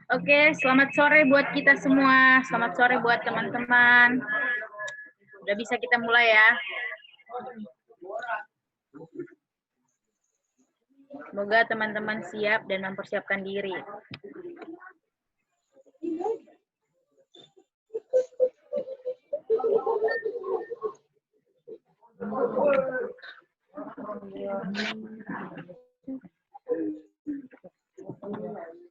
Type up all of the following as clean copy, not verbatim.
Oke, selamat sore buat kita semua. Selamat sore buat teman-teman. Udah bisa kita mulai ya. Semoga teman-teman siap dan mempersiapkan diri.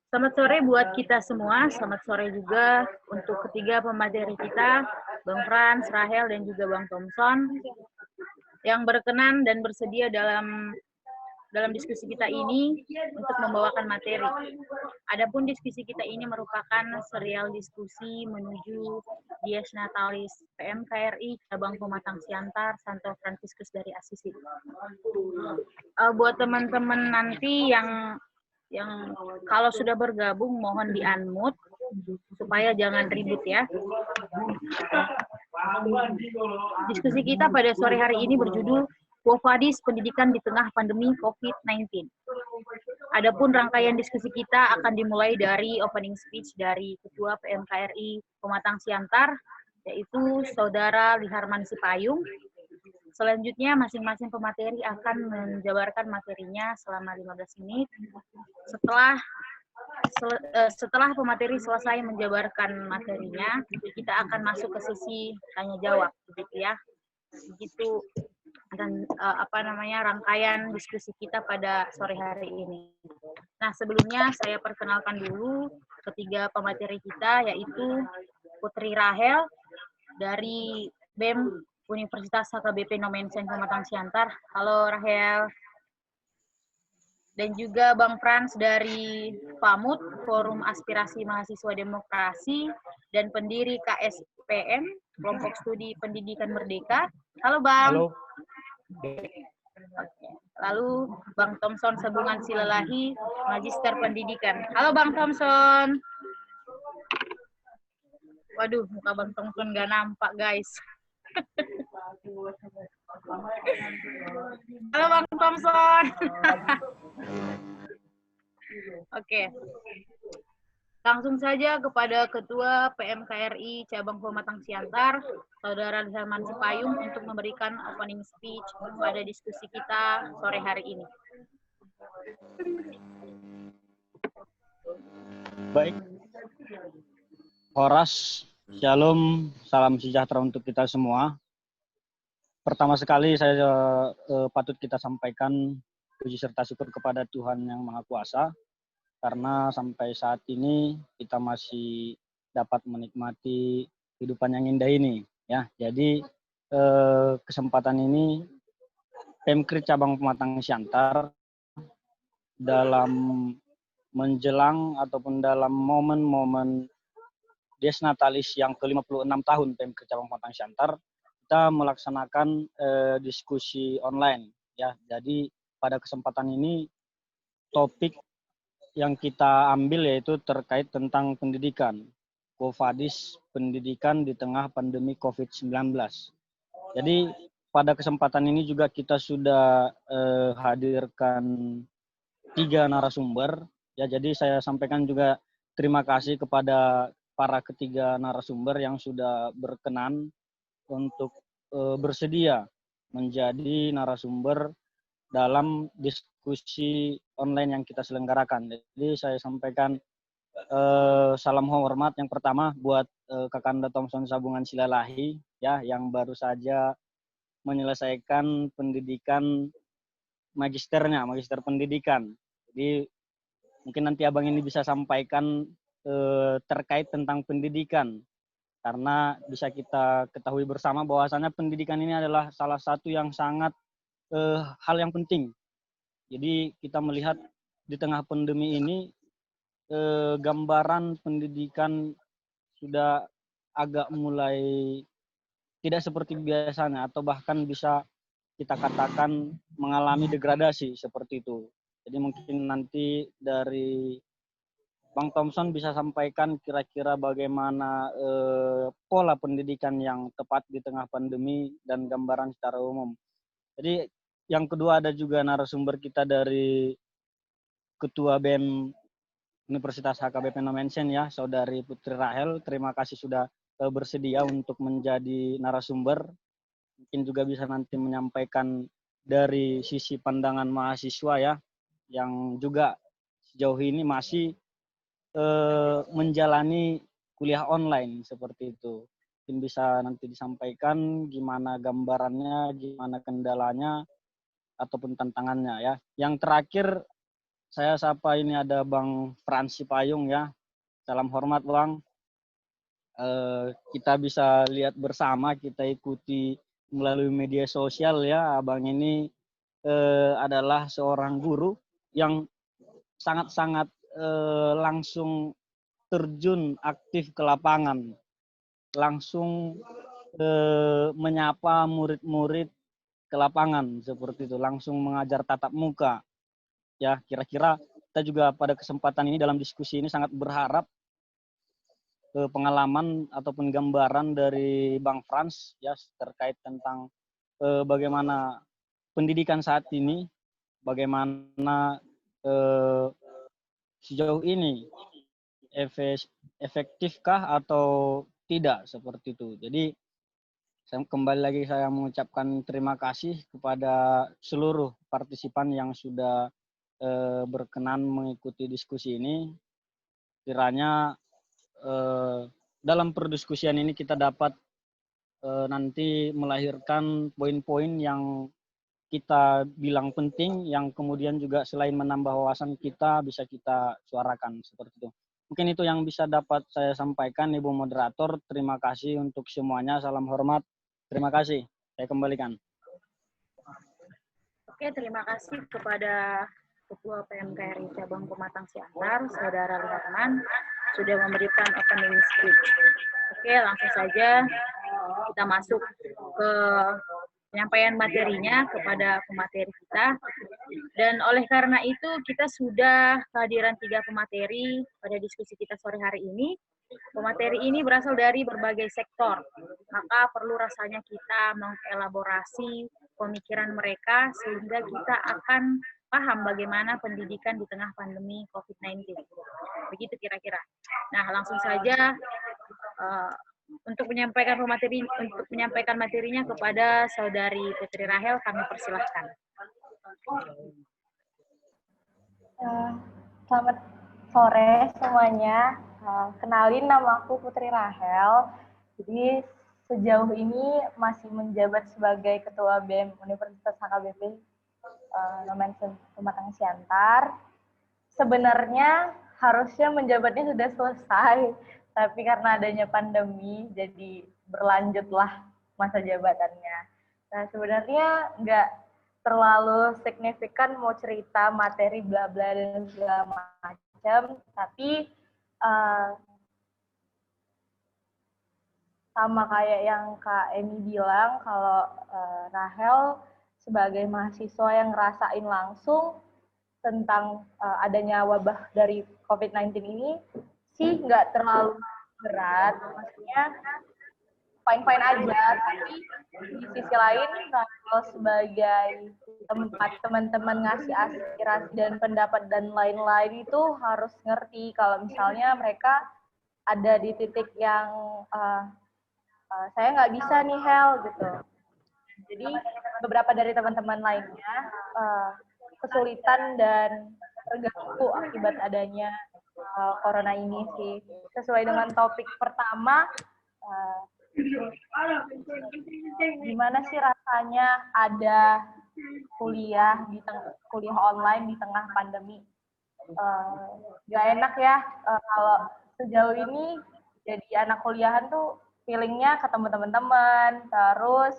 Selamat sore buat kita semua. Selamat sore juga untuk ketiga pemateri kita, Bang Frans, Rahel, dan juga Bang Thompson, yang berkenan dan bersedia dalam diskusi kita ini untuk membawakan materi. Adapun diskusi kita ini merupakan serial diskusi menuju Dies Natalis PMKRI Cabang Pematang Siantar Santo Fransiskus dari Asisi. Buat teman-teman nanti yang kalau sudah bergabung mohon di-unmute supaya jangan ribut ya. Diskusi kita pada sore hari ini berjudul Quo Vadis Pendidikan di Tengah Pandemi COVID-19. Adapun rangkaian diskusi kita akan dimulai dari opening speech dari Ketua PMKRI Pematang Siantar, yaitu Saudara Liharman Sipayung. Selanjutnya masing-masing pemateri akan menjabarkan materinya selama 15 menit. Setelah pemateri selesai menjabarkan materinya, kita akan masuk ke sesi tanya jawab, begitu ya. Begitu dan rangkaian diskusi kita pada sore hari ini. Nah, sebelumnya saya perkenalkan dulu ketiga pemateri kita, yaitu Putri Rahel dari BEM Universitas HKBP Nomensen Pematang Siantar. Halo Rahel. Dan juga Bang Frans dari FAMUD, Forum Aspirasi Mahasiswa Demokrasi, dan pendiri KSPM, Kelompok Studi Pendidikan Merdeka. Halo Bang. Halo. Lalu Bang Thompson Sabungan Silalahi, Magister Pendidikan. Halo Bang Thompson. Waduh, muka Bang Thompson nggak nampak guys. Halo Bang Thompson. Oke. Langsung saja kepada Ketua PMKRI Cabang Pematang Siantar, Saudara Liharman Sipayung, untuk memberikan opening speech pada diskusi kita sore hari ini. Baik. Horas, Shalom, salam sejahtera untuk kita semua. Pertama sekali saya patut kita sampaikan puji serta syukur kepada Tuhan Yang Maha Kuasa, karena sampai saat ini kita masih dapat menikmati kehidupan yang indah ini. Ya, jadi kesempatan ini PMKRI Cabang Pematang Siantar dalam menjelang ataupun dalam momen-momen Dies Natalis yang ke-56 tahun PMKRI Cabang Pematang Siantar, kita melaksanakan diskusi online. Ya, jadi pada kesempatan ini topik yang kita ambil yaitu terkait tentang pendidikan, Quo Vadis Pendidikan di Tengah Pandemi COVID-19. Jadi pada kesempatan ini juga kita sudah hadirkan 3 narasumber. Ya, jadi saya sampaikan juga terima kasih kepada para ketiga narasumber yang sudah berkenan untuk bersedia menjadi narasumber dalam diskusi online yang kita selenggarakan. Jadi saya sampaikan salam hormat yang pertama buat Kakanda Thompson Sabungan Silalahi, ya, yang baru saja menyelesaikan pendidikan magister pendidikan. Jadi mungkin nanti abang ini bisa sampaikan terkait tentang pendidikan, karena bisa kita ketahui bersama bahwasannya pendidikan ini adalah salah satu yang sangat hal yang penting. Jadi kita melihat di tengah pandemi ini gambaran pendidikan sudah agak mulai tidak seperti biasanya, atau bahkan bisa kita katakan mengalami degradasi seperti itu. Jadi mungkin nanti dari Bang Thompson bisa sampaikan kira-kira bagaimana pola pendidikan yang tepat di tengah pandemi dan gambaran secara umum. Jadi yang kedua ada juga narasumber kita dari Ketua BEM Universitas HKBP Nomensen ya, Saudari Putri Rahel. Terima kasih sudah bersedia untuk menjadi narasumber. Mungkin juga bisa nanti menyampaikan dari sisi pandangan mahasiswa ya, yang juga sejauh ini masih menjalani kuliah online seperti itu. Mungkin bisa nanti disampaikan gimana gambarannya, gimana kendalanya, ataupun tantangannya ya. Yang terakhir saya sapa ini ada Bang Fransi Payung ya. Salam hormat Bang. Kita bisa lihat bersama, kita ikuti melalui media sosial ya. Abang ini adalah seorang guru yang sangat-sangat langsung terjun aktif ke lapangan, langsung menyapa murid-murid ke lapangan seperti itu, langsung mengajar tatap muka. Ya, kira-kira kita juga pada kesempatan ini dalam diskusi ini sangat berharap pengalaman ataupun gambaran dari Bang Frans ya terkait tentang bagaimana pendidikan saat ini, bagaimana sejauh ini efektifkah atau tidak seperti itu. Jadi kembali lagi saya mengucapkan terima kasih kepada seluruh partisipan yang sudah berkenan mengikuti diskusi ini. Kiranya dalam perdiskusian ini kita dapat nanti melahirkan poin-poin yang kita bilang penting, yang kemudian juga selain menambah wawasan kita bisa kita suarakan seperti itu. Mungkin itu yang bisa dapat saya sampaikan, Ibu Moderator. Terima kasih untuk semuanya. Salam hormat. Terima kasih. Saya kembalikan. Oke, terima kasih kepada Ketua PMKRI Cabang Pematang Siantar, Saudara Lihatman, sudah memberikan opening speech. Oke, langsung saja kita masuk ke penyampaian materinya kepada pemateri kita. Dan oleh karena itu, kita sudah kehadiran 3 pemateri pada diskusi kita sore hari ini. Pemateri ini berasal dari berbagai sektor, maka perlu rasanya kita mengelaborasi pemikiran mereka sehingga kita akan paham bagaimana pendidikan di tengah pandemi COVID-19. Begitu kira-kira. Nah, langsung saja untuk menyampaikan materinya kepada Saudari Putri Rahel, kami persilahkan. Selamat sore semuanya. Kenalin, nama aku Putri Rahel. Jadi sejauh ini masih menjabat sebagai Ketua BEM Universitas HKBP Nomensen Pematang Siantar. Sebenarnya harusnya menjabatnya sudah selesai, tapi karena adanya pandemi, jadi berlanjutlah masa jabatannya. Nah, sebenarnya nggak terlalu signifikan mau cerita materi bla bla dan segala macam, tapi sama kayak yang Kak Emi bilang, kalau Rahel sebagai mahasiswa yang ngerasain langsung tentang adanya wabah dari COVID-19 ini sih nggak terlalu berat, maksudnya fine-fine aja, tapi di sisi lain kalau sebagai tempat teman-teman ngasih aspirasi dan pendapat dan lain-lain itu harus ngerti kalau misalnya mereka ada di titik yang saya nggak bisa nih Hel gitu. Jadi beberapa dari teman-teman lainnya kesulitan dan terganggu akibat adanya corona ini sih. Sesuai dengan topik pertama, gimana sih rasanya ada kuliah online di tengah pandemi? Gak enak ya kalau sejauh ini jadi anak kuliahan tuh feelingnya ketemu teman-teman, terus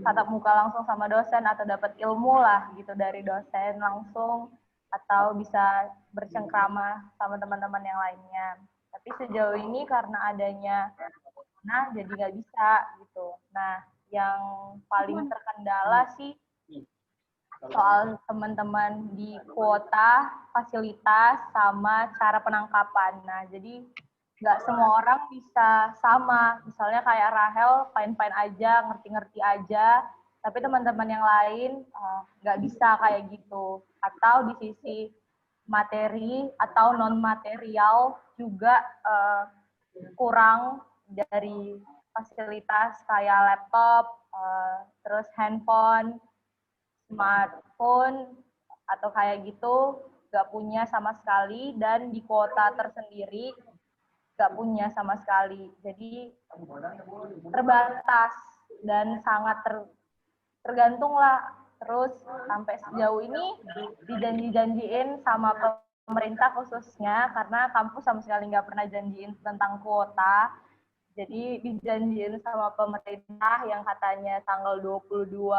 tatap muka langsung sama dosen atau dapat ilmu lah gitu dari dosen langsung, atau bisa bercengkrama sama teman-teman yang lainnya. Tapi sejauh ini karena adanya corona jadi nggak bisa gitu. Nah, yang paling terkendala sih soal teman-teman di kuota, fasilitas, sama cara penangkapan. Nah, jadi nggak semua orang bisa sama. Misalnya kayak Rahel, fine-fine aja, ngerti-ngerti aja. Tapi teman-teman yang lain nggak bisa kayak gitu. Atau di sisi materi atau non material juga kurang dari fasilitas kayak laptop, terus handphone, smartphone atau kayak gitu nggak punya sama sekali, dan di kota tersendiri nggak punya sama sekali. Jadi terbatas dan sangat tergantung lah. Terus sampai sejauh ini dijanji-janjiin sama pemerintah khususnya, karena kampus sama sekali nggak pernah janjiin tentang kuota. Jadi dijanjiin sama pemerintah yang katanya tanggal 22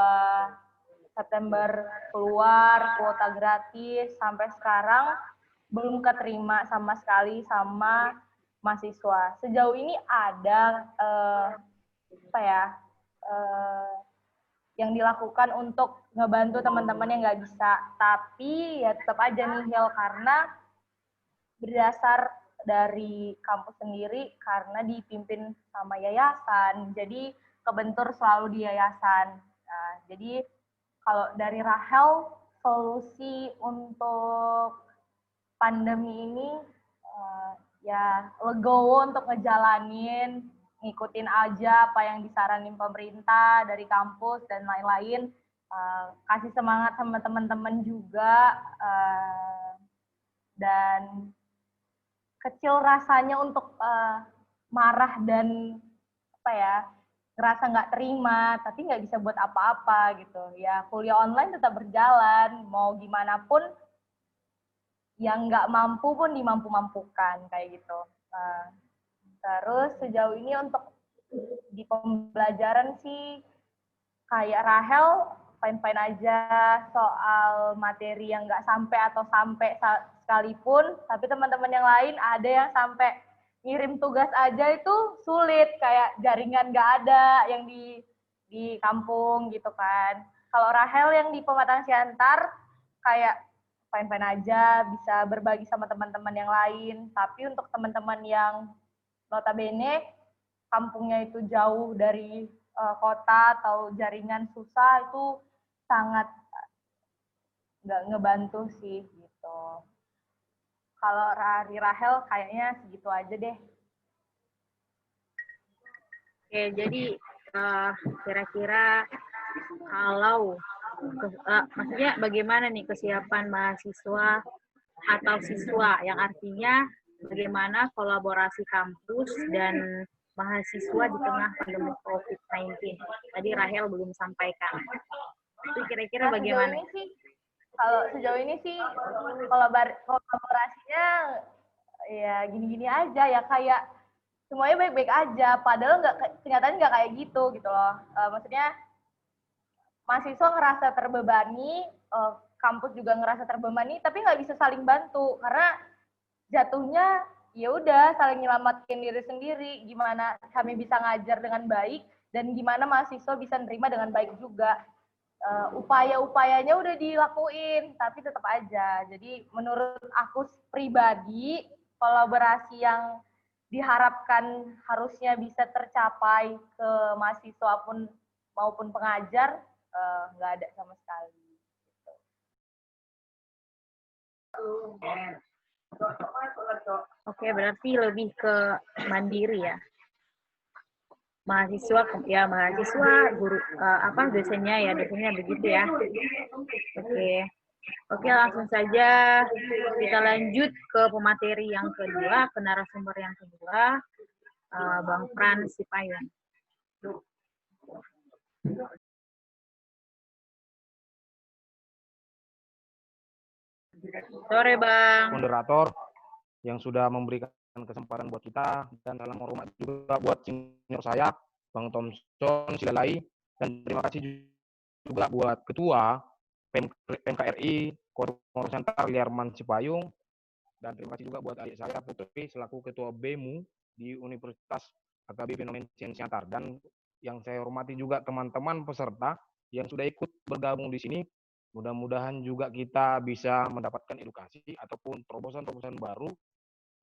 September keluar kuota gratis, sampai sekarang belum keterima sama sekali sama mahasiswa. Sejauh ini ada apa ya yang dilakukan untuk ngebantu teman-teman yang nggak bisa, tapi ya tetap aja nihil karena berdasar dari kampus sendiri, karena dipimpin sama yayasan, jadi kebentur selalu di yayasan. Nah, jadi kalau dari Rahel, solusi untuk pandemi ini ya legowo untuk ngejalanin, ngikutin aja apa yang disaranin pemerintah dari kampus dan lain-lain. Kasih semangat sama teman-teman juga, dan kecil rasanya untuk marah dan apa ya, ngerasa nggak terima, tapi nggak bisa buat apa-apa gitu. Ya kuliah online tetap berjalan, mau gimana pun yang nggak mampu pun dimampu-mampukan kayak gitu. Terus sejauh ini untuk di pembelajaran sih kayak Rahel fine-fine aja, soal materi yang nggak sampai atau sampai sekalipun, tapi teman-teman yang lain ada yang sampai ngirim tugas aja itu sulit, kayak jaringan nggak ada yang di kampung gitu kan. Kalau Rahel yang di Pematang Siantar kayak fine-fine aja, bisa berbagi sama teman-teman yang lain. Tapi untuk teman-teman yang notabene kampungnya itu jauh dari kota atau jaringan susah, itu sangat nggak ngebantu sih gitu. Kalau Rahel kayaknya segitu aja deh. Oke, jadi kira-kira kalau maksudnya bagaimana nih kesiapan mahasiswa atau siswa, yang artinya bagaimana kolaborasi kampus dan mahasiswa di tengah pandemi COVID-19. Tadi Rahel belum sampaikan. Itu kira-kira bagaimana? Sejauh ini sih kolaborasinya ya gini-gini aja ya, kayak semuanya baik-baik aja, padahal kenyataannya nggak kayak gitu loh. Maksudnya mahasiswa ngerasa terbebani, kampus juga ngerasa terbebani, tapi nggak bisa saling bantu karena jatuhnya ya udah saling nyelamatin diri sendiri. Gimana kami bisa ngajar dengan baik dan gimana mahasiswa bisa nerima dengan baik juga. Upaya-upayanya udah dilakuin, tapi tetap aja. Jadi menurut aku pribadi, kolaborasi yang diharapkan harusnya bisa tercapai ke mahasiswa pun maupun pengajar nggak ada sama sekali. Oke, berarti lebih ke mandiri ya. Mahasiswa guru dosennya begitu ya. Oke, langsung saja kita lanjut ke pemateri yang kedua, ke narasumber yang kedua, Bang Frans Sipayung. Sore Bang. Moderator yang sudah memberikan kesempatan buat kita, dan salam hormat juga buat senior saya, Bang Thomson Silalai, dan terima kasih juga buat Ketua PMKRI Koordinator Center Liarman Sipayung, dan terima kasih juga buat adik saya Putri selaku Ketua BEMU di Universitas AKB Fenomen Siantar, dan yang saya hormati juga teman-teman peserta yang sudah ikut bergabung di sini. Mudah-mudahan juga kita bisa mendapatkan edukasi ataupun terobosan-terobosan baru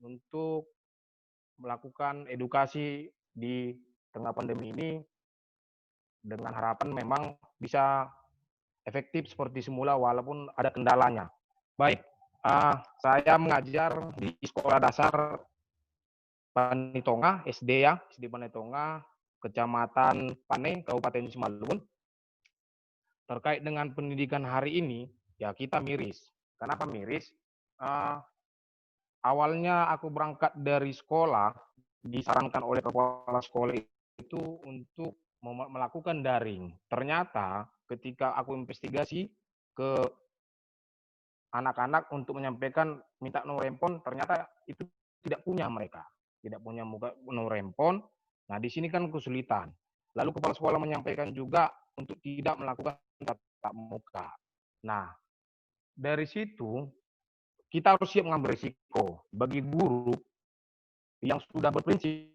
untuk melakukan edukasi di tengah pandemi ini dengan harapan memang bisa efektif seperti semula walaupun ada kendalanya. Baik, saya mengajar di sekolah dasar Panitonga, SD ya, SD Panitonga, Kecamatan Pane, Kabupaten Simalungun. Terkait dengan pendidikan hari ini, ya kita miris. Kenapa miris? Awalnya aku berangkat dari sekolah, disarankan oleh kepala sekolah itu untuk melakukan daring. Ternyata ketika aku investigasi ke anak-anak untuk menyampaikan minta nomor handphone, ternyata itu tidak punya mereka. Tidak punya nomor handphone. Nah, di sini kan kesulitan. Lalu kepala sekolah menyampaikan juga untuk tidak melakukan tatap muka. Nah, dari situ kita harus siap mengambil risiko. Bagi guru yang sudah berprinsip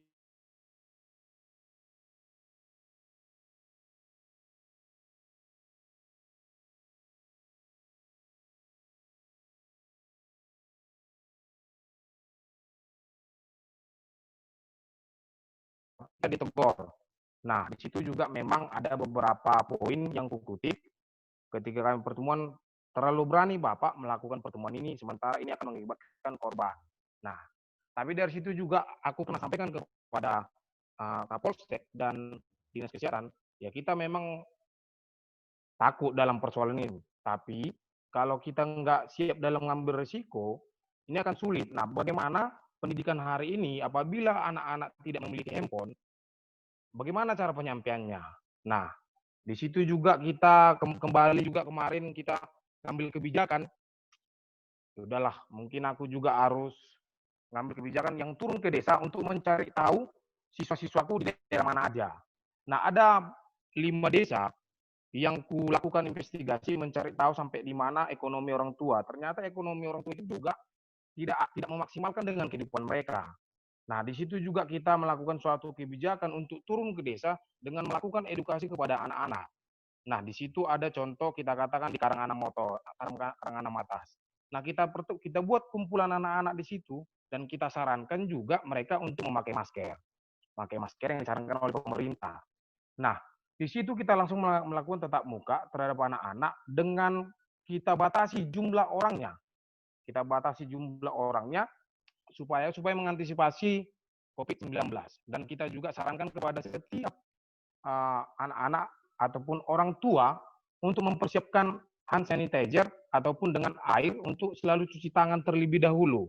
ditegur. Nah, di situ juga memang ada beberapa poin yang kukutip ketika kami pertemuan. Terlalu berani Bapak melakukan pertemuan ini, sementara ini akan mengakibatkan korban. Nah, tapi dari situ juga aku pernah sampaikan kepada Kapolsek dan Dinas Kesehatan, ya kita memang takut dalam persoalan ini. Tapi kalau kita nggak siap dalam mengambil risiko, ini akan sulit. Nah, bagaimana pendidikan hari ini apabila anak-anak tidak memiliki handphone, bagaimana cara penyampaiannya? Nah, di situ juga kita kembali juga kemarin kita ambil kebijakan. Sudahlah, mungkin aku juga harus ngambil kebijakan yang turun ke desa untuk mencari tahu siswa-siswaku di daerah mana aja. Nah, ada 5 desa yang kulakukan investigasi mencari tahu sampai di mana ekonomi orang tua. Ternyata ekonomi orang tua itu juga tidak memaksimalkan dengan kehidupan mereka. Nah, di situ juga kita melakukan suatu kebijakan untuk turun ke desa dengan melakukan edukasi kepada anak-anak. Nah, di situ ada contoh kita katakan di Karanganam Atas. Nah, kita buat kumpulan anak-anak di situ dan kita sarankan juga mereka untuk memakai masker. Pakai masker yang disarankan oleh pemerintah. Nah, di situ kita langsung melakukan tatap muka terhadap anak-anak dengan kita batasi jumlah orangnya. Kita batasi jumlah orangnya supaya mengantisipasi COVID-19. Dan kita juga sarankan kepada setiap anak-anak ataupun orang tua untuk mempersiapkan hand sanitizer ataupun dengan air untuk selalu cuci tangan terlebih dahulu.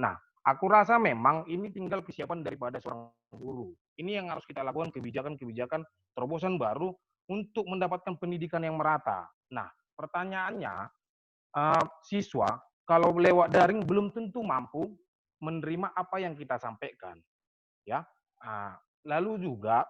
Nah, aku rasa memang ini tinggal kesiapan daripada seorang guru. Ini yang harus kita lakukan, kebijakan-kebijakan terobosan baru untuk mendapatkan pendidikan yang merata. Nah, pertanyaannya, siswa kalau lewat daring belum tentu mampu menerima apa yang kita sampaikan, ya. Lalu juga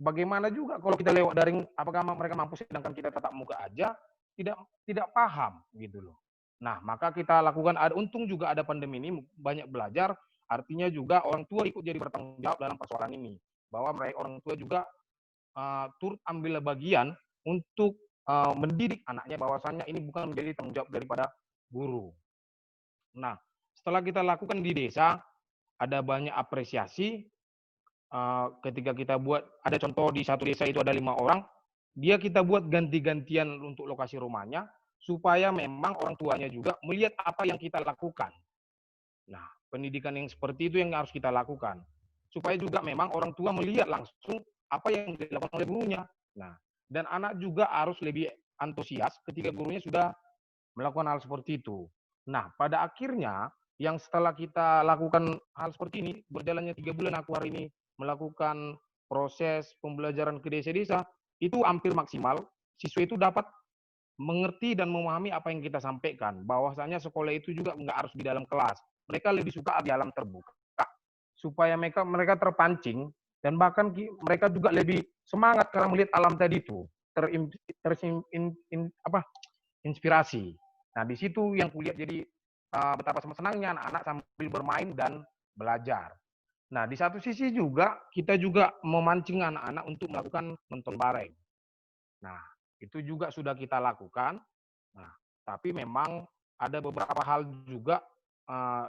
bagaimana juga kalau kita lewat daring, apakah mereka mampu sedangkan kita tatap muka aja tidak paham gitu loh. Nah, maka kita lakukan, untung juga ada pandemi ini banyak belajar, artinya juga orang tua ikut jadi bertanggung jawab dalam persoalan ini. Bahwa mereka orang tua juga turut ambil bagian untuk mendidik anaknya bahwasannya ini bukan menjadi tanggung jawab daripada guru. Nah, setelah kita lakukan di desa, ada banyak apresiasi ketika kita buat, ada contoh di satu desa itu ada 5 orang, dia kita buat ganti-gantian untuk lokasi rumahnya, supaya memang orang tuanya juga melihat apa yang kita lakukan. Nah, pendidikan yang seperti itu yang harus kita lakukan. Supaya juga memang orang tua melihat langsung apa yang dilakukan oleh gurunya. Nah, dan anak juga harus lebih antusias ketika gurunya sudah melakukan hal seperti itu. Nah, pada akhirnya, yang setelah kita lakukan hal seperti ini, berjalannya 3 bulan aku hari ini melakukan proses pembelajaran ke desa-desa, itu hampir maksimal, siswa itu dapat mengerti dan memahami apa yang kita sampaikan, bahwasanya sekolah itu juga nggak harus di dalam kelas. Mereka lebih suka di alam terbuka, supaya mereka terpancing, dan bahkan mereka juga lebih semangat karena melihat alam tadi itu, inspirasi. Nah, di situ yang kulihat jadi betapa senangnya anak-anak sambil bermain dan belajar. Nah, di satu sisi juga kita juga memancing anak-anak untuk melakukan nonton bareng. Nah, itu juga sudah kita lakukan. Nah, tapi memang ada beberapa hal juga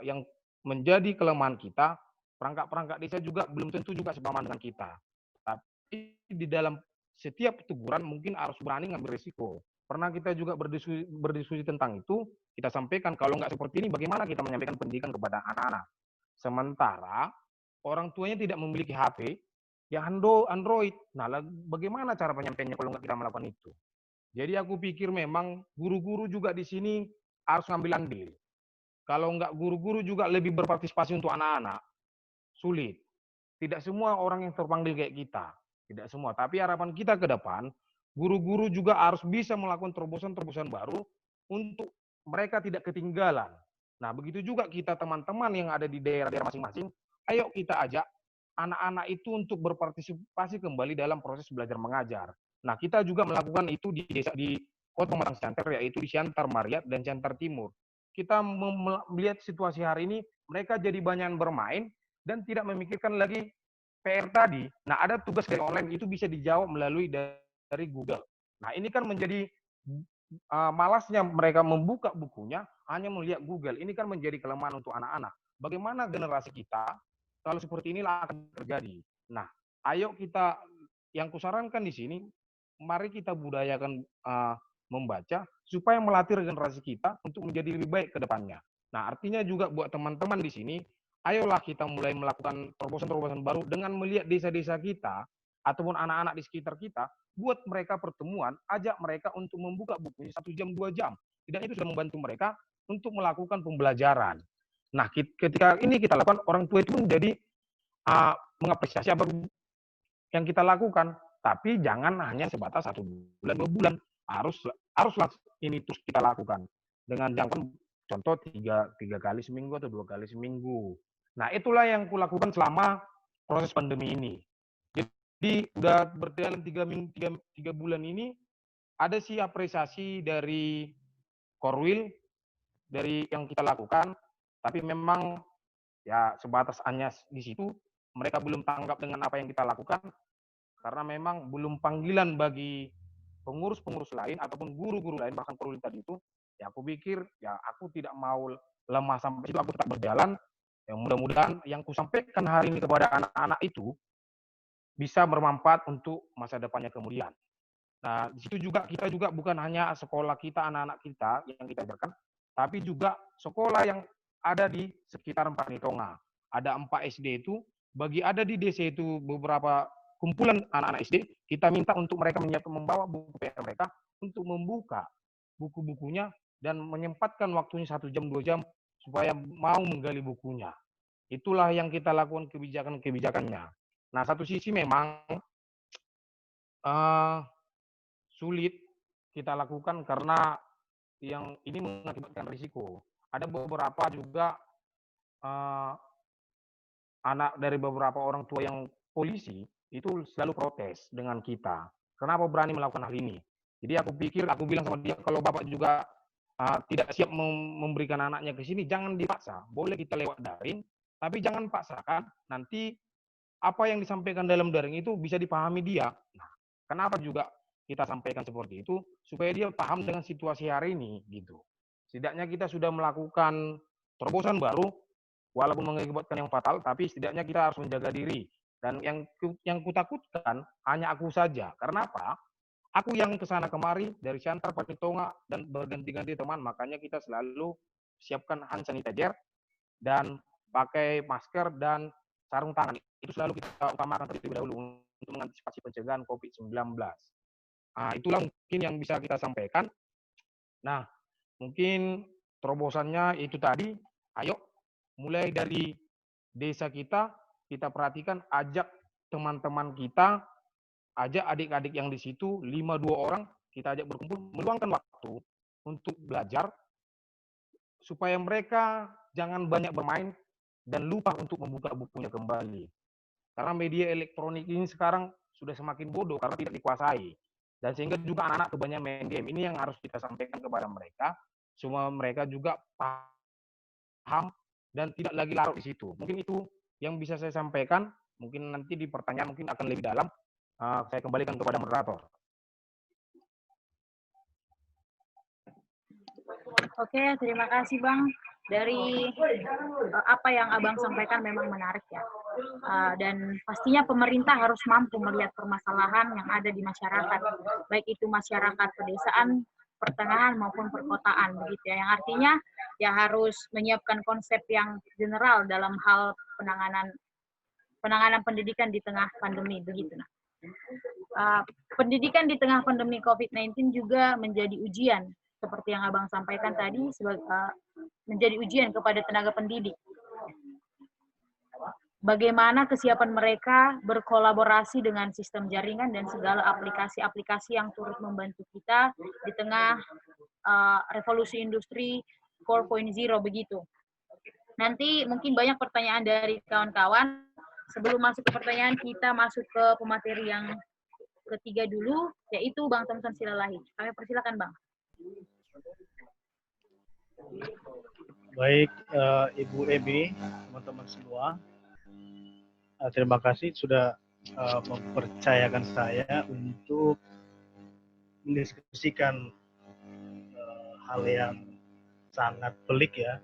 yang menjadi kelemahan kita. Perangkat-perangkat desa juga belum tentu juga sepaman dengan kita. Tapi di dalam setiap teguran mungkin harus berani ngambil risiko. Pernah kita juga berdiskusi tentang itu, kita sampaikan kalau nggak seperti ini bagaimana kita menyampaikan pendidikan kepada anak-anak. Sementara orang tuanya tidak memiliki HP, ya Android. Nah, bagaimana cara penyampaiannya kalau nggak kita melakukan itu? Jadi aku pikir memang guru-guru juga di sini harus ngambil andil. Kalau nggak guru-guru juga lebih berpartisipasi untuk anak-anak, sulit. Tidak semua orang yang terpanggil kayak kita. Tidak semua. Tapi harapan kita ke depan, guru-guru juga harus bisa melakukan terobosan-terobosan baru untuk mereka tidak ketinggalan. Nah, begitu juga kita teman-teman yang ada di daerah-daerah masing-masing, ayo kita ajak anak-anak itu untuk berpartisipasi kembali dalam proses belajar mengajar. Nah, kita juga melakukan itu di desa di Kota Pematang Siantar, yaitu di Siantar Mariat dan Siantar Timur. Kita melihat situasi hari ini, mereka jadi banyak bermain dan tidak memikirkan lagi PR tadi. Nah, ada tugas dari online itu bisa dijawab melalui dari Google. Nah, ini kan menjadi malasnya mereka membuka bukunya hanya melihat Google. Ini kan menjadi kelemahan untuk anak-anak. Bagaimana generasi kita kalau seperti inilah akan terjadi. Nah, ayo kita, yang kusarankan di sini, mari kita budayakan membaca supaya melatih generasi kita untuk menjadi lebih baik ke depannya. Nah, artinya juga buat teman-teman di sini, ayolah kita mulai melakukan terobosan-terobosan baru dengan melihat desa-desa kita ataupun anak-anak di sekitar kita, buat mereka pertemuan, ajak mereka untuk membuka bukunya 1 jam, 2 jam. Tidak, itu sudah membantu mereka untuk melakukan pembelajaran. Nah, ketika ini kita lakukan, orang tua itu menjadi mengapresiasi apa yang kita lakukan. Tapi jangan hanya sebatas 1 bulan, 2 bulan. Haruslah ini terus kita lakukan. Dengan jangka contoh 3 kali seminggu atau 2 kali seminggu. Nah, itulah yang kulakukan selama proses pandemi ini. Jadi udah berjalan 3 bulan ini, ada sih apresiasi dari Korwil dari yang kita lakukan, tapi memang ya sebatas hanya di situ, mereka belum tanggap dengan apa yang kita lakukan, karena memang belum panggilan bagi pengurus-pengurus lain ataupun guru-guru lain, bahkan Korwil tadi itu, ya aku pikir ya aku tidak mau lemah sampai situ, aku tetap berjalan. Yang mudah-mudahan yang kusampaikan hari ini kepada anak-anak itu bisa bermanfaat untuk masa depannya kemudian. Nah, di situ juga kita juga bukan hanya sekolah kita, anak-anak kita yang kita ajarkan, tapi juga sekolah yang ada di sekitar Panitonga. Ada 4 SD itu, bagi ada di desa itu beberapa kumpulan anak-anak SD, kita minta untuk mereka membawa buku PR mereka untuk membuka buku-bukunya dan menyempatkan waktunya 1 jam, 2 jam supaya mau menggali bukunya. Itulah yang kita lakukan kebijakan-kebijakannya. Nah, satu sisi memang sulit kita lakukan karena yang ini mengakibatkan risiko. Ada beberapa juga anak dari beberapa orang tua yang polisi itu selalu protes dengan kita. Kenapa berani melakukan hal ini? Jadi aku bilang sama dia, kalau bapak juga tidak siap memberikan anaknya ke sini, jangan dipaksa. Boleh kita lewat daring, tapi jangan paksakan. Nanti apa yang disampaikan dalam daring itu bisa dipahami dia. Nah, kenapa juga kita sampaikan seperti itu? Supaya dia paham dengan situasi hari ini, gitu. Setidaknya kita sudah melakukan terobosan baru, walaupun mengakibatkan yang fatal, tapi setidaknya kita harus menjaga diri. Dan yang kutakutkan hanya aku saja. Karena apa? Aku yang kesana kemari dari Siantar, Panitonga, dan berganti-ganti teman, makanya kita selalu siapkan hand sanitizer dan pakai masker dan sarung tangan. Itu selalu kita utamakan terlebih dahulu untuk mengantisipasi pencegahan COVID-19. Nah, itulah mungkin yang bisa kita sampaikan. Nah, mungkin terobosannya itu tadi, ayo mulai dari desa kita perhatikan, ajak teman-teman kita, ajak adik-adik yang di situ, 5-2 orang, kita ajak berkumpul, meluangkan waktu untuk belajar, supaya mereka jangan banyak bermain dan lupa untuk membuka bukunya kembali. Karena media elektronik ini sekarang sudah semakin bodoh karena tidak dikuasai. Dan sehingga juga anak-anak kebanyakan main game. Ini yang harus kita sampaikan kepada mereka, semua mereka juga paham dan tidak lagi larut di situ. Mungkin itu yang bisa saya sampaikan. Mungkin nanti di pertanyaan mungkin akan lebih dalam. Saya kembalikan kepada moderator. Oke, terima kasih Bang. Dari apa yang Abang sampaikan memang menarik ya. Dan pastinya pemerintah harus mampu melihat permasalahan yang ada di masyarakat, baik itu masyarakat pedesaan, pertengahan maupun perkotaan begitu ya. Yang artinya ya harus menyiapkan konsep yang general dalam hal penanganan pendidikan di tengah pandemi begitu. Nah, pendidikan di tengah pandemi COVID-19 juga menjadi ujian seperti yang Abang sampaikan tadi, menjadi ujian kepada tenaga pendidik. Bagaimana kesiapan mereka berkolaborasi dengan sistem jaringan dan segala aplikasi-aplikasi yang turut membantu kita di tengah revolusi industri 4.0 begitu. Nanti mungkin banyak pertanyaan dari kawan-kawan. Sebelum masuk ke pertanyaan, kita masuk ke pemateri yang ketiga dulu, yaitu Bang Thompson Silalahi. Kami persilakan, Bang. Baik, Ibu Ebi, teman-teman semua. Terima kasih sudah mempercayakan saya untuk mendiskusikan hal yang sangat pelik ya.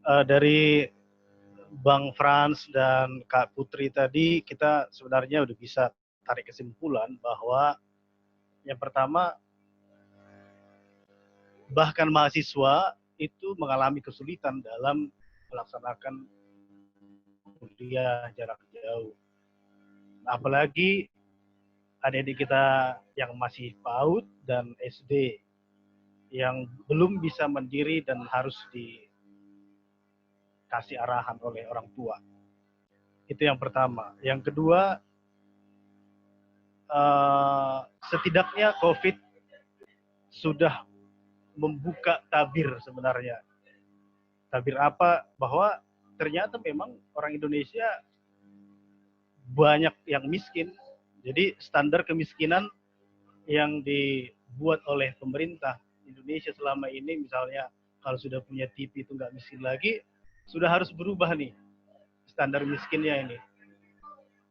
Dari Bang Frans dan Kak Putri tadi, kita sebenarnya udah bisa tarik kesimpulan bahwa yang pertama, bahkan mahasiswa itu mengalami kesulitan dalam melaksanakan kuliah jarak jauh. Apalagi adik-adik kita yang masih PAUD dan SD yang belum bisa mandiri dan harus dikasih arahan oleh orang tua. Itu yang pertama. Yang kedua, setidaknya COVID sudah membuka tabir sebenarnya. Tabir apa? Bahwa ternyata memang orang Indonesia banyak yang miskin. Jadi standar kemiskinan yang dibuat oleh pemerintah Indonesia selama ini, misalnya kalau sudah punya TV itu nggak miskin lagi, sudah harus berubah nih standar miskinnya ini.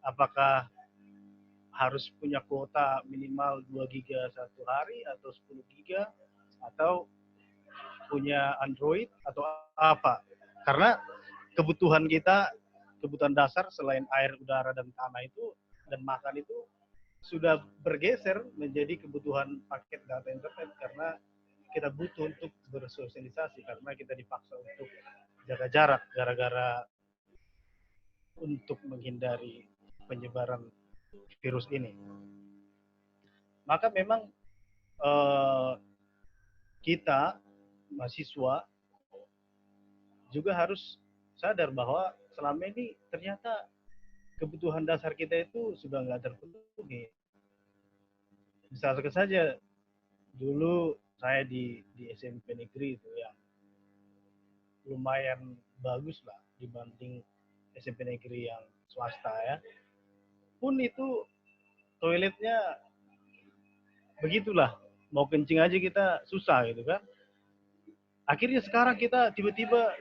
Apakah harus punya kuota minimal 2 giga satu hari atau 10 giga atau punya Android atau apa? Karena kebutuhan kita, kebutuhan dasar selain air, udara, dan tanah itu, dan makan itu sudah bergeser menjadi kebutuhan paket data internet karena kita butuh untuk bersosialisasi, karena kita dipaksa untuk jaga jarak gara-gara untuk menghindari penyebaran virus ini. Maka memang kita mahasiswa juga harus sadar bahwa selama ini ternyata kebutuhan dasar kita itu sudah nggak terpenuhi. Misalkan saja dulu saya di SMP negeri itu yang lumayan bagus lah dibanding SMP negeri yang swasta ya. Pun itu toiletnya begitulah, mau kencing aja kita susah gitu kan. Akhirnya sekarang kita tiba-tiba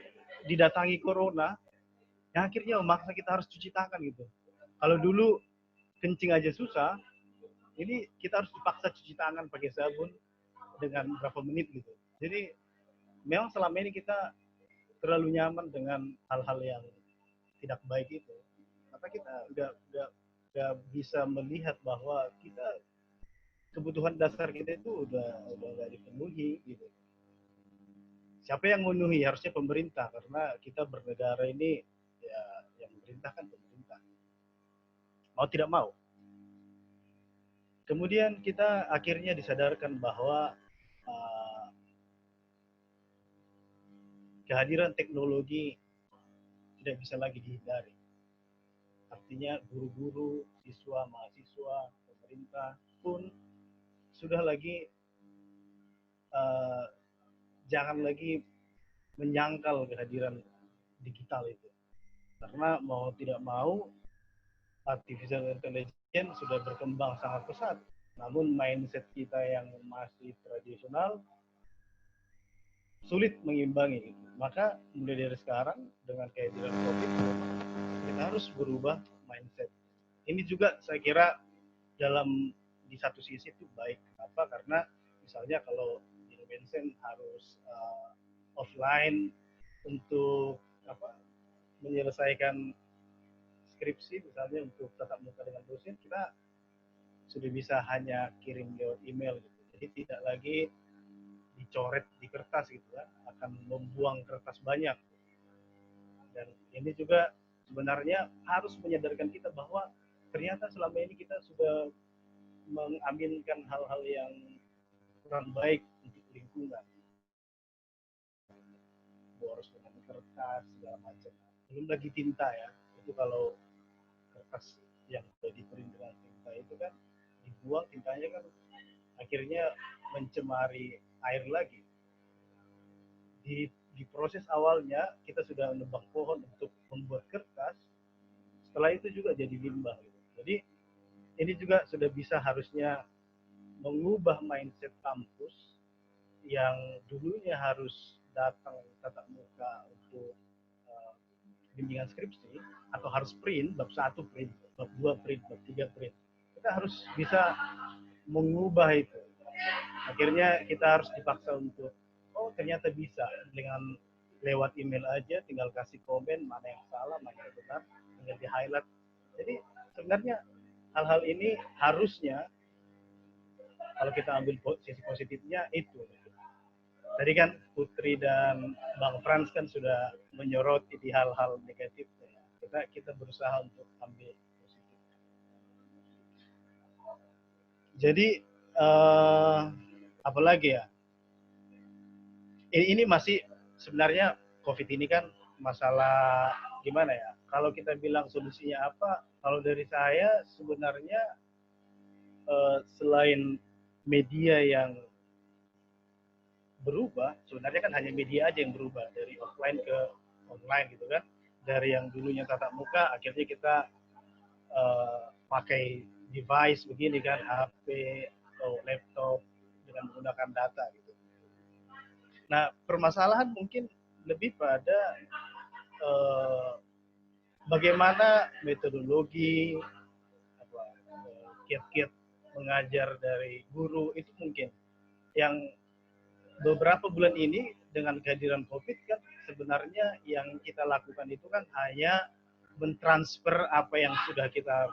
didatangi corona, yang akhirnya memaksa kita harus cuci tangan gitu. Kalau dulu kencing aja susah, ini kita harus dipaksa cuci tangan pakai sabun dengan berapa menit gitu. Jadi memang selama ini kita terlalu nyaman dengan hal-hal yang tidak baik itu. Maka kita udah bisa melihat bahwa kita kebutuhan dasar kita itu udah nggak dipenuhi gitu. Siapa yang memenuhi? Harusnya pemerintah, karena kita bernegara ini ya yang memerintah kan pemerintah. Mau tidak mau. Kemudian kita akhirnya disadarkan bahwa kehadiran teknologi tidak bisa lagi dihindari. Artinya guru-guru, siswa, mahasiswa, pemerintah pun sudah lagi jangan lagi menyangkal kehadiran digital itu. Karena mau tidak mau artificial intelligence sudah berkembang sangat pesat. Namun mindset kita yang masih tradisional sulit mengimbangi itu. Maka mulai dari sekarang dengan kehadiran COVID, kita harus berubah mindset. Ini juga saya kira di satu sisi itu baik. Kenapa? Karena misalnya kalau di Vincent harus offline untuk menyelesaikan skripsi misalnya untuk tatap muka dengan dosen, kita sudah bisa hanya kirim lewat email gitu. Jadi tidak lagi dicoret di kertas gitu kan, akan membuang kertas banyak. Dan ini juga sebenarnya harus menyadarkan kita bahwa ternyata selama ini kita sudah mengaminkan hal-hal yang kurang baik untuk lingkungan. Boros dengan kertas segala macam. Belum lagi tinta ya. Itu kalau kertas yang sudah diprint dengan tinta itu kan dibuang, tintanya kan akhirnya mencemari air lagi. Di proses awalnya kita sudah menebang pohon untuk membuat kertas, setelah itu juga jadi limbah gitu. Jadi ini juga sudah bisa harusnya mengubah mindset kampus yang dulunya harus datang tatap muka untuk bimbingan skripsi atau harus print, bab 1 print, bab 2 print, bab 3 print. Kita harus bisa mengubah itu. Akhirnya kita harus dipaksa untuk, oh ternyata bisa dengan lewat email aja, tinggal kasih komen mana yang salah, mana yang benar, tinggal di highlight. Jadi sebenarnya hal-hal ini harusnya kalau kita ambil sisi positifnya itu. Tadi kan Putri dan Bang Frans kan sudah menyoroti di hal-hal negatif. Kita berusaha untuk ambil positif. Jadi apalagi ya? Ini masih sebenarnya COVID ini kan masalah gimana ya? Kalau kita bilang solusinya apa? Kalau dari saya sebenarnya selain media yang berubah, sebenarnya kan hanya media aja yang berubah dari offline ke online gitu kan. Dari yang dulunya tatap muka, akhirnya kita pakai device begini kan, HP atau laptop dengan menggunakan data gitu. Nah, permasalahan mungkin lebih pada bagaimana metodologi, kiat-kiat mengajar dari guru itu mungkin yang beberapa bulan ini dengan kehadiran COVID kan sebenarnya yang kita lakukan itu kan hanya mentransfer apa yang sudah kita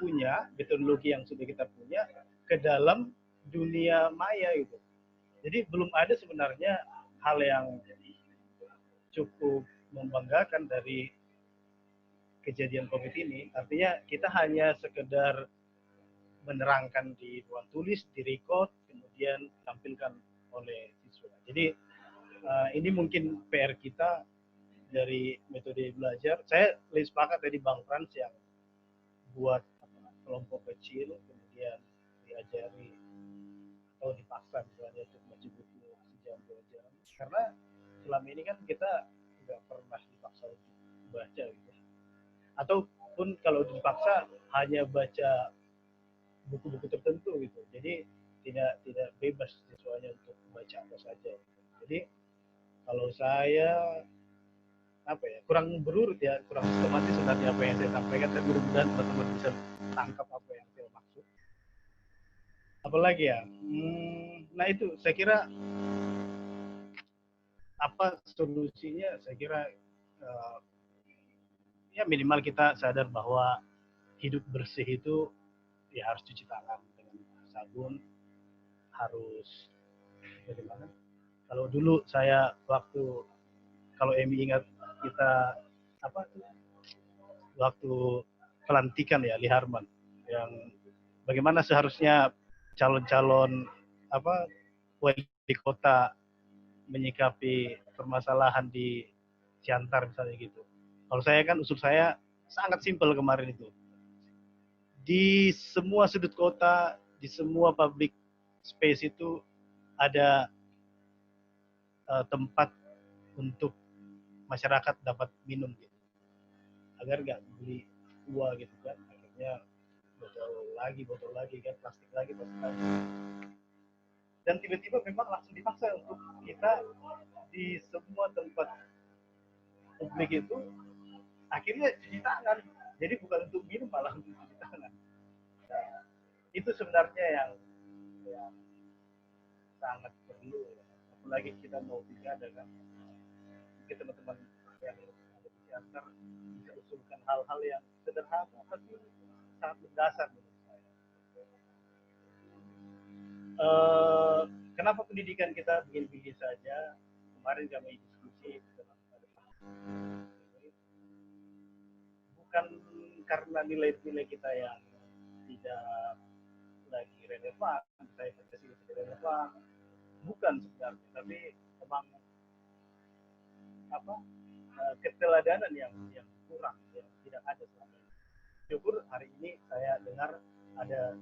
punya, metodologi yang sudah kita punya ke dalam dunia maya itu. Jadi belum ada sebenarnya hal yang cukup membanggakan dari kejadian COVID ini. Artinya kita hanya sekedar menerangkan di ruang tulis, di record, kemudian ditampilkan oleh siswa. Jadi ini mungkin PR kita dari metode belajar. Saya lebih sepakat tadi Bang Frans yang buat kelompok kecil, kemudian diajari atau dipaksa misalnya untuk baca buku sejam 2 jam. Karena selama ini kan kita nggak pernah dipaksa untuk baca gitu. Ataupun kalau dipaksa hanya baca buku-buku tertentu gitu. Jadi tidak bebas siswanya untuk membaca apa saja. Jadi kalau saya kurang berurut ya, kurang sistematis sebenarnya apa yang saya sampaikan, dan mudah-mudahan teman-teman bisa tangkap apa yang saya maksud. Apalagi ya, nah itu saya kira apa solusinya? Saya kira ya minimal kita sadar bahwa hidup bersih itu ya harus cuci tangan dengan sabun, harus bagaimana? Kalau dulu saya kalau Emi ingat kita waktu pelantikan ya Li Harman yang bagaimana seharusnya calon-calon wali kota menyikapi permasalahan di Siantar misalnya gitu. Kalau saya kan usul saya sangat simpel kemarin itu. Di semua sudut kota, di semua public space itu ada tempat untuk masyarakat dapat minum gitu. Agar nggak beli uang gitu kan. Akhirnya botol lagi kan, plastik lagi. Dan tiba-tiba memang langsung dipaksa untuk kita di semua tempat publik itu akhirnya cuci tangan. Jadi bukan untuk minum, malah untuk cuci tangan. Nah, itu sebenarnya yang sangat perlu ya. Apalagi kita mau pilkada kan. Mungkin teman-teman yang ada di sana sebentar bisa usulkan hal-hal yang sederhana tapi sangat mendasar menurut saya. Kenapa pendidikan kita begini-begini saja? Kemarin kami diskusi bukan karena nilai-nilai kita yang tidak lagi relevan, saya tidak relevan, bukan sebenarnya, tapi memang keteladanan yang kurang, yang tidak ada selama ini. Syukur hari ini saya dengar ada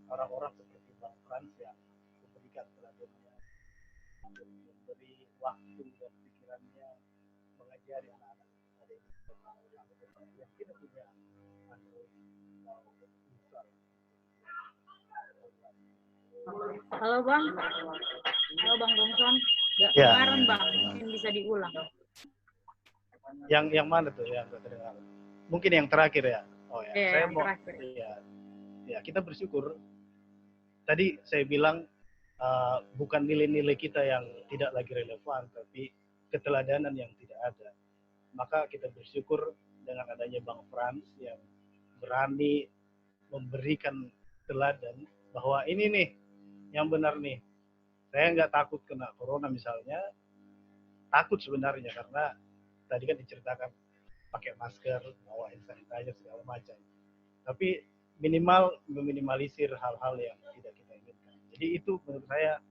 orang-orang seperti Bang Frans yang memberikan teladannya, memberi waktu dan pikirannya mengajari anak-anak yang tidak punya Android atau Instagram. Halo Bang. Halo Bang Gongson. Ya. Kemarin Bang, mungkin bisa diulang. Yang mana tuh yang terdengar? Mungkin yang terakhir ya. Oh ya, saya mau terakhir. Ya, kita bersyukur. Tadi saya bilang bukan nilai-nilai kita yang tidak lagi relevan, tapi keteladanan yang tidak ada. Maka kita bersyukur dengan adanya Bang Frans yang berani memberikan teladan bahwa ini nih yang benar nih. Saya nggak takut kena corona misalnya, takut sebenarnya karena tadi kan diceritakan pakai masker, bawa hand sanitizer segala macam. Tapi minimal meminimalisir hal-hal yang tidak kita inginkan. Jadi itu menurut saya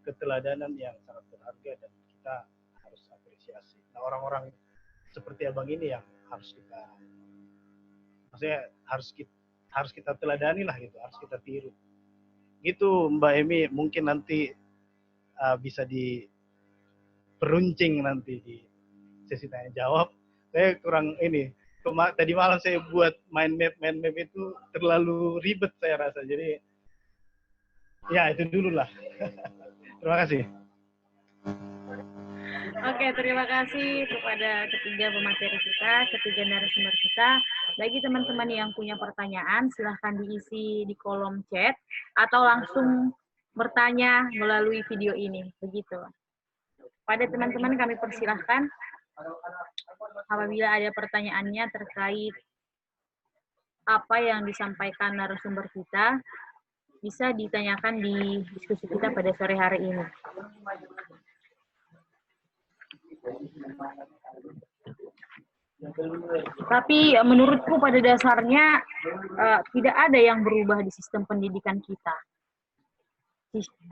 keteladanan yang sangat berharga dan kita harus apresiasi. Nah, orang-orang seperti abang ini yang harus kita, maksudnya harus kita teladani lah gitu, harus kita tiru. Gitu Mbak Emi, mungkin nanti bisa diperuncing nanti di sesi tanya jawab. Saya kurang ini. Tadi malam saya buat mind map itu terlalu ribet saya rasa. Jadi ya itu dulu lah. Terima kasih. Oke, terima kasih kepada ketiga pemateri kita, ketiga narasumber kita. Bagi teman-teman yang punya pertanyaan, silahkan diisi di kolom chat atau langsung bertanya melalui video ini. Begitu. Pada teman-teman kami persilahkan apabila ada pertanyaannya terkait apa yang disampaikan narasumber kita, bisa ditanyakan di diskusi kita pada sore hari ini. Tapi menurutku pada dasarnya tidak ada yang berubah di sistem pendidikan kita.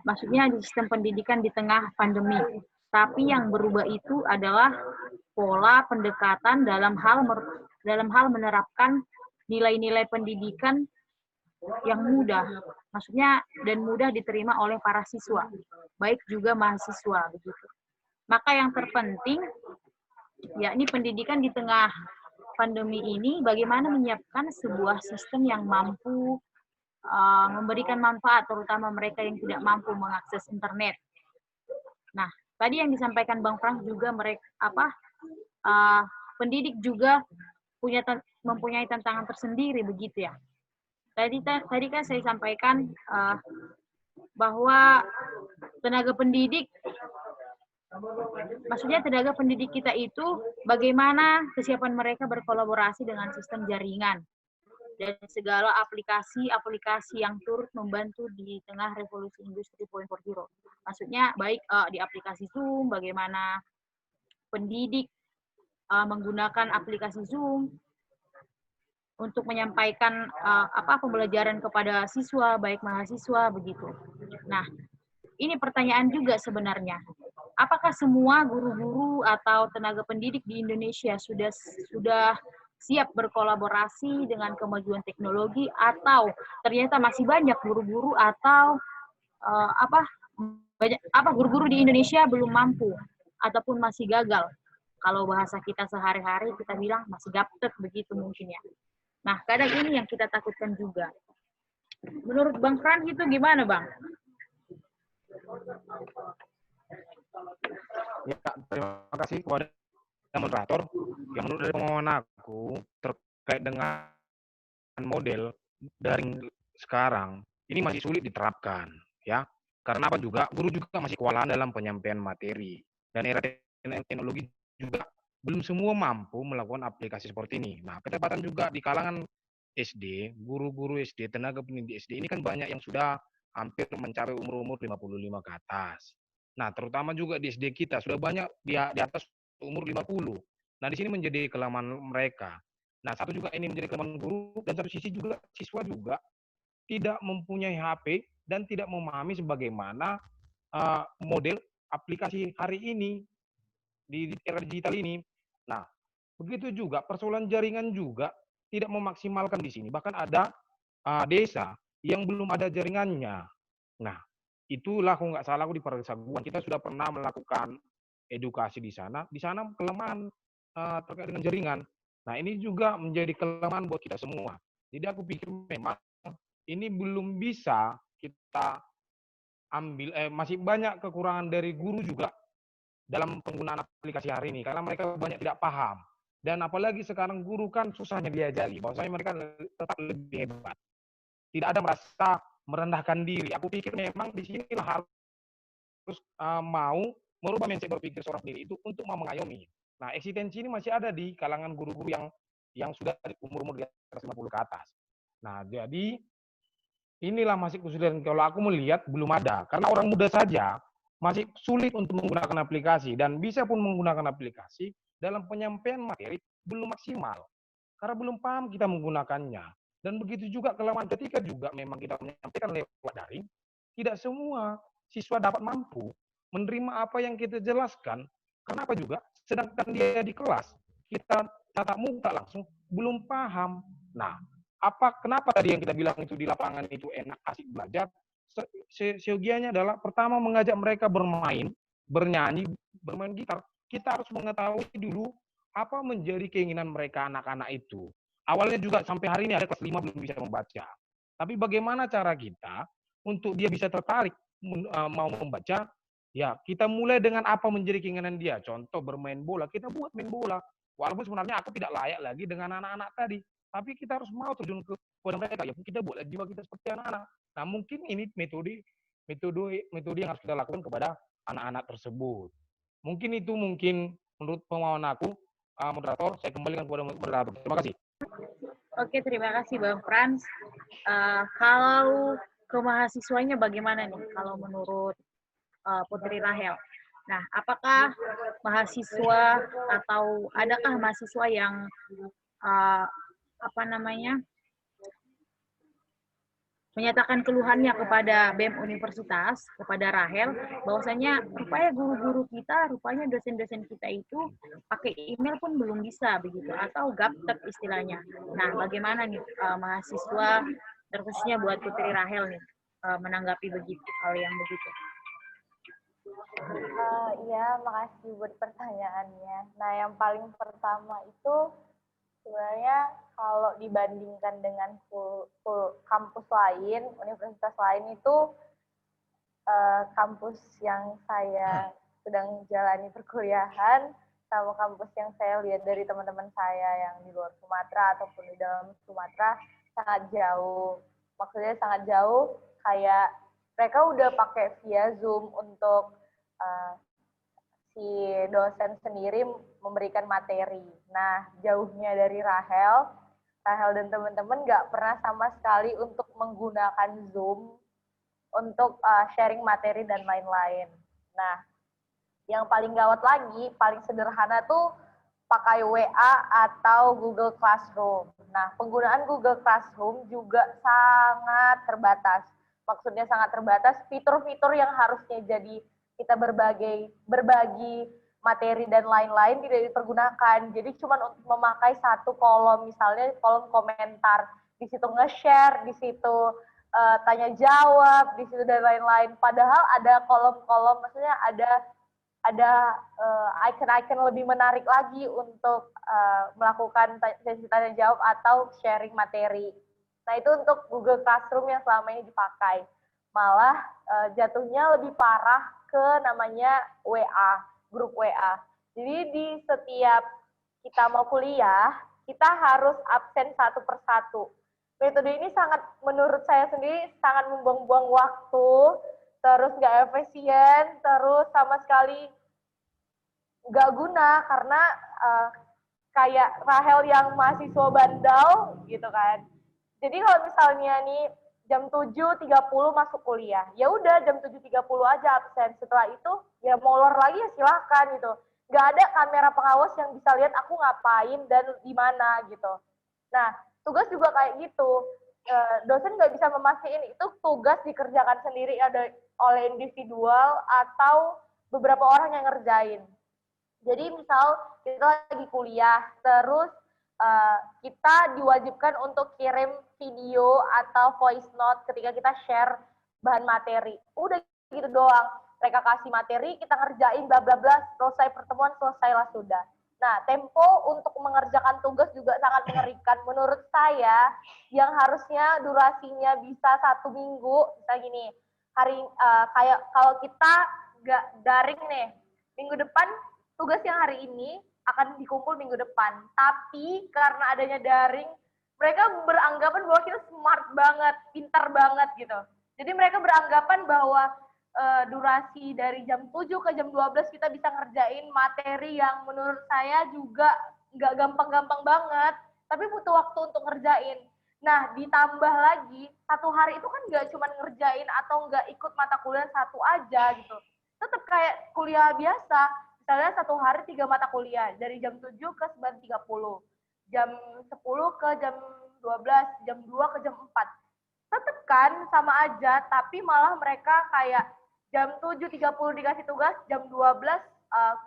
Maksudnya di sistem pendidikan di tengah pandemi. Tapi yang berubah itu adalah pola pendekatan dalam hal menerapkan nilai-nilai pendidikan yang mudah. Maksudnya dan mudah diterima oleh para siswa, baik juga mahasiswa begitu. Maka yang terpenting yakni pendidikan di tengah pandemi ini bagaimana menyiapkan sebuah sistem yang mampu memberikan manfaat terutama mereka yang tidak mampu mengakses internet. Nah, tadi yang disampaikan Bang Frans juga pendidik juga mempunyai tantangan tersendiri begitu ya. Tadi kan saya sampaikan bahwa tenaga pendidik kita itu bagaimana kesiapan mereka berkolaborasi dengan sistem jaringan dan segala aplikasi yang turut membantu di tengah revolusi industri 4.0. Maksudnya baik di aplikasi Zoom, bagaimana pendidik menggunakan aplikasi Zoom untuk menyampaikan pembelajaran kepada siswa, baik mahasiswa begitu. Nah, ini pertanyaan juga sebenarnya. Apakah semua guru-guru atau tenaga pendidik di Indonesia sudah siap berkolaborasi dengan kemajuan teknologi atau ternyata masih banyak guru-guru atau guru-guru di Indonesia belum mampu ataupun masih gagal? Kalau bahasa kita sehari-hari kita bilang masih gaptek begitu mungkin ya. Nah, kadang ini yang kita takutkan juga. Menurut Bang Frans itu gimana, Bang? Ya, terima kasih kepada moderator. Yang menurut dari pengalaman aku terkait dengan model daring sekarang ini masih sulit diterapkan, ya. Karena apa juga guru juga masih kewalahan dalam penyampaian materi dan era teknologi juga belum semua mampu melakukan aplikasi seperti ini. Nah, ketepatan juga di kalangan SD, guru-guru SD, tenaga pendidik SD ini kan banyak yang sudah hampir mencapai umur-umur 55 ke atas. Nah, terutama juga di SD kita sudah banyak di atas umur 50. Nah, di sini menjadi kelemahan mereka. Nah, satu juga ini menjadi kelemahan guru, dan satu sisi juga siswa juga tidak mempunyai HP dan tidak memahami sebagaimana model aplikasi hari ini di era digital ini. Nah, begitu juga persoalan jaringan juga tidak memaksimalkan di sini. Bahkan ada desa yang belum ada jaringannya. Nah, itulah kalau nggak salah aku di Paragasaguan kita sudah pernah melakukan edukasi di sana. Di sana kelemahan terkait dengan jaringan. Nah, ini juga menjadi kelemahan buat kita semua. Jadi aku pikir memang ini belum bisa kita ambil, masih banyak kekurangan dari guru juga dalam penggunaan aplikasi hari ini karena mereka banyak tidak paham. Dan apalagi sekarang guru kan susahnya diajari, bahwasanya mereka tetap lebih hebat. Tidak ada merasa merendahkan diri. Aku pikir memang di sinilah harus mau merubah mindset berpikir seorang diri itu untuk mau mengayomi. Nah, eksistensi ini masih ada di kalangan guru-guru yang sudah umur-umur di atas 50 ke atas. Nah, jadi inilah masih kesulitan. Kalau aku melihat belum ada, karena orang muda saja masih sulit untuk menggunakan aplikasi, dan bisa pun menggunakan aplikasi dalam penyampaian materi belum maksimal karena belum paham kita menggunakannya. Dan begitu juga kelemahan ketika juga memang kita menyampaikan lewat daring, tidak semua siswa dapat mampu menerima apa yang kita jelaskan. Kenapa juga? Sedangkan dia di kelas, kita tatap muka langsung belum paham. Nah, kenapa tadi yang kita bilang itu di lapangan itu enak, asik belajar? Seyogianya adalah pertama mengajak mereka bermain, bernyanyi, bermain gitar. Kita harus mengetahui dulu apa menjadi keinginan mereka anak-anak itu. Awalnya juga sampai hari ini ada kelas 5 belum bisa membaca. Tapi bagaimana cara kita untuk dia bisa tertarik mau membaca? Ya, kita mulai dengan apa menjadi keinginan dia. Contoh bermain bola, kita buat main bola. Walaupun sebenarnya aku tidak layak lagi dengan anak-anak tadi. Tapi kita harus mau terjun kepada mereka. Ya, kita buatlah jiwa kita seperti anak-anak. Nah, mungkin ini metode yang harus kita lakukan kepada anak-anak tersebut. Mungkin itu menurut pemahaman aku, moderator. Saya kembalikan kepada moderator. Terima kasih. Oke, terima kasih Bang Frans. Kalau ke mahasiswanya bagaimana nih kalau menurut Putri Rahel? Nah, apakah mahasiswa atau adakah mahasiswa yang menyatakan keluhannya kepada BEM Universitas, kepada Rahel, bahwasanya rupanya guru-guru kita, rupanya dosen-dosen kita itu pakai email pun belum bisa begitu, atau gaptek istilahnya. Nah, bagaimana nih mahasiswa, terkhususnya buat Putri Rahel nih, menanggapi begitu hal yang begitu? Iya, makasih buat pertanyaannya. Nah, yang paling pertama itu sebenarnya kalau dibandingkan dengan kampus lain, universitas lain itu kampus yang saya sedang jalani perkuliahan sama kampus yang saya lihat dari teman-teman saya yang di luar Sumatera ataupun di dalam Sumatera sangat jauh. Maksudnya sangat jauh, kayak mereka udah pakai via Zoom untuk si dosen sendiri memberikan materi. Nah, jauhnya dari Rahel dan teman-teman nggak pernah sama sekali untuk menggunakan Zoom untuk sharing materi dan lain-lain. Nah, yang paling gawat lagi, paling sederhana tuh pakai WA atau Google Classroom. Nah, penggunaan Google Classroom juga sangat terbatas. Maksudnya sangat terbatas, fitur-fitur yang harusnya jadi kita berbagi materi dan lain-lain tidak dipergunakan. Jadi cuma untuk memakai satu kolom, misalnya kolom komentar, di situ nge-share, di situ tanya jawab, di situ dan lain-lain. Padahal ada kolom-kolom, maksudnya ada icon-icon lebih menarik lagi untuk melakukan sesi tanya jawab atau sharing materi. Nah, itu untuk Google Classroom yang selama ini dipakai. Malah jatuhnya lebih parah ke namanya WA, grup WA. Jadi di setiap kita mau kuliah, kita harus absen satu persatu. Metode ini sangat, menurut saya sendiri, sangat membuang-buang waktu, terus nggak efisien, terus sama sekali nggak guna karena kayak Rahel yang mahasiswa bandel gitu kan. Jadi kalau misalnya nih jam 7.30 masuk kuliah, ya udah jam 7.30 aja absen. Setelah itu ya molor lagi ya silahkan gitu. Nggak ada kamera pengawas yang bisa lihat aku ngapain dan di mana gitu. Nah, tugas juga kayak gitu. Dosen nggak bisa memastikan itu tugas dikerjakan sendiri ada oleh individual atau beberapa orang yang ngerjain. Jadi misal kita lagi kuliah, terus kita diwajibkan untuk kirim video atau voice note ketika kita share bahan materi. Udah gitu doang. Mereka kasih materi, kita ngerjain bla bla bla, selesai pertemuan, selesailah sudah. Nah, tempo untuk mengerjakan tugas juga sangat mengerikan. Menurut saya, yang harusnya durasinya bisa 1 minggu, misalnya gini, kayak kalau kita nggak daring nih, minggu depan tugas yang hari ini akan dikumpul minggu depan. Tapi karena adanya daring, mereka beranggapan bahwa kita smart banget, pintar banget gitu. Jadi mereka beranggapan bahwa durasi dari jam 7 ke jam 12 kita bisa ngerjain materi yang menurut saya juga nggak gampang-gampang banget, tapi butuh waktu untuk ngerjain. Nah, ditambah lagi, 1 hari itu kan nggak cuma ngerjain atau nggak ikut mata kuliah 1 aja gitu. Tetap kayak kuliah biasa, misalnya 1 hari 3 mata kuliah, dari jam 7 ke 9.30, jam 10 ke jam 12, jam 2 ke jam 4. Tetap kan sama aja, tapi malah mereka kayak jam 7.30 dikasih tugas, jam 12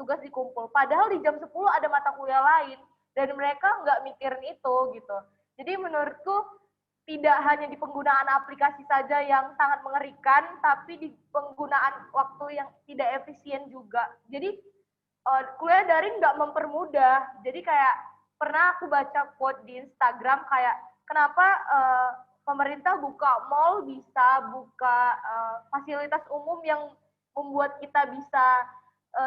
tugas dikumpul. Padahal di jam 10 ada mata kuliah lain, dan mereka nggak mikirin itu gitu. Jadi menurutku tidak hanya di penggunaan aplikasi saja yang sangat mengerikan, tapi di penggunaan waktu yang tidak efisien juga. Jadi kuliah daring nggak mempermudah. Jadi kayak pernah aku baca quote di Instagram kayak kenapa pemerintah buka mall, bisa buka fasilitas umum yang membuat kita bisa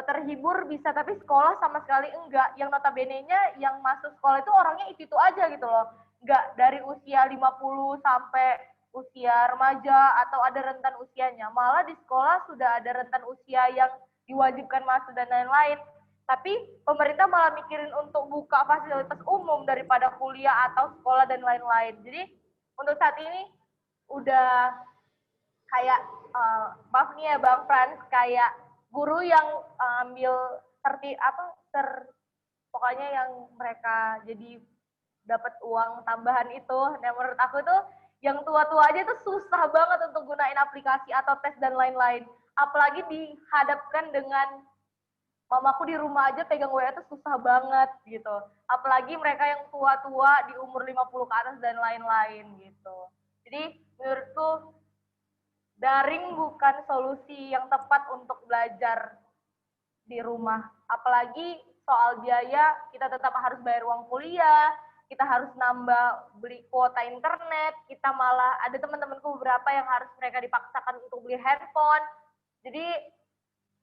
terhibur, bisa, tapi sekolah sama sekali enggak. Yang notabene-nya yang masuk sekolah itu orangnya itu aja gitu loh. Enggak dari usia 50 sampai usia remaja atau ada rentan usianya. Malah di sekolah sudah ada rentan usia yang diwajibkan masuk dan lain-lain. Tapi pemerintah malah mikirin untuk buka fasilitas umum daripada kuliah atau sekolah dan lain-lain. Jadi untuk saat ini udah kayak maaf nih ya Bang Frans, kayak guru yang ambil pokoknya yang mereka jadi dapat uang tambahan itu. Nah menurut aku tuh yang tua-tua aja tuh susah banget untuk gunain aplikasi atau tes dan lain-lain. Apalagi dihadapkan dengan mamaku di rumah aja pegang WA tuh susah banget gitu. Apalagi mereka yang tua-tua di umur 50 ke atas dan lain-lain gitu. Jadi menurutku daring bukan solusi yang tepat untuk belajar di rumah. Apalagi soal biaya, kita tetap harus bayar uang kuliah, kita harus nambah beli kuota internet, kita malah ada teman-temanku beberapa yang harus mereka dipaksakan untuk beli handphone. Jadi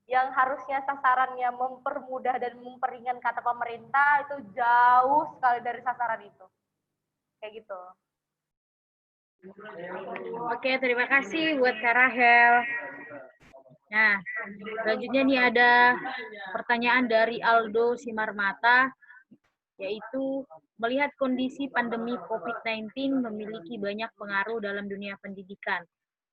yang harusnya sasarannya mempermudah dan memperingan kata pemerintah itu jauh sekali dari sasaran itu. Kayak gitu. Oke, terima kasih buat Kak Rahel. Nah, selanjutnya nih ada pertanyaan dari Aldo Simarmata, yaitu melihat kondisi pandemi COVID-19 memiliki banyak pengaruh dalam dunia pendidikan.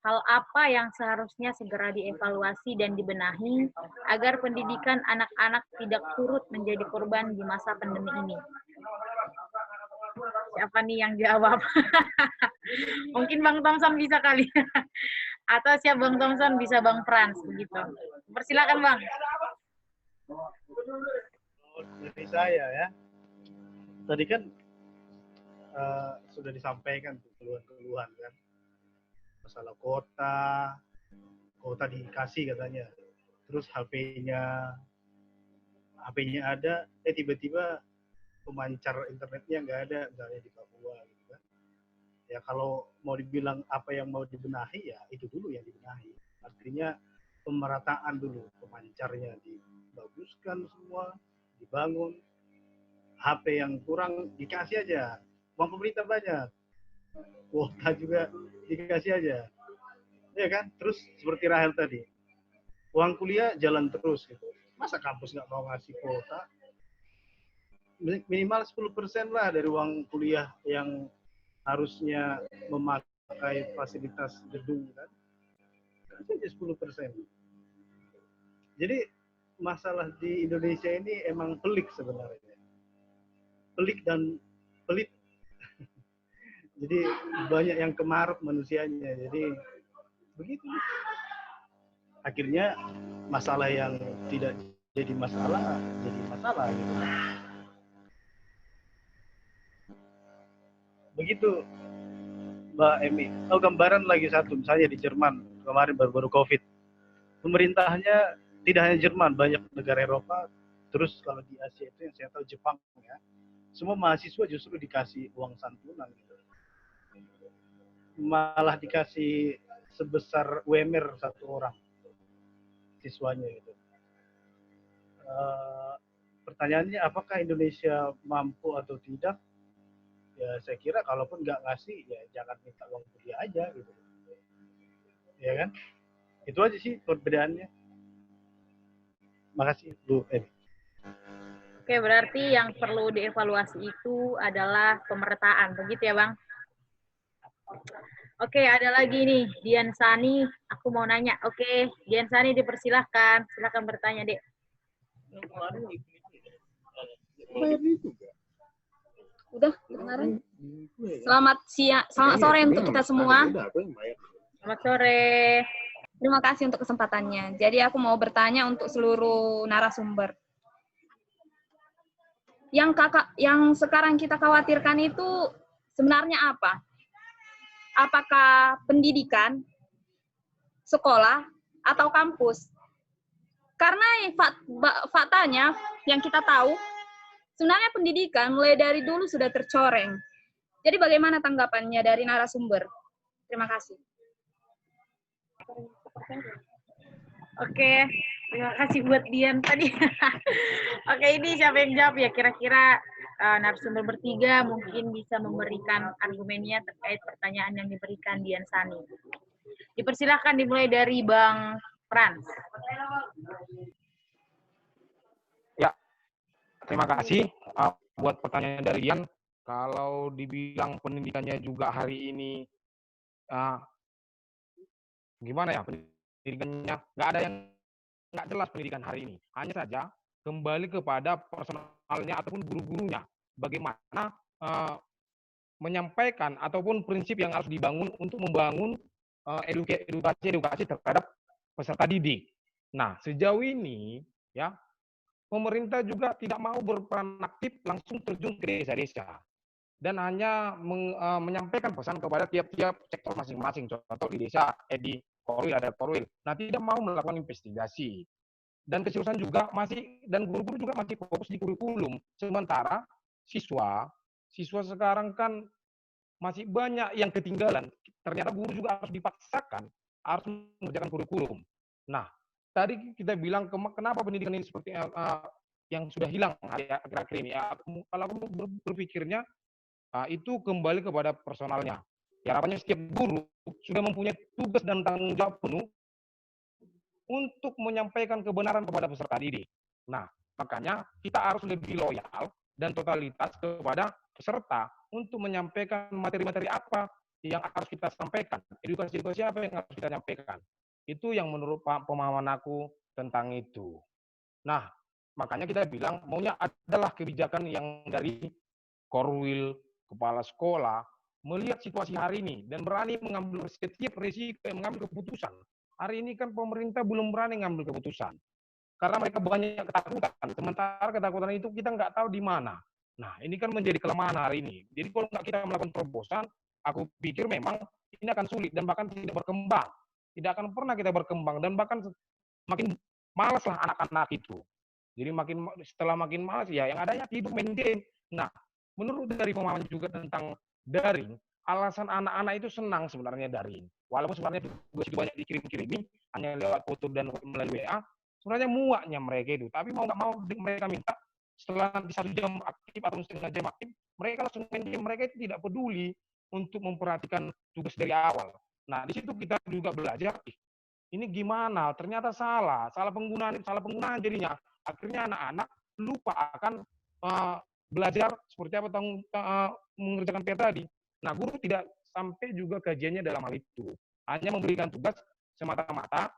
Hal apa yang seharusnya segera dievaluasi dan dibenahi agar pendidikan anak-anak tidak turut menjadi korban di masa pandemi ini? Siapa nih yang jawab? Mungkin Bang Thompson bisa kali. Atau siap Bang Thompson bisa Bang Frans begitu. Persilakan Bang. Dari saya ya. Tadi kan sudah disampaikan keluhan-keluhan kan. Masalah kuota dikasih katanya. Terus HP-nya ada, tiba-tiba pemancar internetnya nggak ada di Papua gitu kan. Ya kalau mau dibilang apa yang mau dibenahi ya itu dulu yang dibenahi. Artinya pemerataan dulu, pemancarnya dibaguskan semua, dibangun. HP yang kurang dikasih aja, uang pemerintah banyak, kuota juga dikasih aja, ya kan? Terus seperti Rahel tadi, uang kuliah jalan terus gitu. Masa kampus nggak mau ngasih kuota? Minimal 10% lah dari uang kuliah yang harusnya memakai fasilitas gedung kan. Kasih aja 10%. Jadi masalah di Indonesia ini emang pelik sebenarnya. Pelik dan pelit. Jadi banyak yang kemaruk manusianya. Jadi begitu. Akhirnya masalah yang tidak jadi masalah gitu. Begitu Mbak Emi. Oh, gambaran lagi satu, misalnya di Jerman kemarin baru-baru COVID. Pemerintahnya tidak hanya Jerman, banyak negara Eropa. Terus kalau di Asia itu yang saya tahu Jepang ya, semua mahasiswa justru dikasih uang santunan gitu. Malah dikasih sebesar UMR satu orang siswanya gitu. Pertanyaannya apakah Indonesia mampu atau tidak? Ya saya kira kalaupun nggak ngasih ya jangan minta uang kuliah aja gitu. Ya kan? Itu aja sih perbedaannya. Makasih Bu Emi. Oke, berarti yang perlu dievaluasi itu adalah pemeretaan, begitu ya Bang? Oke, ada lagi nih, Dian Sani, aku mau nanya. Oke, Dian Sani dipersilahkan, silakan bertanya, Dek. Udah kedengaran. Selamat siang, selamat sore untuk kita semua. Selamat sore. Terima kasih untuk kesempatannya. Jadi aku mau bertanya untuk seluruh narasumber. Yang sekarang kita khawatirkan itu sebenarnya apa? Apakah pendidikan, sekolah, atau kampus? Karena faktanya yang kita tahu, sebenarnya pendidikan mulai dari dulu sudah tercoreng. Jadi bagaimana tanggapannya dari narasumber? Terima kasih. Oke, terima kasih buat Dian tadi. Oke, ini siapa yang jawab ya? Kira-kira narasumber bertiga mungkin bisa memberikan argumennya terkait pertanyaan yang diberikan Dian Sani. Dipersilahkan dimulai dari Bang Frans. Ya, terima kasih buat pertanyaan dari Dian. Kalau dibilang pendidikannya juga hari ini gimana ya, pendidikannya nggak ada yang nggak jelas pendidikan hari ini. Hanya saja kembali kepada personalnya ataupun guru-gurunya. Bagaimana menyampaikan ataupun prinsip yang harus dibangun untuk membangun edukasi terhadap peserta didik. Nah, sejauh ini ya pemerintah juga tidak mau berperan aktif langsung terjun ke desa-desa dan hanya menyampaikan pesan kepada tiap-tiap sektor masing-masing. Contoh di desa, di Korwil ada Korwil. Nah, tidak mau melakukan investigasi. Dan keseriusan juga masih, dan guru-guru juga masih fokus di kurikulum. Sementara siswa sekarang kan masih banyak yang ketinggalan. Ternyata guru juga harus dipaksakan, harus mengerjakan kurikulum. Nah, tadi kita bilang kenapa pendidikan ini seperti yang sudah hilang akhir-akhir ini. Kalau aku berpikirnya, itu kembali kepada personalnya. Ya, harapannya setiap guru sudah mempunyai tugas dan tanggung jawab penuh untuk menyampaikan kebenaran kepada peserta didik. Nah, makanya kita harus lebih loyal dan totalitas kepada peserta untuk menyampaikan materi-materi apa yang harus kita sampaikan, edukasi apa yang harus kita sampaikan. Itu yang menurut pemahaman aku tentang itu. Nah, makanya kita bilang maunya adalah kebijakan yang dari Korwil, kepala sekolah, melihat situasi hari ini dan berani mengambil setiap risiko, mengambil keputusan. Hari ini kan pemerintah belum berani mengambil keputusan. Karena mereka banyak ketakutan. Sementara ketakutan itu kita nggak tahu di mana. Nah, ini kan menjadi kelemahan hari ini. Jadi kalau nggak kita melakukan terobosan, aku pikir memang ini akan sulit dan bahkan tidak berkembang. Tidak akan pernah kita berkembang dan bahkan makin malas lah anak-anak itu. Jadi setelah makin malas ya yang adanya tidur main game. Nah, menurut dari pemahaman juga tentang daring, alasan anak-anak itu senang sebenarnya daring. Walaupun sebenarnya banyak dikirim-kirimi hanya lewat foto dan melalui WA, sebenarnya muaknya mereka itu. Tapi mau nggak mau mereka minta setelah nanti 1 jam aktif atau setengah jam aktif, mereka langsung main game. Mereka itu tidak peduli untuk memperhatikan tugas dari awal. Nah, di situ kita juga belajar, ini gimana? Ternyata salah penggunaan jadinya. Akhirnya anak-anak lupa akan belajar seperti apa mengerjakan PR tadi. Nah, guru tidak sampai juga kajiannya dalam hal itu. Hanya memberikan tugas semata-mata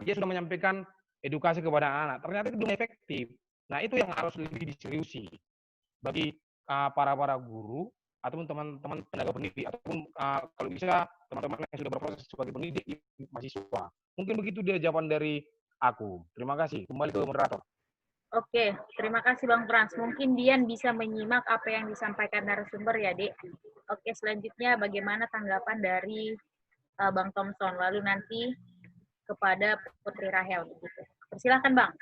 dia sudah menyampaikan edukasi kepada anak. Ternyata itu belum efektif. Nah, itu yang harus lebih diseriusi bagi para guru ataupun teman-teman tenaga pendidik ataupun kalau bisa teman-teman yang sudah berproses sebagai pendidik mahasiswa. Mungkin begitu dia jawaban dari aku. Terima kasih. Kembali ke moderator. Oke, terima kasih Bang Frans. Mungkin Dian bisa menyimak apa yang disampaikan narasumber ya, Dek. Oke, selanjutnya bagaimana tanggapan dari Bang Thompson, lalu nanti kepada Putri Rahel. Gitu. Persilahkan Bang.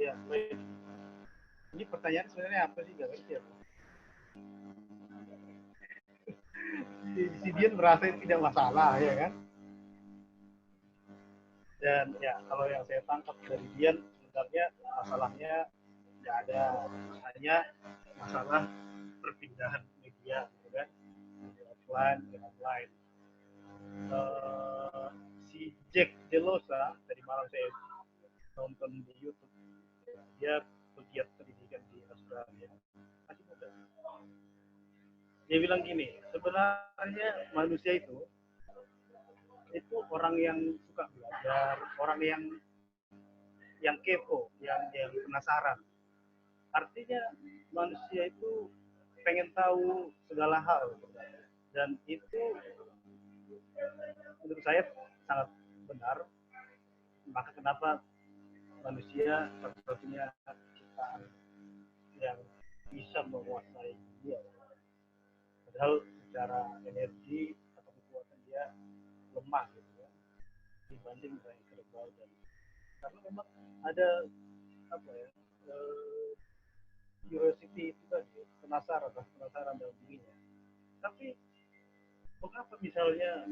Ya, baik. Ini pertanyaan sebenarnya apa sih? Gak ngerti ya. Si Dian merasa itu tidak masalah, ya kan? Dan ya, kalau yang saya tangkap dari Dian, sebenarnya masalahnya tidak ada. Hanya masalah perpindahan media, gitu kan? Dari offline ke online. Si Jack Delosa, tadi malam saya nonton di YouTube, dia pegiat pendidikan di Australia, masih muda. Dia bilang gini, sebenarnya manusia itu orang yang suka belajar, orang yang kepo, yang penasaran. Artinya manusia itu pengen tahu segala hal, dan itu menurut saya sangat benar. Maka kenapa manusia satu-satunya ciptaan yang bisa menguasai dunia. Padahal secara energi atau kekuatan dia lemah gitu ya, dibanding dengan kerbau. Dan karena memang ada apa ya, curiosity itu tadi, penasaran dalam dirinya. Tapi mengapa misalnya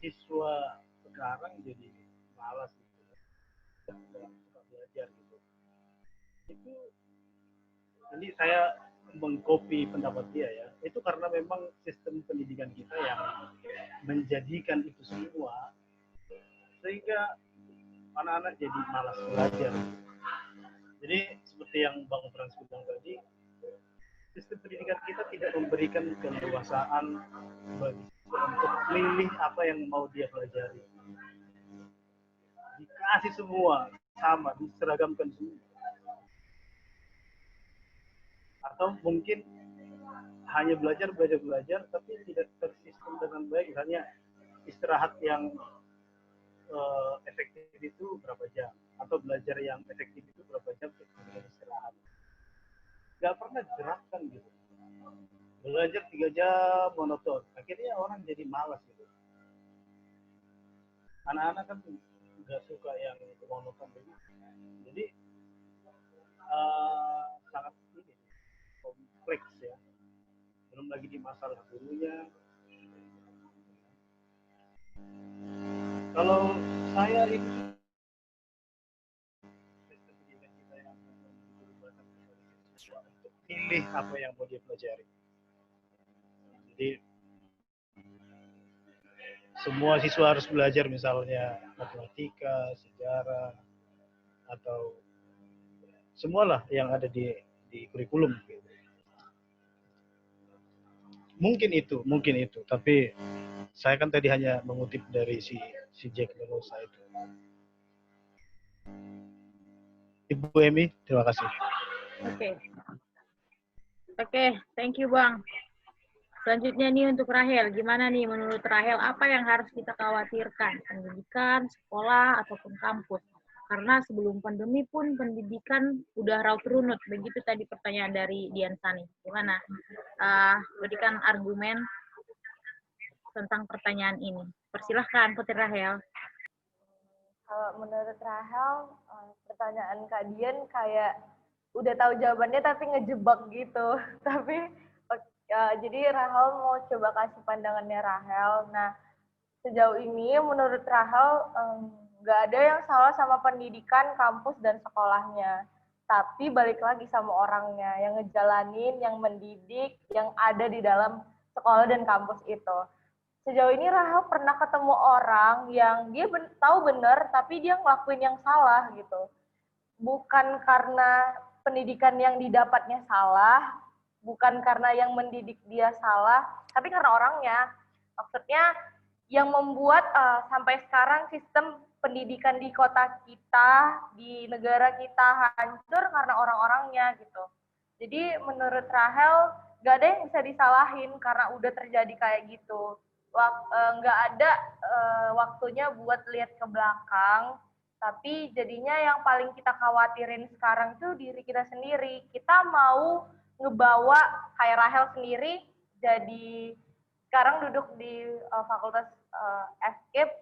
siswa sekarang jadi malas gitu ya, tidak suka belajar gitu? Itu ini saya mengcopy pendapat dia ya. Itu karena memang sistem pendidikan kita yang menjadikan itu semua, sehingga anak-anak jadi malas belajar. Jadi seperti yang Bang Frans bilang tadi, sistem pendidikan kita tidak memberikan keleluasaan bagi siswa untuk memilih apa yang mau dia pelajari. Dikasih semua sama, diseragamkan semua. Atau mungkin hanya belajar, tapi tidak tersistem dengan baik. Misalnya istirahat yang efektif itu berapa jam, atau belajar yang efektif itu berapa jam kemudian istirahat. Gak pernah digerakkan gitu. Belajar 3 jam monoton, akhirnya orang jadi malas gitu. Anak-anak kan nggak suka yang monoton begitu. Jadi sangat ini kompleks ya. Belum lagi di masalah gurunya. Kalau saya itu sistem pendidikan kita yang berubahkan untuk pilih apa yang mau dia pelajari. Jadi semua siswa harus belajar misalnya matematika, sejarah, atau semualah yang ada di kurikulum. Mungkin itu, tapi saya kan tadi hanya mengutip dari si Jack Delosa itu. Ibu Emi, terima kasih. Oke, thank you Bang. Selanjutnya nih untuk Rahel, gimana nih menurut Rahel apa yang harus kita khawatirkan? Pendidikan, sekolah, ataupun kampus? Karena sebelum pandemi pun pendidikan udah raut runut. Begitu tadi pertanyaan dari Dian Sani. Gimana? Berikan argumen tentang pertanyaan ini. Persilahkan Putri Rahel. Kalau menurut Rahel, pertanyaan Kak Dian kayak udah tahu jawabannya tapi ngejebak gitu. Tapi jadi Rahel mau coba kasih pandangannya Rahel. Nah, sejauh ini menurut Rahel nggak ada yang salah sama pendidikan, kampus, dan sekolahnya. Tapi balik lagi sama orangnya, yang ngejalanin, yang mendidik, yang ada di dalam sekolah dan kampus itu. Sejauh ini Rahel pernah ketemu orang yang dia tahu benar tapi dia ngelakuin yang salah gitu. Bukan karena pendidikan yang didapatnya salah, bukan karena yang mendidik dia salah, tapi karena orangnya. Maksudnya yang membuat sampai sekarang sistem pendidikan di kota kita, di negara kita hancur karena orang-orangnya gitu. Jadi menurut Rahel, gak ada yang bisa disalahin karena udah terjadi kayak gitu. Nggak ada waktunya buat lihat ke belakang, tapi jadinya yang paling kita khawatirin sekarang itu diri kita sendiri. Kita mau ngebawa kayak Rahel sendiri, jadi sekarang duduk di Fakultas Escape,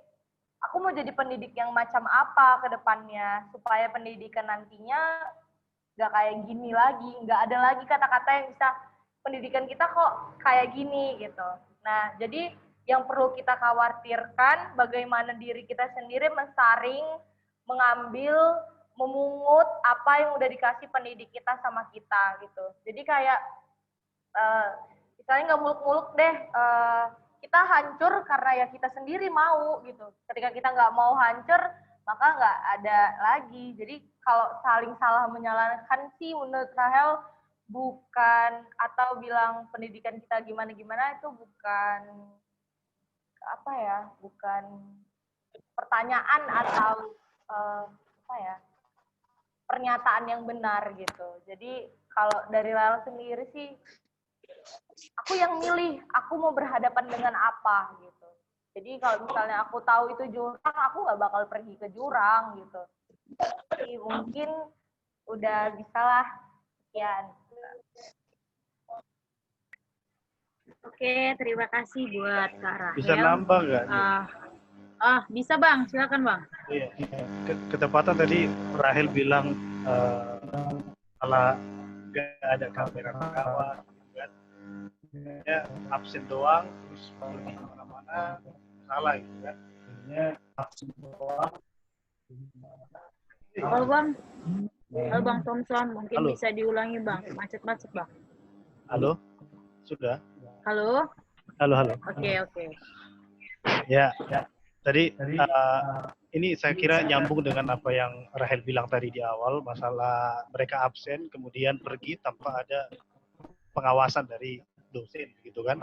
aku mau jadi pendidik yang macam apa ke depannya, supaya pendidikan nantinya nggak kayak gini lagi, nggak ada lagi kata-kata yang bisa pendidikan kita kok kayak gini gitu. Nah, jadi yang perlu kita khawatirkan bagaimana diri kita sendiri mensaring, mengambil, memungut apa yang udah dikasih pendidik kita sama kita gitu. Jadi kayak misalnya nggak muluk-muluk deh, kita hancur karena ya kita sendiri mau gitu. Ketika kita nggak mau hancur, maka nggak ada lagi. Jadi kalau saling salah menyalahkan sih menurut Rahel bukan, atau bilang pendidikan kita gimana-gimana, itu bukan apa ya, bukan pertanyaan atau apa ya, pernyataan yang benar gitu. Jadi kalau dari Rahel sendiri sih, aku yang milih, aku mau berhadapan dengan apa gitu. Jadi kalau misalnya aku tahu itu jurang, aku nggak bakal pergi ke jurang gitu. Jadi mungkin udah bisalah. Sekian. Oke, terima kasih buat Kak Rahel. Bisa nambah nggak? Bisa Bang, silakan Bang. Iya. Ketepatan tadi Rahel bilang kalau nggak ada kamera kawan, gitu kan. Ya, absen doang, terus pergi kemana-mana, salah gitu kan. Absen doang. Halo Bang. Halo Bang Thompson, mungkin Halo. bisa diulangi Bang, macet-macet Bang. Halo, sudah. Halo? Halo. Oke. Ya. Tadi ini saya kira nyambung dengan apa yang Rahel bilang tadi di awal, masalah mereka absen kemudian pergi tanpa ada pengawasan dari dosen gitu kan.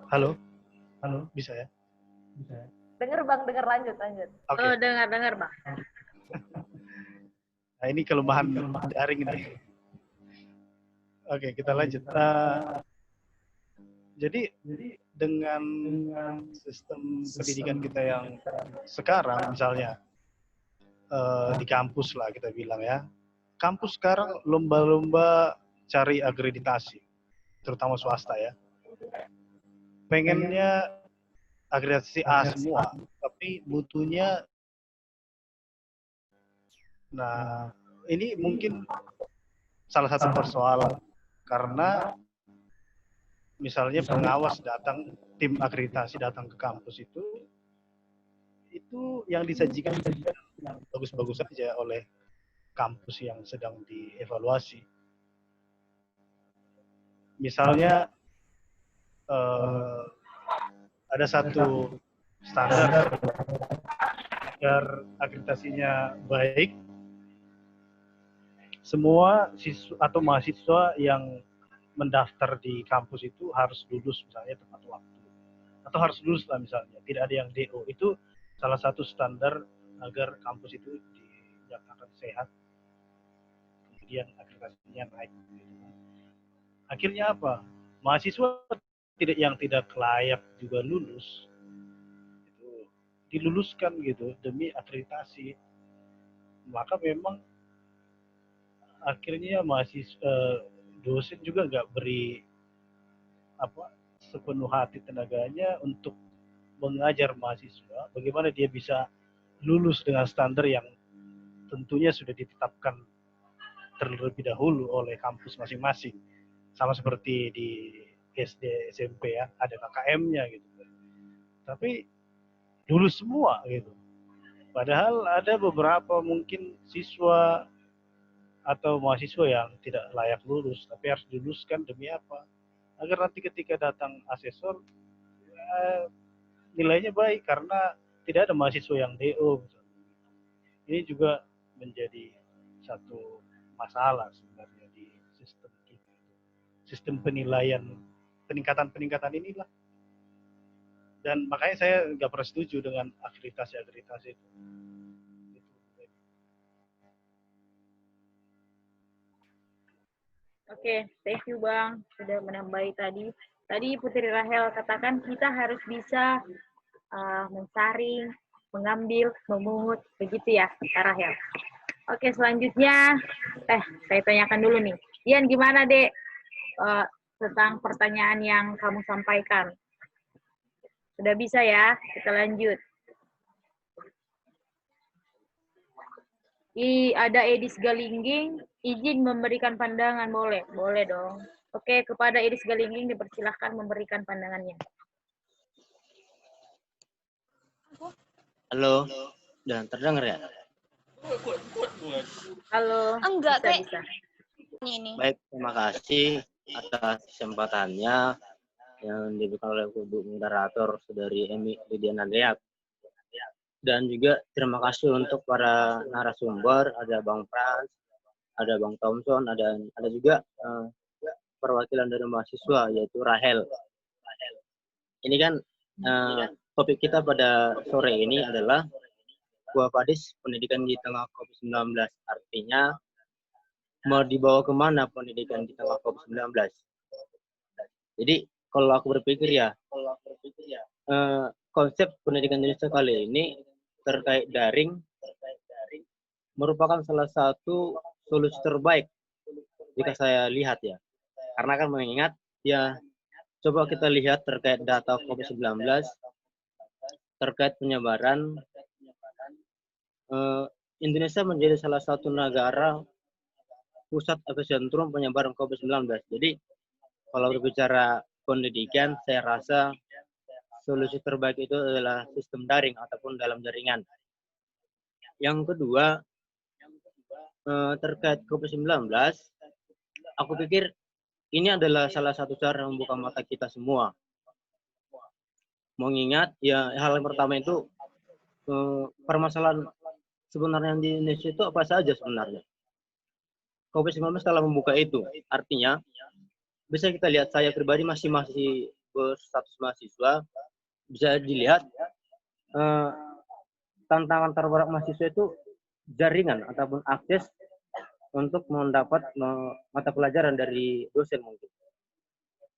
Halo, bisa ya? Dengar Bang, lanjut. Oke. Dengar Bang. Nah, ini kelemahan daring ini. Oke, kita lanjut. Jadi dengan sistem pendidikan kita yang sekarang, misalnya di kampus lah kita bilang ya, kampus sekarang lomba-lomba cari akreditasi, terutama swasta ya. Pengennya akreditasi A semua, tapi mutunya. Nah, ini mungkin salah satu persoalan karena misalnya pengawas datang, tim akreditasi datang ke kampus itu yang disajikan bagus-bagus saja oleh kampus yang sedang dievaluasi. Misalnya ada satu standar agar akreditasinya baik, semua siswa atau mahasiswa yang mendaftar di kampus itu harus lulus misalnya tepat waktu, atau harus lulus lah misalnya, tidak ada yang DO. Itu salah satu standar agar kampus itu dinyatakan sehat, kemudian akreditasinya naik. Akhirnya apa? Mahasiswa yang tidak layak juga lulus, itu diluluskan gitu demi akreditasi. Maka memang akhirnya dosen juga nggak beri sepenuh hati tenaganya untuk mengajar mahasiswa bagaimana dia bisa lulus dengan standar yang tentunya sudah ditetapkan terlebih dahulu oleh kampus masing-masing. Sama seperti di SD, SMP ya, ada KKM-nya gitu. Tapi lulus semua gitu. Padahal ada beberapa mungkin siswa atau mahasiswa yang tidak layak lulus, tapi harus diluluskan demi apa? Agar nanti ketika datang asesor nilainya baik karena tidak ada mahasiswa yang DO. Ini juga menjadi satu masalah sebenarnya di sistem kita. Sistem penilaian peningkatan inilah. Dan makanya saya nggak pernah setuju dengan akreditasi itu. Oke, thank you Bang sudah menambahi tadi. Tadi Putri Rahel katakan kita harus bisa mensaring, mengambil, memungut, begitu ya Kak Rahel. Oke, selanjutnya, saya tanyakan dulu nih. Ian, gimana Dek tentang pertanyaan yang kamu sampaikan? Sudah bisa ya? Kita lanjut. Ada Edis Galingging, izin memberikan pandangan, boleh? Boleh dong. Oke, kepada Edis Galingging dipersilahkan memberikan pandangannya. Halo, dan terdengar ya? Halo. Enggak, bisa. Ini. Baik, terima kasih atas kesempatannya yang diberikan oleh Ibu Moderator Saudari Emi Lidiana Leak. Dan juga terima kasih untuk para narasumber, ada Bang Frans, ada Bang Thompson, ada juga perwakilan dari mahasiswa yaitu Rahel. Ini kan topik kita pada sore ini adalah Quo Vadis pendidikan di tengah COVID-19. Artinya mau dibawa kemana pendidikan di tengah COVID-19? Jadi kalau aku berpikir ya, konsep pendidikan Indonesia kali ini terkait daring merupakan salah satu solusi terbaik jika saya lihat ya. Karena kan mengingat ya, coba kita lihat terkait data COVID-19 terkait penyebaran, Indonesia menjadi salah satu negara pusat epicentrum penyebaran COVID-19. Jadi kalau berbicara pendidikan, saya rasa solusi terbaik itu adalah sistem daring ataupun dalam jaringan. Yang kedua, terkait COVID-19, aku pikir ini adalah salah satu cara membuka mata kita semua. Mengingat, ya hal yang pertama itu, permasalahan sebenarnya di Indonesia itu apa saja sebenarnya. COVID-19 telah membuka itu, artinya bisa kita lihat, saya pribadi masih berstatus mahasiswa, bisa dilihat tantangan terberat mahasiswa itu jaringan ataupun akses untuk mendapat mata pelajaran dari dosen mungkin.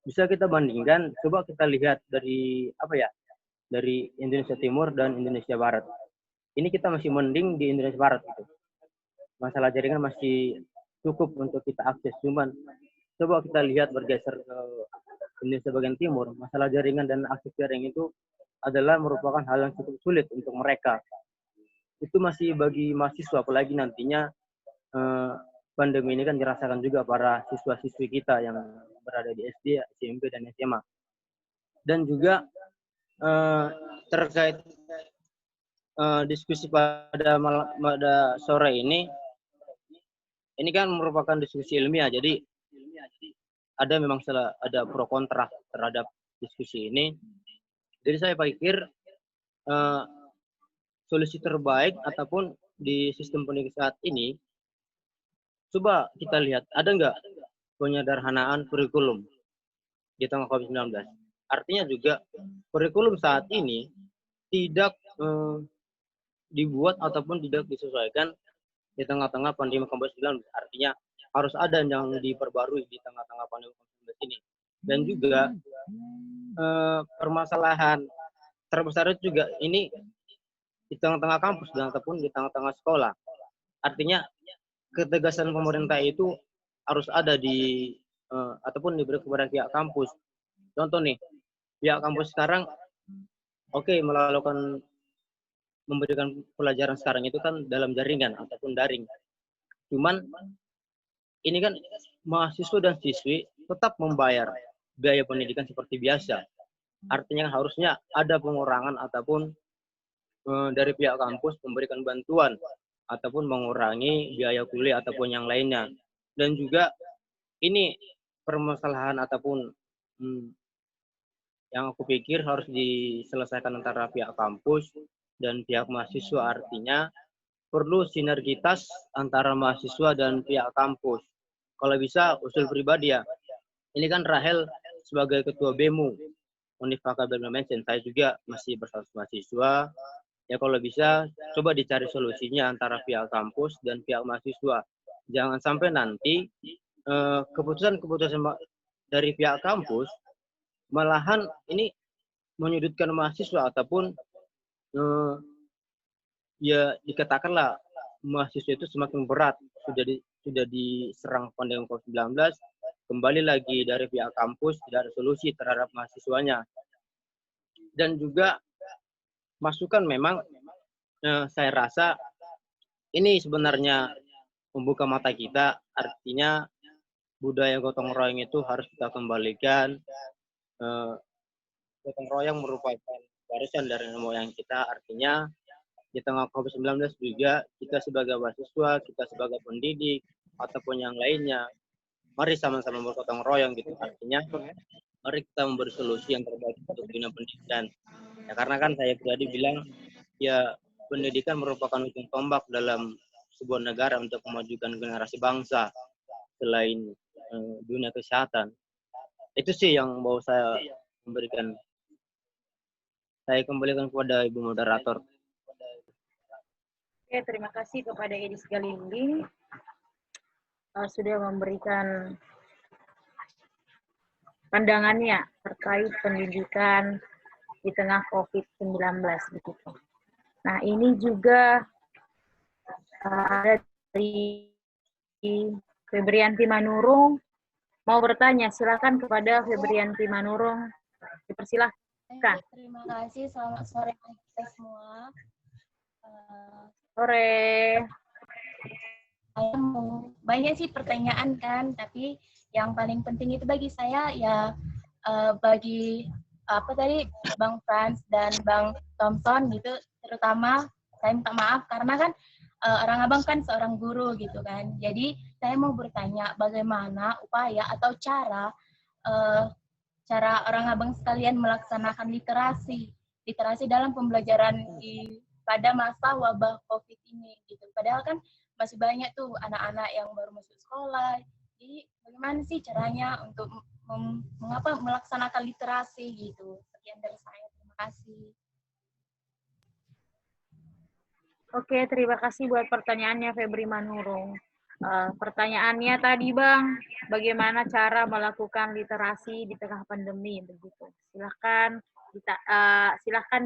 Bisa kita bandingkan, coba kita lihat dari dari Indonesia Timur dan Indonesia Barat. Ini kita masih mending di Indonesia Barat gitu. Masalah jaringan masih cukup untuk kita akses, cuman coba kita lihat bergeser ke Indonesia bagian timur, masalah jaringan dan akses jaring itu adalah merupakan hal yang cukup sulit untuk mereka. Itu masih bagi mahasiswa, apalagi nantinya pandemi ini kan dirasakan juga para siswa-siswi kita yang berada di SD, SMP, dan SMA. Dan juga terkait diskusi pada sore ini kan merupakan diskusi ilmiah, jadi ada memang ada pro kontra terhadap diskusi ini. Jadi saya pikir solusi terbaik ataupun di sistem pendidikan saat ini, coba kita lihat ada nggak penyederhanaan kurikulum di tengah COVID-19. Artinya juga kurikulum saat ini tidak dibuat ataupun tidak disesuaikan di tengah-tengah pandemi COVID-19. Artinya harus ada yang diperbarui di tengah-tengah pandemi COVID-19 ini. Dan juga permasalahan terbesar itu juga ini di tengah-tengah kampus dan ataupun di tengah-tengah sekolah. Artinya ketegasan pemerintah itu harus ada ataupun diberi kepada pihak kampus. Contoh nih, pihak kampus sekarang memberikan pelajaran sekarang itu kan dalam jaringan ataupun daring. Cuman ini kan mahasiswa dan siswi tetap membayar biaya pendidikan seperti biasa. Artinya harusnya ada pengurangan ataupun dari pihak kampus memberikan bantuan ataupun mengurangi biaya kuliah ataupun yang lainnya. Dan juga ini permasalahan ataupun yang aku pikir harus diselesaikan antara pihak kampus dan pihak mahasiswa, artinya perlu sinergitas antara mahasiswa dan pihak kampus. Kalau bisa usul pribadi ya. Ini kan Rahel sebagai ketua BEMU, Unifaka Mention, saya juga masih berstatus mahasiswa. Ya kalau bisa coba dicari solusinya antara pihak kampus dan pihak mahasiswa. Jangan sampai nanti keputusan-keputusan dari pihak kampus malahan ini menyudutkan mahasiswa ataupun ya dikatakanlah mahasiswa itu semakin berat, sudah diserang pandemi COVID-19, kembali lagi dari pihak kampus tidak ada solusi terhadap mahasiswanya. Dan juga masukan memang saya rasa ini sebenarnya membuka mata kita, artinya budaya gotong royong itu harus kita kembalikan. Gotong royong merupakan warisan dari nenek moyang kita, artinya di tengah COVID-19 juga kita sebagai mahasiswa, kita sebagai pendidik, ataupun yang lainnya, mari sama-sama bergotong royong gitu. Artinya, mari kita memberi solusi yang terbaik untuk dunia pendidikan. Ya, karena kan saya pribadi bilang, ya pendidikan merupakan ujung tombak dalam sebuah negara untuk memajukan generasi bangsa selain dunia kesehatan. Itu sih yang mau saya memberikan. Saya kembalikan kepada Ibu Moderator. Oke, terima kasih kepada Edis Galinding sudah memberikan pandangannya terkait pendidikan di tengah COVID-19 begitu. Nah, ini juga ada dari Febrianti Manurung mau bertanya. Silakan kepada Febrianti Manurung, dipersilahkan. Terima kasih, selamat sore kita semua. Sore. Banyak sih pertanyaan kan, tapi yang paling penting itu bagi saya ya bagi Bang Frans dan Bang Thompson gitu, terutama saya minta maaf karena kan orang abang kan seorang guru gitu kan. Jadi saya mau bertanya bagaimana upaya atau cara orang abang sekalian melaksanakan literasi dalam pembelajaran pada masa wabah COVID ini gitu. Padahal kan masih banyak tuh anak-anak yang baru masuk sekolah. Jadi bagaimana sih caranya untuk melaksanakan literasi gitu. Sekian dari saya. Terima kasih. Oke, terima kasih buat pertanyaannya Febri Manurung. Pertanyaannya tadi Bang, bagaimana cara melakukan literasi di tengah pandemi begitu. Silahkan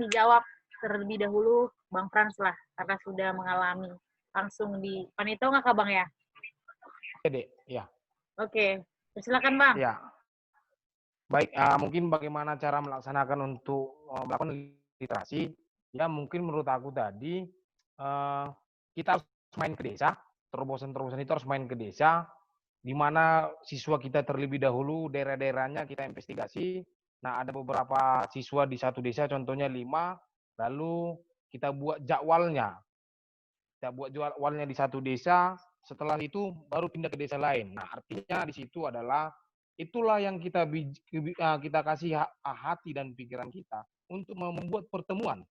dijawab terlebih dahulu Bang Frans lah, karena sudah mengalami. Langsung di Panito nggak Kak Bang ya? Oke, Dek. Ya. Oke, silakan Bang. Ya. Baik, mungkin bagaimana cara melaksanakan untuk melakukan literasi, ya mungkin menurut aku tadi, kita harus main ke desa, terobosan-terobosan itu harus main ke desa, di mana siswa kita terlebih dahulu, daerah-daerahnya kita investigasi. Nah, ada beberapa siswa di satu desa, contohnya 5, lalu kita buat jadwalnya. Kita buat jadwalnya di satu desa, setelah itu baru pindah ke desa lain. Nah, artinya di situ adalah itulah yang kita kasih hati dan pikiran kita untuk membuat pertemuan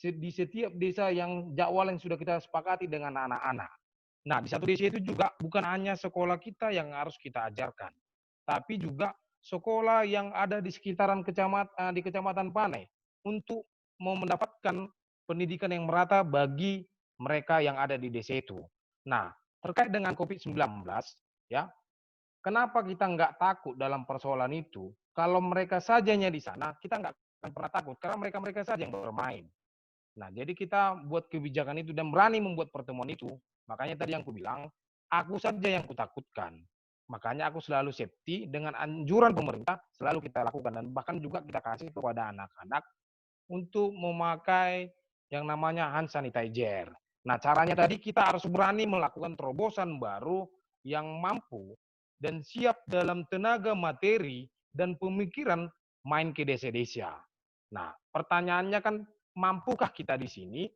di setiap desa yang jadwal yang sudah kita sepakati dengan anak-anak. Nah, di satu desa itu juga bukan hanya sekolah kita yang harus kita ajarkan, tapi juga sekolah yang ada di sekitaran kecamatan Panai untuk mau mendapatkan pendidikan yang merata bagi mereka yang ada di desa itu. Nah, terkait dengan COVID-19, ya, kenapa kita nggak takut dalam persoalan itu? Kalau mereka sajanya di sana, kita nggak akan pernah takut, karena mereka saja yang bermain. Nah, jadi kita buat kebijakan itu dan berani membuat pertemuan itu. Makanya tadi yang aku bilang, aku saja yang kutakutkan. Makanya aku selalu safety dengan anjuran pemerintah, selalu kita lakukan. Dan bahkan juga kita kasih kepada anak-anak untuk memakai yang namanya hand sanitizer. Nah, caranya tadi kita harus berani melakukan terobosan baru yang mampu dan siap dalam tenaga materi dan pemikiran main ke desa-desa. Nah, pertanyaannya kan, mampukah kita di sini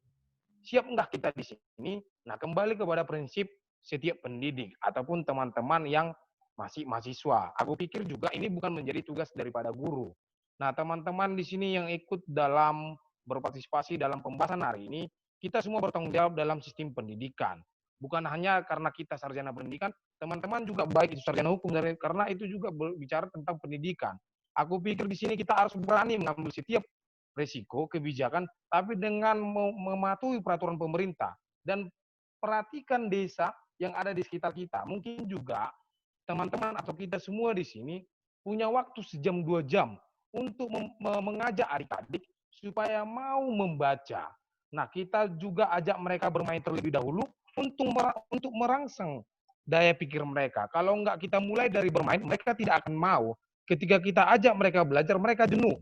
Siap nggak kita di sini? Nah, kembali kepada prinsip setiap pendidik ataupun teman-teman yang masih mahasiswa. Aku pikir juga ini bukan menjadi tugas daripada guru. Nah, teman-teman di sini yang ikut dalam berpartisipasi dalam pembahasan hari ini, kita semua bertanggung jawab dalam sistem pendidikan. Bukan hanya karena kita sarjana pendidikan, teman-teman juga baik itu sarjana hukum, karena itu juga berbicara tentang pendidikan. Aku pikir di sini kita harus berani mengambil setiap resiko kebijakan, tapi dengan mematuhi peraturan pemerintah dan perhatikan desa yang ada di sekitar kita. Mungkin juga teman-teman atau kita semua di sini punya waktu sejam 2 jam untuk mengajak adik-adik supaya mau membaca. Nah, kita juga ajak mereka bermain terlebih dahulu untuk merangsang daya pikir mereka. Kalau enggak kita mulai dari bermain, mereka tidak akan mau. Ketika kita ajak mereka belajar, mereka jenuh.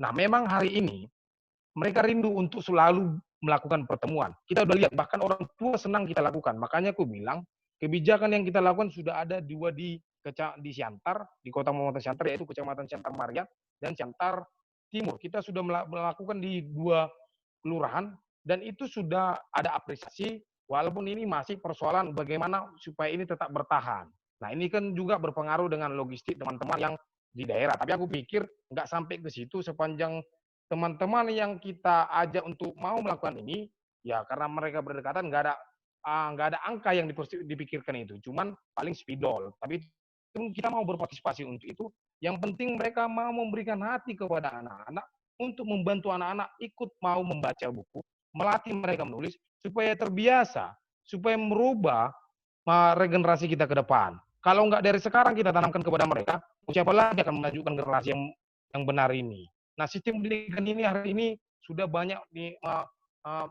Nah, memang hari ini mereka rindu untuk selalu melakukan pertemuan. Kita udah lihat, bahkan orang tua senang kita lakukan. Makanya aku bilang, kebijakan yang kita lakukan sudah ada 2 di Siantar, di Kota Muhammad Siantar, yaitu Kecamatan Siantar Maria dan Siantar Timur. Kita sudah melakukan di 2 kelurahan, dan itu sudah ada apresiasi, walaupun ini masih persoalan bagaimana supaya ini tetap bertahan. Nah, ini kan juga berpengaruh dengan logistik teman-teman yang di daerah. Tapi aku pikir nggak sampai ke situ sepanjang teman-teman yang kita ajak untuk mau melakukan ini, ya karena mereka berdekatan nggak ada angka yang dipikirkan itu, cuman paling spidol. Tapi kita mau berpartisipasi untuk itu. Yang penting mereka mau memberikan hati kepada anak-anak untuk membantu anak-anak ikut mau membaca buku, melatih mereka menulis supaya terbiasa, supaya merubah regenerasi kita ke depan. Kalau nggak dari sekarang kita tanamkan kepada mereka, siapa lagi akan memajukan generasi yang benar ini. Nah, sistem pendidikan ini hari ini sudah banyak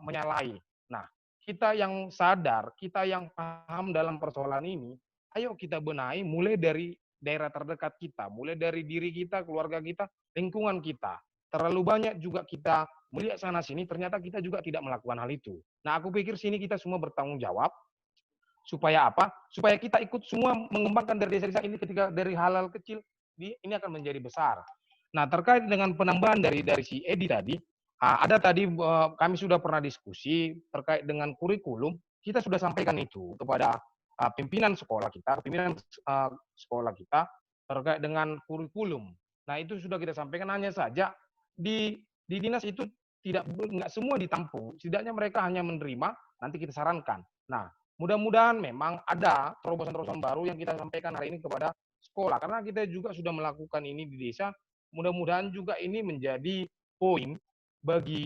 menyalahi. Nah, kita yang sadar, kita yang paham dalam persoalan ini, ayo kita benahi mulai dari daerah terdekat kita, mulai dari diri kita, keluarga kita, lingkungan kita. Terlalu banyak juga kita melihat sana-sini, ternyata kita juga tidak melakukan hal itu. Nah, aku pikir sini kita semua bertanggung jawab. Supaya apa? Supaya kita ikut semua mengembangkan dari desa-desa ini, ketika dari hal-hal kecil, ini akan menjadi besar. Nah, terkait dengan penambahan dari si Edi tadi, ada tadi kami sudah pernah diskusi terkait dengan kurikulum, kita sudah sampaikan itu kepada pimpinan sekolah kita, terkait dengan kurikulum. Nah, itu sudah kita sampaikan, hanya saja di dinas itu nggak semua ditampung, setidaknya mereka hanya menerima, nanti kita sarankan. Nah, mudah-mudahan memang ada terobosan-terobosan baru yang kita sampaikan hari ini kepada sekolah, karena kita juga sudah melakukan ini di desa. Mudah-mudahan juga ini menjadi poin bagi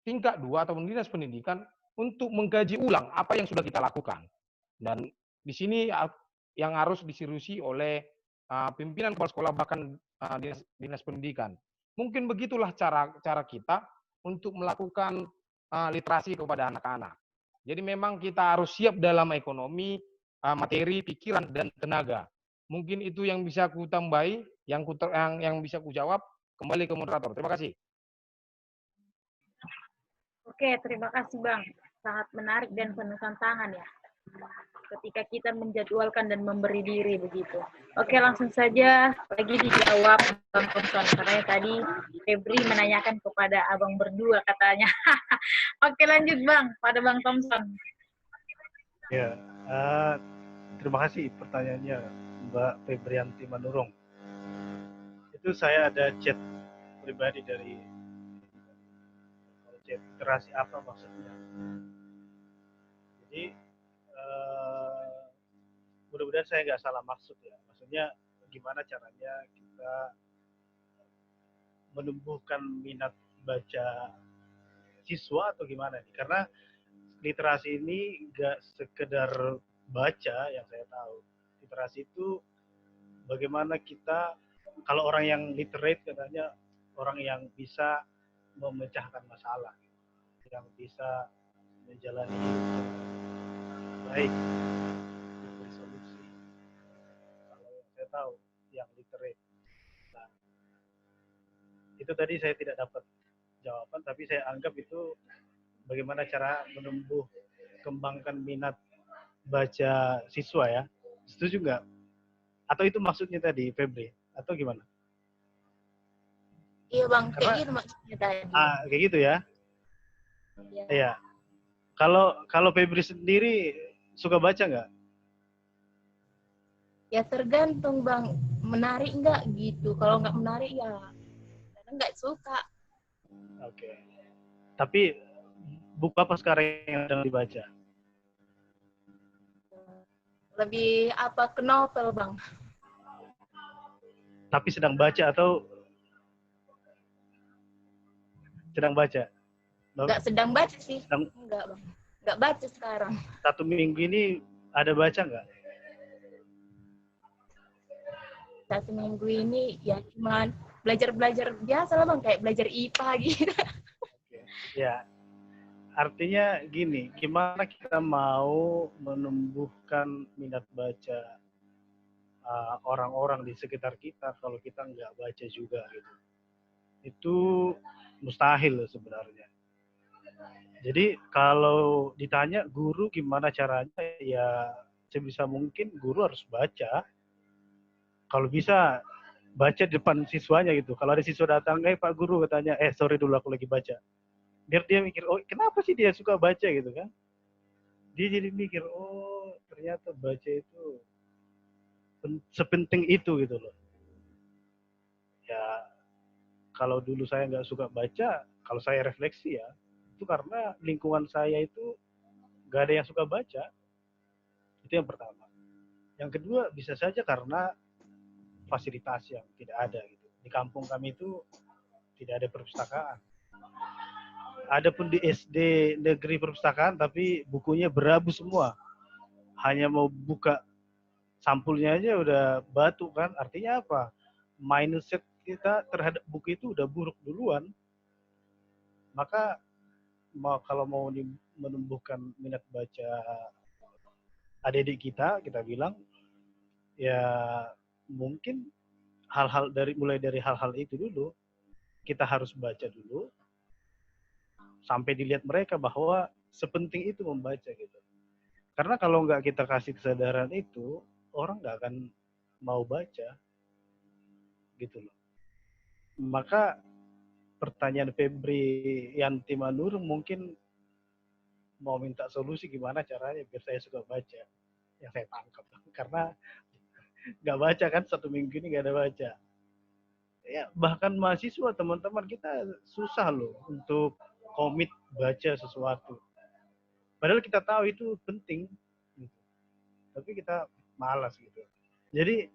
tingkat 2 atau dinas pendidikan untuk mengkaji ulang apa yang sudah kita lakukan. Dan di sini yang harus diseriusi oleh pimpinan kepala sekolah, bahkan dinas pendidikan. Mungkin begitulah cara kita untuk melakukan literasi kepada anak-anak. Jadi memang kita harus siap dalam ekonomi, materi, pikiran, dan tenaga. Mungkin itu yang bisa aku tambahi, yang bisa aku jawab. Kembali ke moderator. Terima kasih. Oke, terima kasih Bang. Sangat menarik dan penuh tantangan ya. Ketika kita menjadwalkan dan memberi diri begitu. Oke, langsung saja lagi dijawab Bang Thompson. Katanya tadi Febri menanyakan kepada abang berdua katanya. Oke, lanjut Bang, pada Bang Thompson. Ya, terima kasih pertanyaannya Mbak Febrianti Manurung. Itu saya ada chat pribadi dari chat literasi apa maksudnya. Jadi mudah-mudahan saya nggak salah maksud ya. Maksudnya gimana caranya kita menumbuhkan minat baca siswa atau gimana nih? Karena literasi ini nggak sekedar baca yang saya tahu. Literasi itu bagaimana kita, kalau orang yang literate katanya orang yang bisa memecahkan masalah, yang bisa menjalani baik, bersolusi. Kalau yang saya tahu, yang literate. Nah, itu tadi saya tidak dapat jawaban, tapi saya anggap itu bagaimana cara menumbuh kembangkan minat baca siswa ya. Setuju nggak? Atau itu maksudnya tadi, Febri? Atau gimana? Iya Bang, kayak gitu maksudnya tadi. Kayak gitu ya? Ya, Iya. Kalau Febri sendiri suka baca nggak? ya tergantung Bang, menarik nggak gitu. Kalau nggak menarik ya kadang nggak suka. Oke. Tapi buku apa sekarang yang sedang dibaca? Lebih apa ke novel Bang. Tapi sedang baca atau sedang baca? Nggak sedang baca sih. Sedang, Nggak Bang. Nggak baca sekarang. 1 minggu ini ada baca nggak? 1 minggu ini ya cuman belajar biasa lah Bang, kayak belajar IPA gitu. Ya, artinya gini, gimana kita mau menumbuhkan minat baca orang-orang di sekitar kita kalau kita nggak baca juga gitu. Itu mustahil sebenarnya. Jadi kalau ditanya guru gimana caranya, ya sebisa mungkin guru harus baca. Kalau bisa baca di depan siswanya gitu. Kalau ada siswa datang, Pak Guru katanya, sorry dulu aku lagi baca. Biar dia mikir, oh kenapa sih dia suka baca gitu kan? Dia jadi mikir, oh ternyata baca itu sepenting itu gitu loh. Ya kalau dulu saya nggak suka baca, kalau saya refleksi ya, itu karena lingkungan saya itu nggak ada yang suka baca. Itu yang pertama. Yang kedua bisa saja karena fasilitas yang tidak ada gitu. Di kampung kami itu tidak ada perpustakaan. Adapun di SD negeri perpustakaan tapi bukunya berabu semua. Hanya mau buka sampulnya aja udah batu kan. Artinya apa? Mindset kita terhadap buku itu udah buruk duluan. Maka kalau mau menumbuhkan minat baca adik-adik kita bilang ya mungkin mulai dari hal-hal itu dulu kita harus baca dulu sampai dilihat mereka bahwa sepenting itu membaca gitu. Karena kalau nggak kita kasih kesadaran itu, orang nggak akan mau baca gitu loh. Maka pertanyaan Febri Yanti Manur mungkin mau minta solusi gimana caranya biar saya suka baca. Yang saya tangkap. Karena nggak baca kan 1 minggu ini nggak ada baca. Ya, bahkan mahasiswa teman-teman kita susah loh untuk komit baca sesuatu. Padahal kita tahu itu penting, gitu. Tapi kita malas gitu. Jadi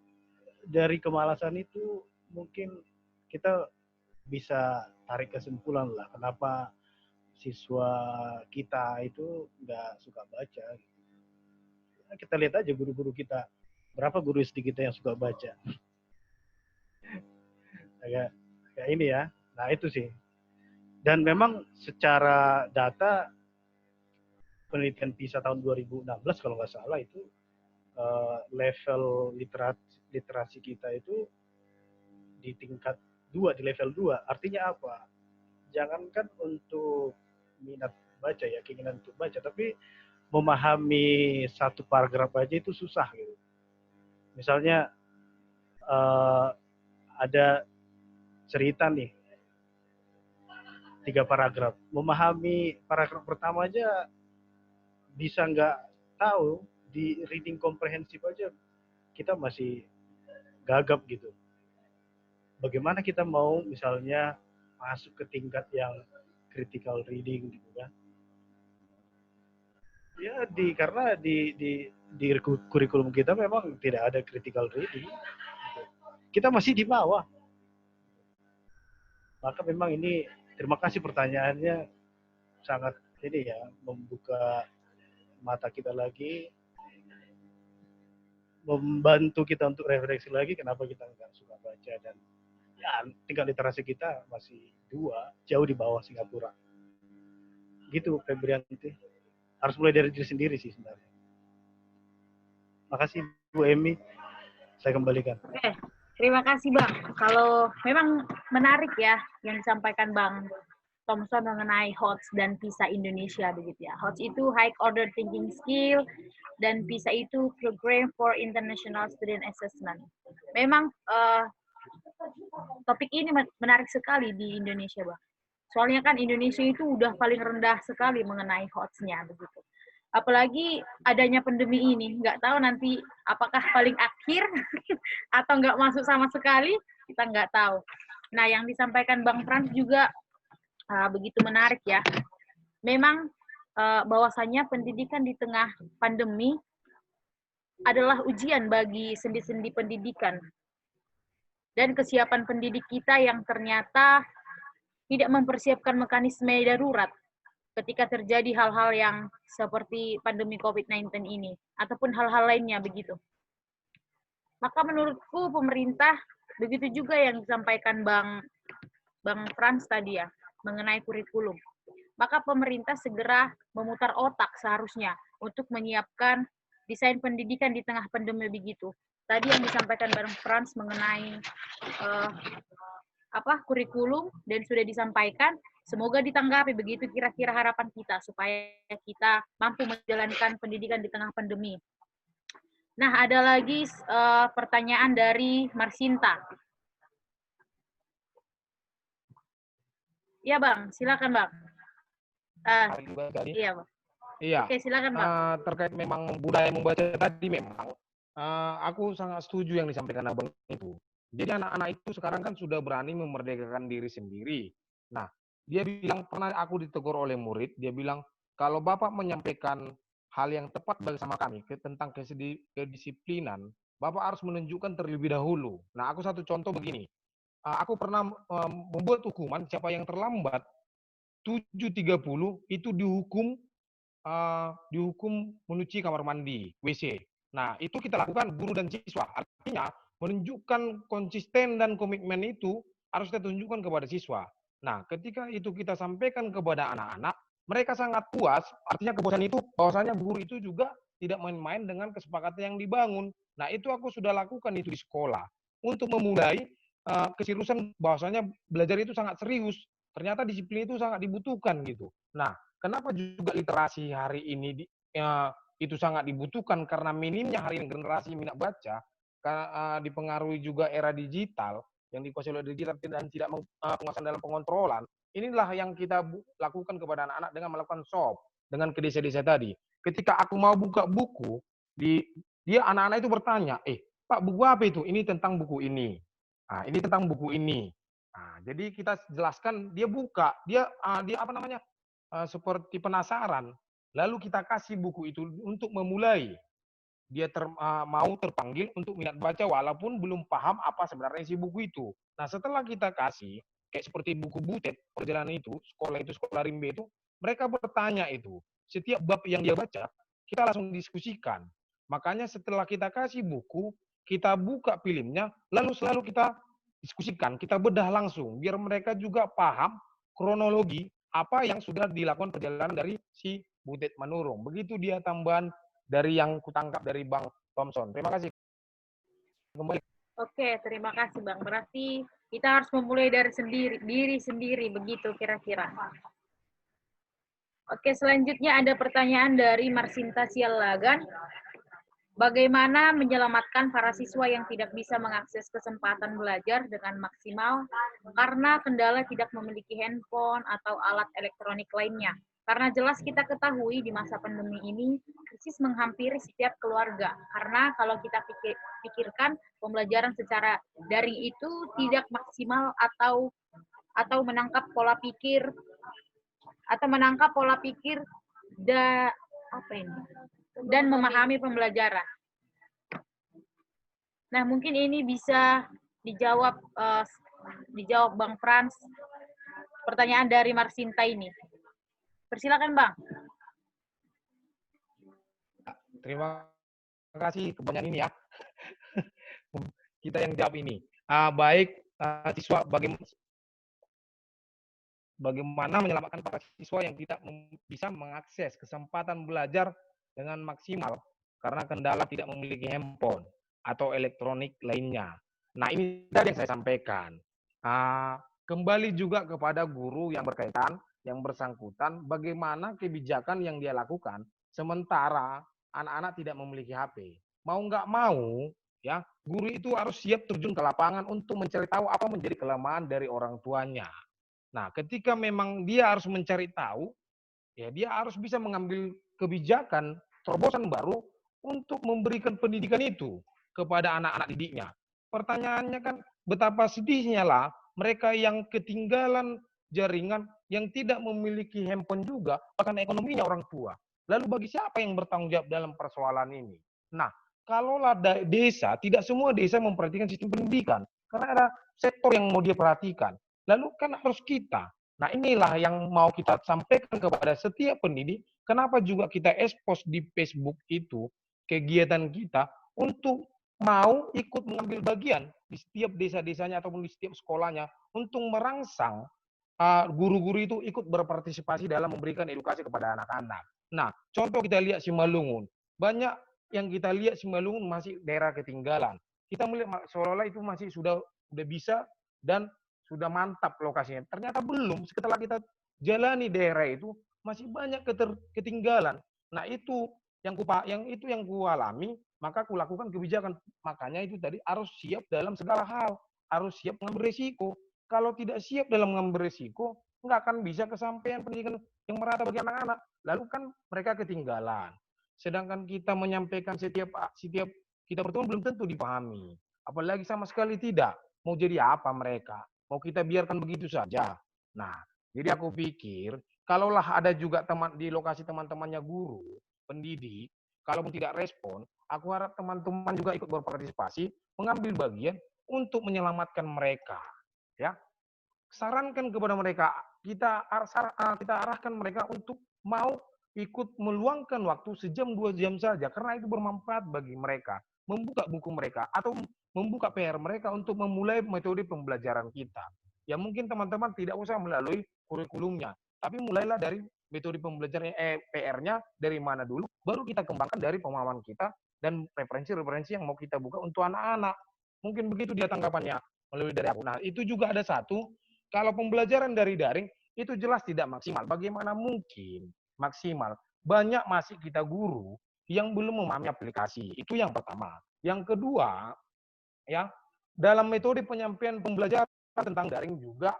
dari kemalasan itu mungkin kita bisa tarik kesimpulan lah kenapa siswa kita itu nggak suka baca. Gitu. Kita lihat aja guru-guru kita, berapa guru SD kita yang suka baca. Agak ini ya. Nah itu sih. Dan memang secara data penelitian PISA tahun 2016 kalau nggak salah itu level literasi kita itu di tingkat 2, di level 2. Artinya apa? Jangankan untuk minat baca ya, keinginan untuk baca, tapi memahami satu paragraf aja itu susah gitu. Misalnya ada cerita nih 3 paragraf. Memahami paragraf pertama aja bisa nggak tahu, di reading komprehensif aja kita masih gagap gitu. Bagaimana kita mau misalnya masuk ke tingkat yang critical reading gitu kan? Ya karena di kurikulum kita memang tidak ada critical reading. Gitu. Kita masih di bawah. Maka memang ini terima kasih pertanyaannya sangat ini ya membuka mata kita lagi, membantu kita untuk refleksi lagi kenapa kita nggak suka baca dan ya tingkat literasi kita masih 2, jauh di bawah Singapura. Gitu Febrianti. Harus mulai dari diri sendiri sih sebenarnya. Makasih Bu Emi. Saya kembalikan. Oke, terima kasih Bang. Kalau memang menarik ya yang disampaikan Bang Thompson mengenai HOTS dan PISA Indonesia begitu ya. HOTS itu High Order Thinking Skill dan PISA itu Program for International Student Assessment. Memang topik ini menarik sekali di Indonesia, Bang. Soalnya kan Indonesia itu udah paling rendah sekali mengenai hoax-nya begitu. Apalagi adanya pandemi ini, nggak tahu nanti apakah paling akhir atau nggak masuk sama sekali, kita nggak tahu. Nah, yang disampaikan Bang Frans juga begitu menarik ya. Memang bahwasanya pendidikan di tengah pandemi adalah ujian bagi sendi-sendi pendidikan dan kesiapan pendidik kita yang ternyata tidak mempersiapkan mekanisme darurat ketika terjadi hal-hal yang seperti pandemi COVID-19 ini, ataupun hal-hal lainnya begitu. Maka menurutku pemerintah, begitu juga yang disampaikan Bang Frans tadi ya, mengenai kurikulum. Maka pemerintah segera memutar otak seharusnya untuk menyiapkan desain pendidikan di tengah pandemi begitu. Tadi yang disampaikan Bang Frans mengenai kurikulum dan sudah disampaikan, semoga ditanggapi begitu kira-kira harapan kita supaya kita mampu menjalankan pendidikan di tengah pandemi. Nah, ada lagi pertanyaan dari Marsinta. Iya, Bang. Silakan, Bang. Iya, Bang. Iya. Oke, silakan, Bang. Terkait memang budaya membaca tadi memang aku sangat setuju yang disampaikan Abang itu. Jadi anak-anak itu sekarang kan sudah berani memerdekakan diri sendiri. Nah, dia bilang, pernah aku ditegur oleh murid, dia bilang, kalau Bapak menyampaikan hal yang tepat bersama kami tentang kedisiplinan, Bapak harus menunjukkan terlebih dahulu. Nah, aku satu contoh begini. Aku pernah membuat hukuman, siapa yang terlambat 7.30 itu dihukum menuju kamar mandi, WC. Nah, itu kita lakukan guru dan siswa. Artinya, menunjukkan konsisten dan komitmen itu harus kita tunjukkan kepada siswa. Nah, ketika itu kita sampaikan kepada anak-anak, mereka sangat puas. Artinya kepuasan itu, bahwasanya guru itu juga tidak main-main dengan kesepakatan yang dibangun. Nah, itu aku sudah lakukan itu di sekolah. Untuk memulai keseriusan bahwasanya belajar itu sangat serius. Ternyata disiplin itu sangat dibutuhkan gitu. Nah, kenapa juga literasi hari ini itu sangat dibutuhkan karena minimnya hari ini generasi minat baca, dipengaruhi juga era digital yang dikuasai oleh digital dan tidak penguasaan dalam pengontrolan. Inilah yang kita lakukan kepada anak-anak dengan melakukan shop dengan ke desa-desa tadi. Ketika aku mau buka buku, dia anak-anak itu bertanya, Pak, buku apa itu? Ini tentang buku ini. Nah, ini tentang buku ini. Nah, jadi kita jelaskan, dia buka, dia apa namanya? Seperti penasaran. Lalu kita kasih buku itu untuk memulai. Dia mau terpanggil untuk minat baca walaupun belum paham apa sebenarnya isi buku itu. Nah, setelah kita kasih, kayak seperti buku Butet, perjalanan itu, sekolah rimba itu, mereka bertanya itu. Setiap bab yang dia baca, kita langsung diskusikan. Makanya setelah kita kasih buku, kita buka filmnya, lalu selalu kita diskusikan, kita bedah langsung, biar mereka juga paham kronologi apa yang sudah dilakukan perjalanan dari si Butet Manurung. Begitu dia tambahan dari yang kutangkap dari Bang Thompson. Terima kasih. Kembali. Oke, terima kasih Bang. Berarti kita harus memulai dari diri sendiri, begitu kira-kira. Oke, selanjutnya ada pertanyaan dari Marsinta Sialagan. Bagaimana menyelamatkan para siswa yang tidak bisa mengakses kesempatan belajar dengan maksimal karena kendala tidak memiliki handphone atau alat elektronik lainnya? Karena jelas kita ketahui di masa pandemi ini, krisis menghampiri setiap keluarga. Karena kalau kita pikirkan pembelajaran secara daring itu tidak maksimal atau menangkap pola pikir dan memahami pembelajaran. Nah, mungkin ini bisa dijawab Bang Frans. Pertanyaan dari Marsinta ini. Persilakan, Bang. Terima kasih kebanyakan ini ya. Kita yang jawab ini. Siswa bagaimana menyelamatkan para siswa yang tidak bisa mengakses kesempatan belajar dengan maksimal karena kendala tidak memiliki handphone atau elektronik lainnya. Nah, ini tadi yang saya sampaikan. Kembali juga kepada guru yang berkaitan, yang bersangkutan, bagaimana kebijakan yang dia lakukan sementara anak-anak tidak memiliki HP. Mau nggak mau, ya, guru itu harus siap terjun ke lapangan untuk mencari tahu apa menjadi kelemahan dari orang tuanya. Nah, ketika memang dia harus mencari tahu, ya dia harus bisa mengambil kebijakan terobosan baru untuk memberikan pendidikan itu kepada anak-anak didiknya. Pertanyaannya kan betapa sedihnya lah mereka yang ketinggalan jaringan, yang tidak memiliki handphone juga, bahkan ekonominya orang tua. Lalu bagi siapa yang bertanggung jawab dalam persoalan ini? Nah, kalaulah desa, tidak semua desa memperhatikan sistem pendidikan, karena ada sektor yang mau dia perhatikan. Lalu kan harus kita. Nah, inilah yang mau kita sampaikan kepada setiap pendidik. Kenapa juga kita expose di Facebook itu kegiatan kita untuk mau ikut mengambil bagian di setiap desa-desanya ataupun di setiap sekolahnya untuk merangsang guru-guru itu ikut berpartisipasi dalam memberikan edukasi kepada anak-anak. Nah, contoh kita lihat Simalungun. Banyak yang kita lihat Simalungun masih daerah ketinggalan. Kita melihat seolah-olah itu masih sudah bisa dan sudah mantap lokasinya. Ternyata belum. Setelah kita jalani daerah itu masih banyak ketinggalan. Nah, itu yang ku alami, maka ku lakukan kebijakan. Makanya itu tadi harus siap dalam segala hal, harus siap mengambil risiko. Kalau tidak siap dalam mengambil risiko, nggak akan bisa kesampaian pendidikan yang merata bagi anak-anak. Lalu kan mereka ketinggalan. Sedangkan kita menyampaikan setiap kita bertemu belum tentu dipahami. Apalagi sama sekali tidak. Mau jadi apa mereka? Mau kita biarkan begitu saja? Nah, jadi aku pikir, kalaulah ada juga teman di lokasi teman-temannya guru, pendidik, kalaupun tidak respon, aku harap teman-teman juga ikut berpartisipasi, mengambil bagian untuk menyelamatkan mereka. Ya, sarankan kepada mereka, kita arahkan mereka untuk mau ikut meluangkan waktu sejam 2 jam saja, karena itu bermanfaat bagi mereka, membuka buku mereka atau membuka PR mereka untuk memulai metode pembelajaran kita. Ya mungkin teman-teman tidak usah melalui kurikulumnya, tapi mulailah dari metode pembelajaran PR-nya dari mana dulu, baru kita kembangkan dari pemahaman kita dan referensi-referensi yang mau kita buka untuk anak-anak. Mungkin begitu dia tanggapannya melalui dari aku. Nah, itu juga ada satu, kalau pembelajaran dari daring itu jelas tidak maksimal. Bagaimana mungkin maksimal? Banyak masih kita guru yang belum memahami aplikasi. Itu yang pertama. Yang kedua, ya, dalam metode penyampaian pembelajaran tentang daring juga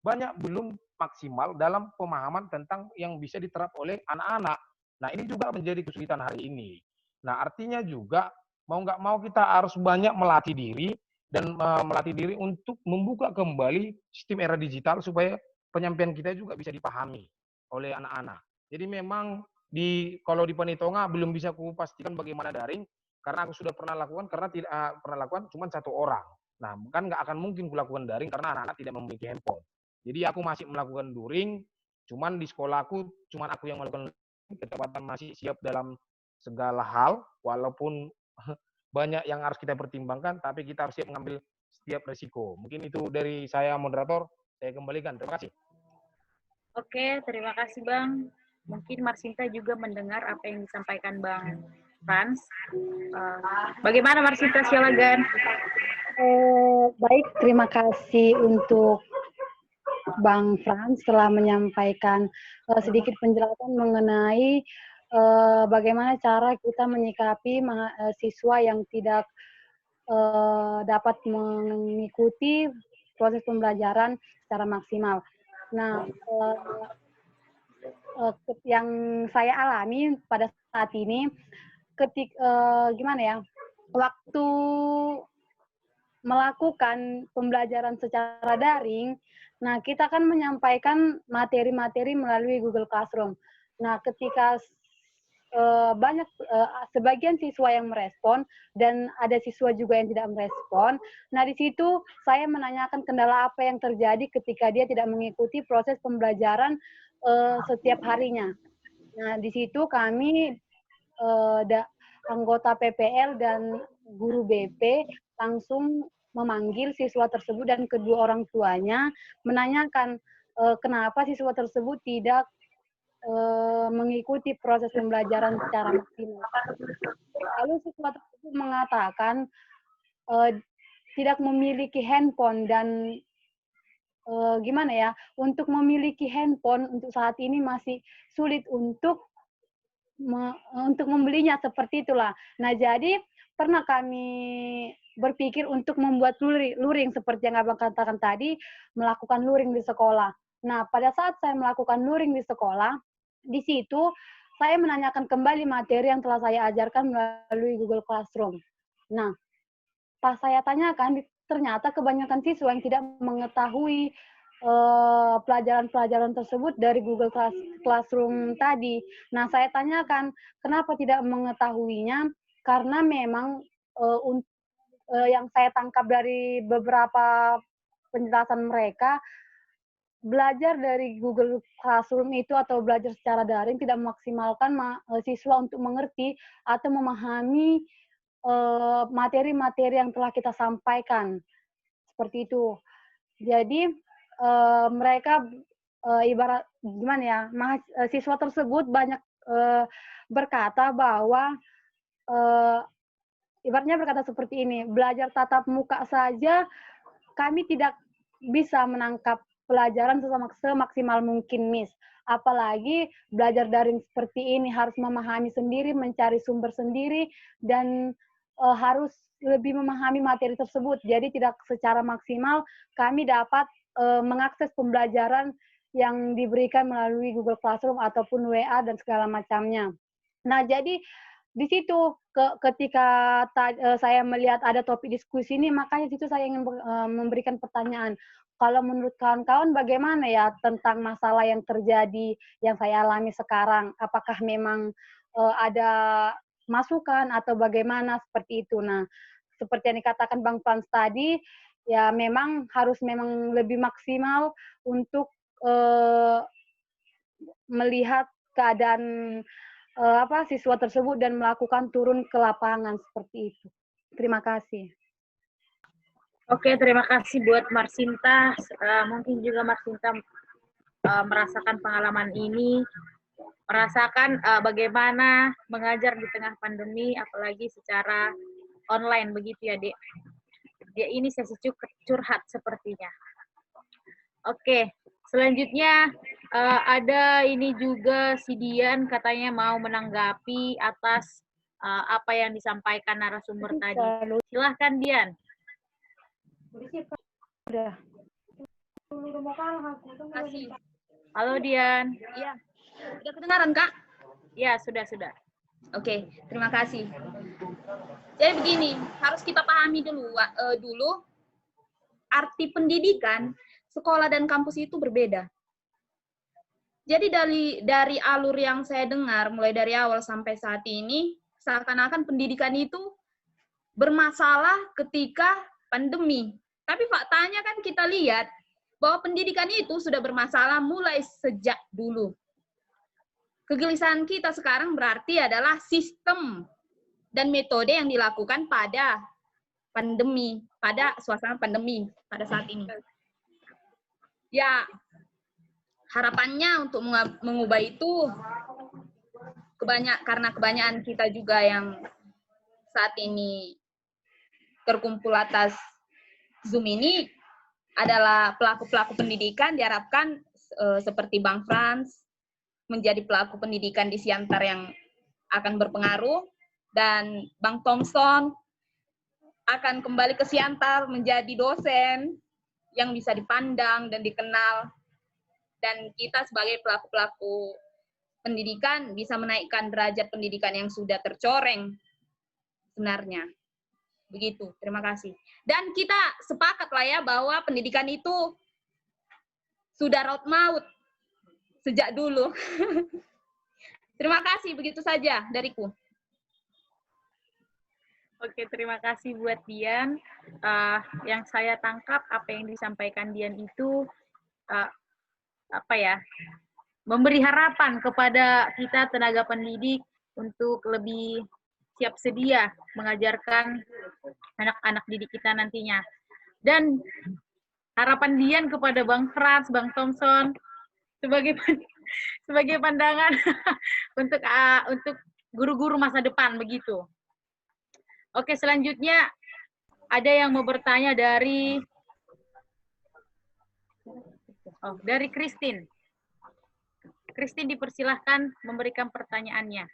banyak belum maksimal dalam pemahaman tentang yang bisa diterap oleh anak-anak. Nah, ini juga menjadi kesulitan hari ini. Nah, artinya juga mau nggak mau kita harus banyak melatih diri dan melatih diri untuk membuka kembali sistem era digital supaya penyampaian kita juga bisa dipahami oleh anak-anak. Jadi memang kalau di Panitonga belum bisa aku pastikan bagaimana daring, karena aku sudah pernah lakukan, karena tidak pernah lakukan cuma 1 orang. Nah, kan nggak akan mungkin kulakukan daring karena anak-anak tidak memiliki handphone. Jadi aku masih melakukan daring, cuman di sekolahku cuman aku yang melakukan ketepatan masih siap dalam segala hal, walaupun banyak yang harus kita pertimbangkan, tapi kita harus siap mengambil setiap resiko. Mungkin itu dari saya, moderator. Saya kembalikan. Terima kasih. Oke, terima kasih Bang. Mungkin Marsinta juga mendengar apa yang disampaikan Bang Frans. Bagaimana Marsinta, silakan. Baik, terima kasih untuk Bang Frans telah menyampaikan sedikit penjelasan mengenai bagaimana cara kita menyikapi mahasiswa yang tidak dapat mengikuti proses pembelajaran secara maksimal. Nah, yang saya alami pada saat ini, gimana ya, waktu melakukan pembelajaran secara daring, nah kita kan menyampaikan materi-materi melalui Google Classroom. Nah, ketika sebagian siswa yang merespon dan ada siswa juga yang tidak merespon. Nah, di situ saya menanyakan kendala apa yang terjadi ketika dia tidak mengikuti proses pembelajaran setiap harinya. Nah, di situ kami anggota PPL dan guru BP langsung memanggil siswa tersebut dan kedua orang tuanya, menanyakan kenapa siswa tersebut tidak mengikuti proses pembelajaran secara maksimal. Lalu siswa tersebut mengatakan tidak memiliki handphone dan gimana ya, untuk memiliki handphone untuk saat ini masih sulit untuk membelinya, seperti itulah. Nah, jadi pernah kami berpikir untuk membuat luring seperti yang Abang katakan tadi, melakukan luring di sekolah. Nah, pada saat saya melakukan luring di sekolah, di situ saya menanyakan kembali materi yang telah saya ajarkan melalui Google Classroom. Nah, pas saya tanyakan, ternyata kebanyakan siswa yang tidak mengetahui pelajaran-pelajaran tersebut dari Google Classroom tadi. Nah, saya tanyakan, kenapa tidak mengetahuinya? Karena memang yang saya tangkap dari beberapa penjelasan mereka, belajar dari Google Classroom itu atau belajar secara daring tidak memaksimalkan siswa untuk mengerti atau memahami materi-materi yang telah kita sampaikan. Seperti itu. Jadi mereka ibarat gimana ya, siswa tersebut banyak berkata bahwa ibaratnya berkata seperti ini, belajar tatap muka saja kami tidak bisa menangkap pelajaran semaksimal mungkin, Miss. Apalagi belajar daring seperti ini harus memahami sendiri, mencari sumber sendiri, dan harus lebih memahami materi tersebut. Jadi tidak secara maksimal kami dapat mengakses pembelajaran yang diberikan melalui Google Classroom ataupun WA dan segala macamnya. Nah, jadi di situ ketika saya melihat ada topik diskusi ini, makanya situ saya ingin memberikan pertanyaan. Kalau menurut kawan-kawan bagaimana ya tentang masalah yang terjadi, yang saya alami sekarang? Apakah memang ada masukan atau bagaimana seperti itu? Nah, seperti yang dikatakan Bang Frans tadi, ya memang harus memang lebih maksimal untuk melihat keadaan siswa tersebut dan melakukan turun ke lapangan seperti itu. Terima kasih. Oke, terima kasih buat Marsinta. Mungkin juga Marsinta merasakan pengalaman ini, merasakan bagaimana mengajar di tengah pandemi, apalagi secara online begitu ya, Dek. Dia ini sesi curhat sepertinya. Oke, selanjutnya ada ini juga si Dian katanya mau menanggapi atas apa yang disampaikan narasumber tadi. Silahkan Dian. Udah. Halo Dian. Iya. Sudah kedengaran, Kak? Ya, sudah. Oke, terima kasih. Jadi begini, harus kita pahami dulu arti pendidikan, sekolah dan kampus itu berbeda. Jadi dari alur yang saya dengar mulai dari awal sampai saat ini, seakan-akan pendidikan itu bermasalah ketika pandemi. Tapi faktanya kan kita lihat bahwa pendidikan itu sudah bermasalah mulai sejak dulu. Kegelisahan kita sekarang berarti adalah sistem dan metode yang dilakukan pada pandemi, pada suasana pandemi pada saat ini. Ya, harapannya untuk mengubah itu karena kebanyakan kita juga yang saat ini terkumpul atas Zoom ini adalah pelaku-pelaku pendidikan, diharapkan seperti Bang Frans menjadi pelaku pendidikan di Siantar yang akan berpengaruh, dan Bang Thompson akan kembali ke Siantar menjadi dosen yang bisa dipandang dan dikenal, dan kita sebagai pelaku-pelaku pendidikan bisa menaikkan derajat pendidikan yang sudah tercoreng sebenarnya. Begitu, terima kasih. Dan kita sepakat lah ya bahwa pendidikan itu sudah raut maut sejak dulu. Terima kasih, begitu saja dariku. Oke, terima kasih buat Dian. Yang saya tangkap apa yang disampaikan Dian itu memberi harapan kepada kita tenaga pendidik untuk lebih siap sedia mengajarkan anak-anak didik kita nantinya. Dan harapan Dian kepada Bang Frans, Bang Thompson sebagai pandangan untuk guru-guru masa depan begitu. Oke, selanjutnya ada yang mau bertanya dari Christine. Christine dipersilahkan memberikan pertanyaannya.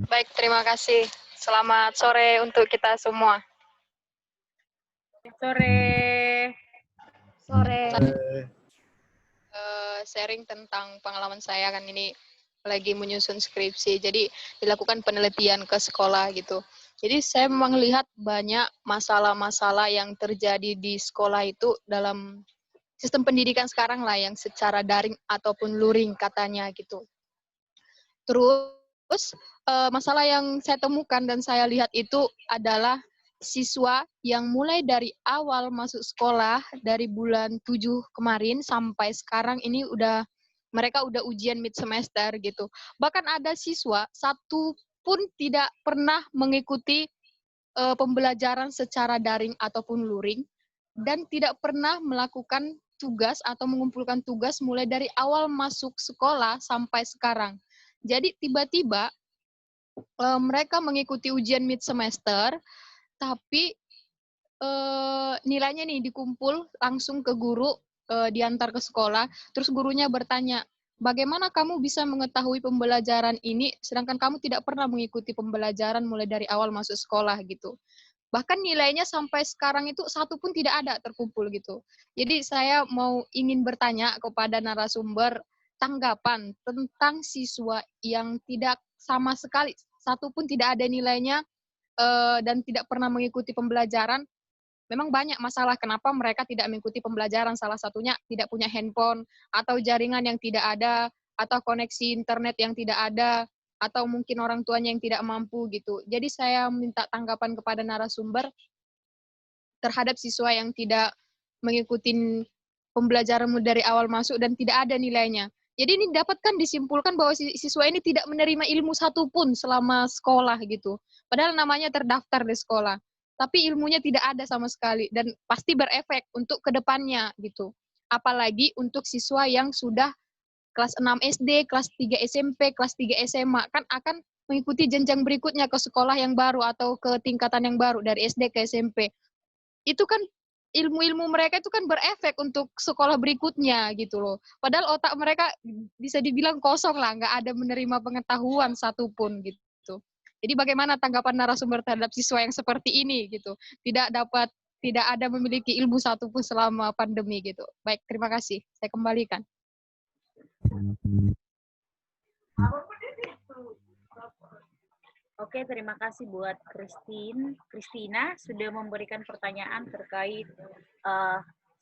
Baik, terima kasih. Selamat sore untuk kita semua. Sore. Sore. Sharing tentang pengalaman saya kan ini lagi menyusun skripsi, jadi dilakukan penelitian ke sekolah gitu. Jadi saya memang lihat banyak masalah-masalah yang terjadi di sekolah itu dalam sistem pendidikan sekarang lah yang secara daring ataupun luring katanya gitu. Terus masalah yang saya temukan dan saya lihat itu adalah siswa yang mulai dari awal masuk sekolah dari bulan 7 kemarin sampai sekarang ini mereka udah ujian mid semester gitu. Bahkan ada siswa satu pun tidak pernah mengikuti pembelajaran secara daring ataupun luring dan tidak pernah melakukan tugas atau mengumpulkan tugas mulai dari awal masuk sekolah sampai sekarang. Jadi tiba-tiba mereka mengikuti ujian mid semester, tapi nilainya nih dikumpul langsung ke guru, diantar ke sekolah, terus gurunya bertanya, bagaimana kamu bisa mengetahui pembelajaran ini, sedangkan kamu tidak pernah mengikuti pembelajaran mulai dari awal masuk sekolah gitu. Bahkan nilainya sampai sekarang itu satu pun tidak ada terkumpul gitu. Jadi saya ingin bertanya kepada narasumber tanggapan tentang siswa yang tidak sama sekali, satu pun tidak ada nilainya dan tidak pernah mengikuti pembelajaran. Memang banyak masalah kenapa mereka tidak mengikuti pembelajaran. Salah satunya tidak punya handphone, atau jaringan yang tidak ada, atau koneksi internet yang tidak ada, atau mungkin orang tuanya yang tidak mampu gitu. Jadi saya minta tanggapan kepada narasumber terhadap siswa yang tidak mengikuti pembelajaran dari awal masuk dan tidak ada nilainya. Jadi ini dapatkan disimpulkan bahwa siswa ini tidak menerima ilmu satupun selama sekolah gitu. Padahal namanya terdaftar di sekolah. Tapi ilmunya tidak ada sama sekali dan pasti berefek untuk kedepannya gitu. Apalagi untuk siswa yang sudah kelas 6 SD, kelas 3 SMP, kelas 3 SMA, kan akan mengikuti jenjang berikutnya ke sekolah yang baru atau ke tingkatan yang baru dari SD ke SMP. Itu kan ilmu-ilmu mereka itu kan berefek untuk sekolah berikutnya gitu loh. Padahal otak mereka bisa dibilang kosong lah, nggak ada menerima pengetahuan satupun gitu. Jadi bagaimana tanggapan narasumber terhadap siswa yang seperti ini gitu? Tidak ada memiliki ilmu satupun selama pandemi gitu. Baik, terima kasih. Saya kembalikan. Oke, terima kasih buat Kristina sudah memberikan pertanyaan terkait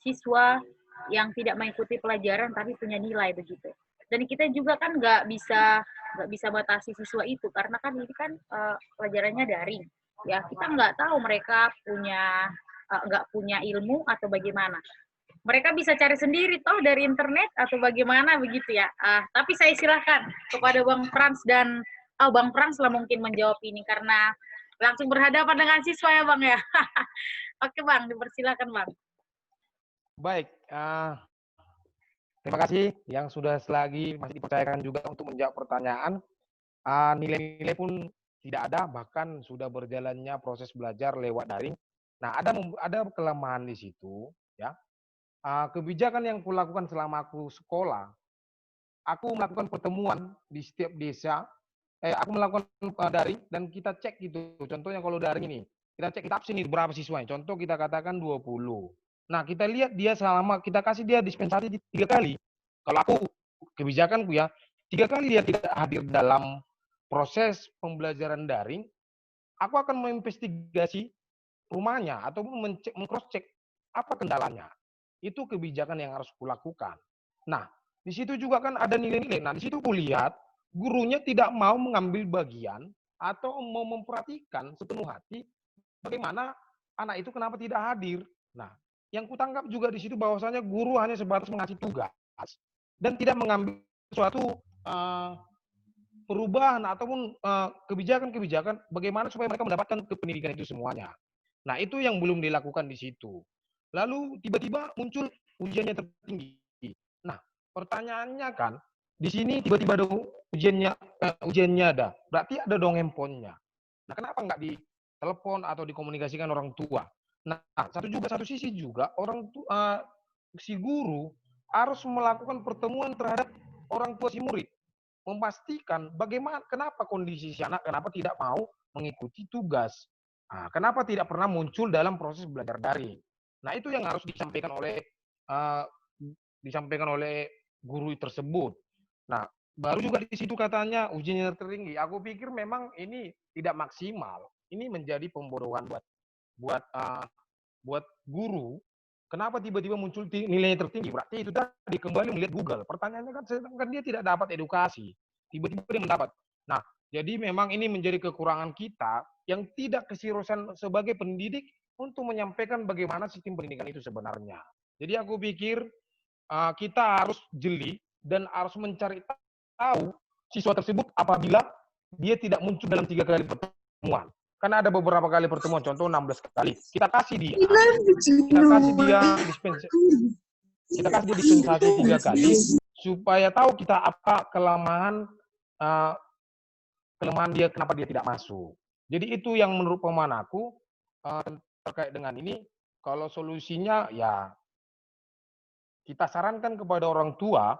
siswa yang tidak mengikuti pelajaran tapi punya nilai begitu. Dan kita juga kan nggak bisa batasi siswa itu karena kan ini kan pelajarannya daring. Ya kita nggak tahu mereka nggak punya ilmu atau bagaimana. Mereka bisa cari sendiri toh dari internet atau bagaimana begitu ya. Tapi saya silakan kepada Bang Frans dan Bang Frans lah mungkin menjawab ini karena langsung berhadapan dengan siswa ya Bang ya. Oke Bang, dipersilakan Bang. Baik, terima kasih yang sudah selagi masih dipercayakan juga untuk menjawab pertanyaan. Nilai-nilai pun tidak ada, bahkan sudah berjalannya proses belajar lewat daring. Nah, ada kelemahan di situ, ya. Kebijakan yang kulakukan selama aku sekolah, aku melakukan pertemuan di setiap desa. Aku melakukan daring dan kita cek gitu. Contohnya kalau daring ini, kita cek kita absen itu berapa siswanya. Contoh kita katakan 20. Nah, kita lihat dia kita kasih dia dispensasi 3 kali. Kalau aku, kebijakanku ya, 3 kali dia tidak hadir dalam proses pembelajaran daring, aku akan menginvestigasi rumahnya atau meng-cross-check apa kendalanya. Itu kebijakan yang harus kulakukan. Nah, di situ juga kan ada nilai-nilai. Nah, di situ kulihat gurunya tidak mau mengambil bagian atau mau memperhatikan sepenuh hati bagaimana anak itu kenapa tidak hadir. Nah, yang kutangkap juga di situ bahwasanya guru hanya sebatas mengasih tugas dan tidak mengambil suatu perubahan ataupun kebijakan-kebijakan bagaimana supaya mereka mendapatkan pendidikan itu semuanya. Nah, itu yang belum dilakukan di situ. Lalu tiba-tiba muncul ujiannya tertinggi. Nah, pertanyaannya kan, di sini tiba-tiba ada ujiannya ada. Berarti ada dong handphonenya. Nah, kenapa nggak ditelepon atau dikomunikasikan orang tua? Nah, satu sisi juga orang tua, si guru harus melakukan pertemuan terhadap orang tua si murid, memastikan bagaimana, kenapa kondisi si anak, kenapa tidak mau mengikuti tugas, kenapa tidak pernah muncul dalam proses belajar daring. Nah, itu yang harus disampaikan oleh uh, disampaikan oleh guru tersebut. Nah, baru juga di situ katanya ujian tertinggi. Aku pikir memang ini tidak maksimal. Ini menjadi pembodohan buat guru. Kenapa tiba-tiba muncul nilai tertinggi? Berarti itu tadi kembali melihat Google. Pertanyaannya kan sedangkan dia tidak dapat edukasi. Tiba-tiba dia mendapat. Nah, jadi memang ini menjadi kekurangan kita yang tidak keseriusan sebagai pendidik untuk menyampaikan bagaimana sistem pendidikan itu sebenarnya. Jadi aku pikir kita harus jeli dan harus mencari tahu siswa tersebut apabila dia tidak muncul dalam 3 kali pertemuan. Karena ada beberapa kali pertemuan, contoh 16 kali. Kita kasih dia dispensasi 3 kali supaya tahu kita apa kelemahan dia, kenapa dia tidak masuk. Jadi itu yang menurut pemahaman aku terkait dengan ini. Kalau solusinya ya kita sarankan kepada orang tua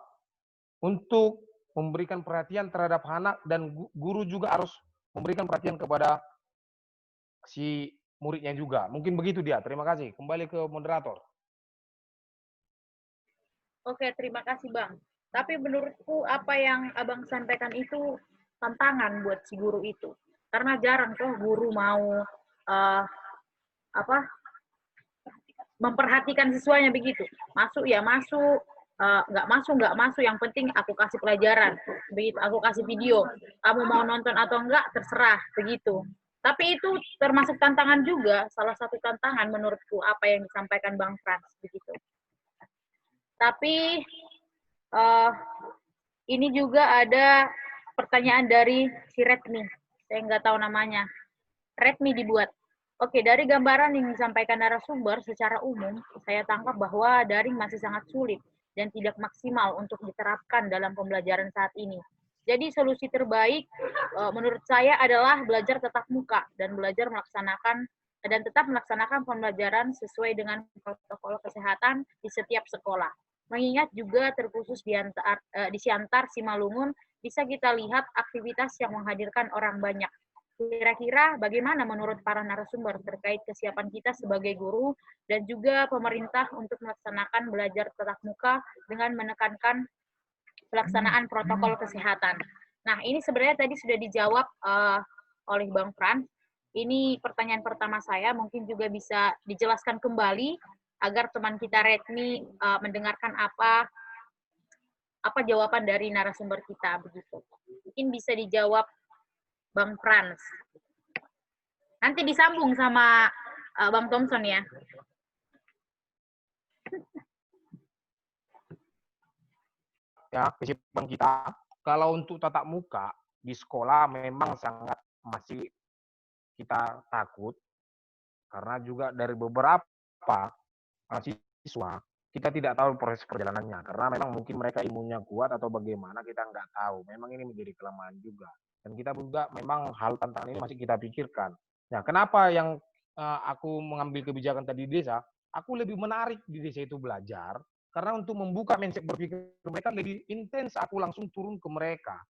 untuk memberikan perhatian terhadap anak, dan guru juga harus memberikan perhatian kepada si muridnya juga. Mungkin begitu dia. Terima kasih. Kembali ke moderator. Oke, terima kasih Bang. Tapi menurutku apa yang Abang sampaikan itu tantangan buat si guru itu. Karena jarang tuh guru mau memperhatikan siswanya begitu. Masuk ya masuk, nggak masuk, yang penting aku kasih pelajaran. Begitu, aku kasih video. Kamu mau nonton atau enggak, terserah, begitu. Tapi itu termasuk tantangan juga, salah satu tantangan menurutku apa yang disampaikan Bang Frans, begitu. Tapi ini juga ada pertanyaan dari si Redmi, saya nggak tahu namanya. Redmi dibuat. Oke, dari gambaran yang disampaikan narasumber secara umum, saya tangkap bahwa daring masih sangat sulit dan tidak maksimal untuk diterapkan dalam pembelajaran saat ini. Jadi solusi terbaik menurut saya adalah belajar tatap muka dan tetap melaksanakan pembelajaran sesuai dengan protokol kesehatan di setiap sekolah. Mengingat juga terkhusus di Siantar, Simalungun, bisa kita lihat aktivitas yang menghadirkan orang banyak. Kira-kira bagaimana menurut para narasumber terkait kesiapan kita sebagai guru dan juga pemerintah untuk melaksanakan belajar tatap muka dengan menekankan pelaksanaan protokol kesehatan. Nah, ini sebenarnya tadi sudah dijawab oleh Bang Frans. Ini pertanyaan pertama saya, mungkin juga bisa dijelaskan kembali agar teman kita Redmi mendengarkan apa jawaban dari narasumber kita begitu. Mungkin bisa dijawab Bang Frans. Nanti disambung sama Bang Thompson ya. Ya, kesiapan kita. Kalau untuk tatap muka di sekolah memang sangat masih kita takut, karena juga dari beberapa siswa kita tidak tahu proses perjalanannya, karena memang mungkin mereka imunnya kuat atau bagaimana, kita nggak tahu. Memang ini menjadi kelemahan juga. Dan kita juga memang hal tantangan ini masih kita pikirkan. Nah, kenapa yang aku mengambil kebijakan tadi di desa, aku lebih menarik di desa itu belajar, karena untuk membuka mindset berpikir mereka lebih intens, aku langsung turun ke mereka.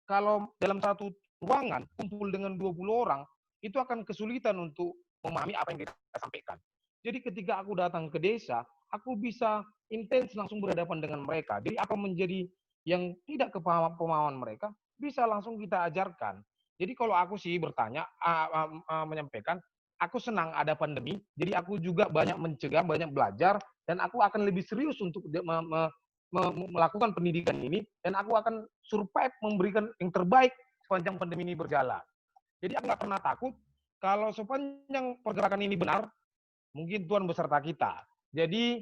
Kalau dalam satu ruangan kumpul dengan 20 orang, itu akan kesulitan untuk memahami apa yang kita sampaikan. Jadi ketika aku datang ke desa, aku bisa intens langsung berhadapan dengan mereka. Jadi apa menjadi yang tidak kepemahaman mereka, bisa langsung kita ajarkan. Jadi kalau aku sih bertanya, menyampaikan, aku senang ada pandemi, jadi aku juga banyak mencegah, banyak belajar, dan aku akan lebih serius untuk melakukan pendidikan ini, dan aku akan survive memberikan yang terbaik sepanjang pandemi ini berjalan. Jadi aku nggak pernah takut, kalau sepanjang pergerakan ini benar, mungkin Tuhan beserta kita. Jadi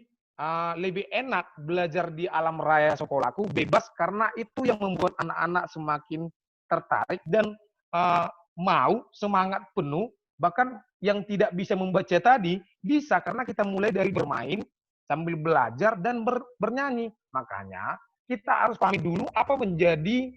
lebih enak belajar di alam raya sekolahku, bebas, karena itu yang membuat anak-anak semakin tertarik dan mau, semangat penuh. Bahkan yang tidak bisa membaca tadi bisa, karena kita mulai dari bermain sambil belajar dan bernyanyi. Makanya kita harus pahami dulu apa menjadi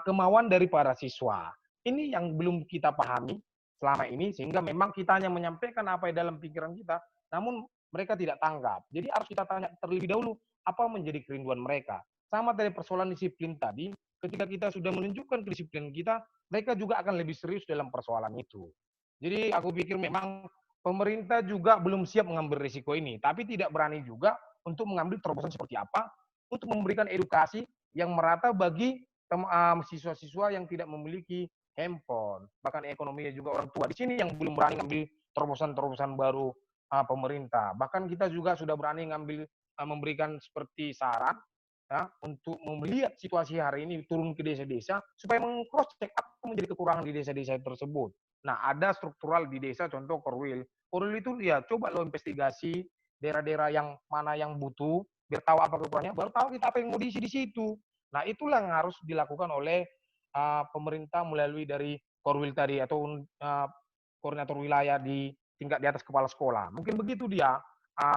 kemauan dari para siswa. Ini yang belum kita pahami selama ini, sehingga memang kita hanya menyampaikan apa yang dalam pikiran kita, namun mereka tidak tanggap. Jadi harus kita tanya terlebih dahulu apa menjadi kerinduan mereka. Sama dari persoalan disiplin tadi, ketika kita sudah menunjukkan kedisiplinan kita, mereka juga akan lebih serius dalam persoalan itu. Jadi aku pikir memang pemerintah juga belum siap mengambil risiko ini, tapi tidak berani juga untuk mengambil terobosan seperti apa untuk memberikan edukasi yang merata bagi siswa-siswa yang tidak memiliki handphone, bahkan ekonominya juga orang tua. Di sini yang belum berani ngambil terobosan-terobosan baru pemerintah. Bahkan kita juga sudah berani memberikan seperti saran ya, untuk melihat situasi hari ini turun ke desa-desa supaya meng-cross check apa menjadi kekurangan di desa-desa tersebut. Nah, ada struktural di desa, contoh Korwil. Korwil itu ya coba lo investigasi daerah-daerah yang mana yang butuh, biar tahu apa kekurangannya, baru tahu kita apa yang mau diisi di situ. Nah, itulah yang harus dilakukan oleh pemerintah melalui dari Korwil tadi atau koordinator wilayah di tingkat di atas kepala sekolah. Mungkin begitu dia,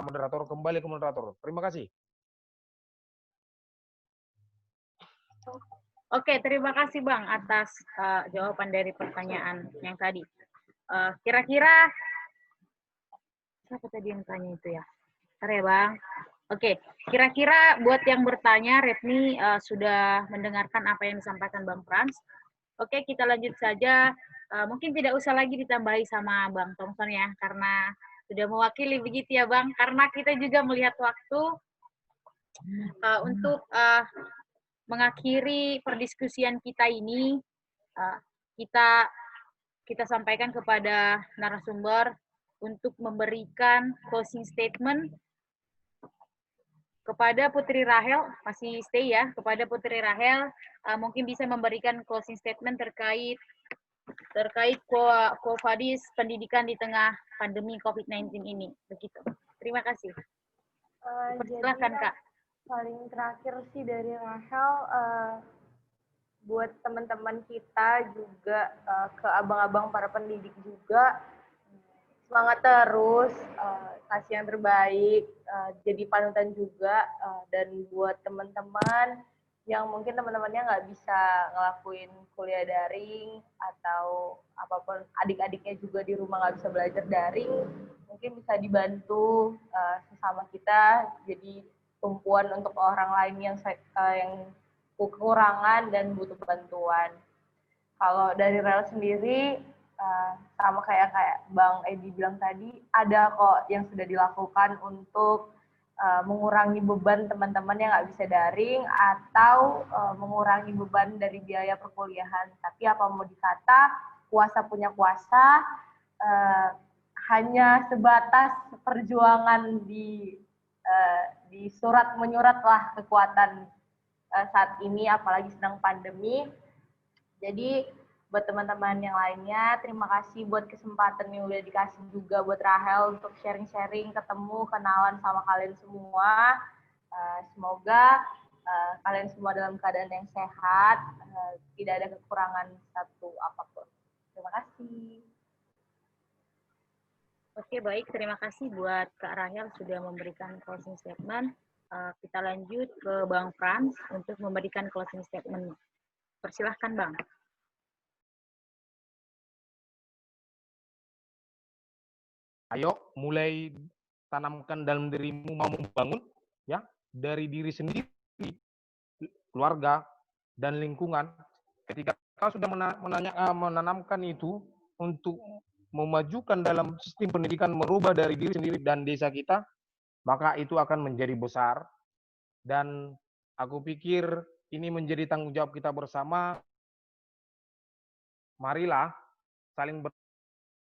moderator. Kembali ke moderator. Terima kasih. Oke, terima kasih Bang atas jawaban dari pertanyaan yang tadi. Kira-kira siapa tadi yang tanya itu ya? Bentar ya Bang. Oke, kira-kira buat yang bertanya, Retni sudah mendengarkan apa yang disampaikan Bang Frans. Oke, kita lanjut saja. Mungkin tidak usah lagi ditambahi sama Bang Thompson ya, karena sudah mewakili begitu ya Bang. Karena kita juga melihat waktu untuk mengakhiri perdiskusian kita ini, kita sampaikan kepada narasumber untuk memberikan closing statement kepada Putri Rahel, masih stay ya, kepada Putri Rahel, mungkin bisa memberikan closing statement terkait Quo Vadis pendidikan di tengah pandemi COVID-19 ini. Begitu. Terima kasih. Silakan Kak. Paling terakhir sih dari Rahel, buat teman-teman kita juga, ke abang-abang para pendidik juga, semangat terus, kasih yang terbaik, jadi panutan juga, dan buat teman-teman yang mungkin teman-temannya nggak bisa ngelakuin kuliah daring atau apapun, adik-adiknya juga di rumah nggak bisa belajar daring, mungkin bisa dibantu sesama kita, jadi tumpuan untuk orang lain yang kekurangan dan butuh bantuan. Kalau dari Rel sendiri, sama kayak Bang Edi bilang tadi, ada kok yang sudah dilakukan untuk mengurangi beban teman-teman yang nggak bisa daring atau mengurangi beban dari biaya perkuliahan. Tapi apa mau dikata, kuasa punya kuasa, hanya sebatas perjuangan di surat menyurat lah kekuatan saat ini, apalagi sedang pandemi. Jadi buat teman-teman yang lainnya, terima kasih buat kesempatan yang udah dikasih juga buat Rahel untuk sharing-sharing, ketemu, kenalan sama kalian semua. Semoga kalian semua dalam keadaan yang sehat, tidak ada kekurangan satu apapun. Terima kasih. Oke, baik. Terima kasih buat Kak Rahel sudah memberikan closing statement. Kita lanjut ke Bang Frans untuk memberikan closing statement. Persilahkan, Bang. Ayo, mulai tanamkan dalam dirimu mau membangun, ya, dari diri sendiri, keluarga, dan lingkungan. Ketika kau sudah menanamkan itu untuk memajukan dalam sistem pendidikan, merubah dari diri sendiri dan desa kita, maka itu akan menjadi besar. Dan aku pikir ini menjadi tanggung jawab kita bersama. Marilah saling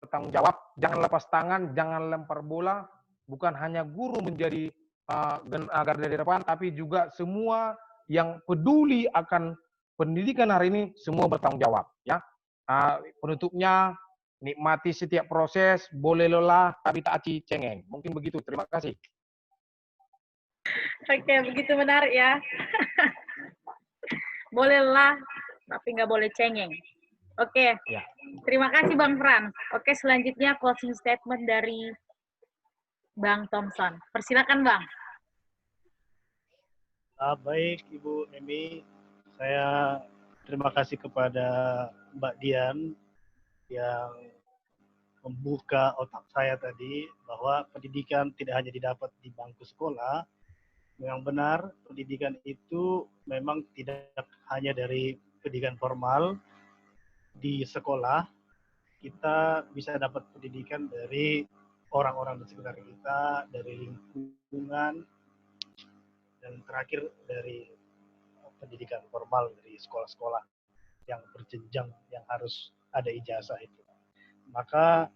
bertanggung jawab, jangan lepas tangan, jangan lempar bola, bukan hanya guru menjadi agar dari depan, tapi juga semua yang peduli akan pendidikan hari ini, semua bertanggung jawab. Ya, penutupnya, nikmati setiap proses, boleh lelah, tapi tak aci cengeng. Mungkin begitu, terima kasih. Oke, begitu menarik ya. Boleh lelah, tapi nggak boleh cengeng. Oke, ya. Terima kasih Bang Frans. Oke, selanjutnya closing statement dari Bang Thompson. Persilakan Bang. Baik Ibu Emi, saya terima kasih kepada Mbak Dian yang membuka otak saya tadi bahwa pendidikan tidak hanya didapat di bangku sekolah. Memang benar, pendidikan itu memang tidak hanya dari pendidikan formal di sekolah. Kita bisa dapat pendidikan dari orang-orang di sekitar kita, dari lingkungan, dan terakhir dari pendidikan formal dari sekolah-sekolah yang berjenjang yang harus ada ijazah itu. Maka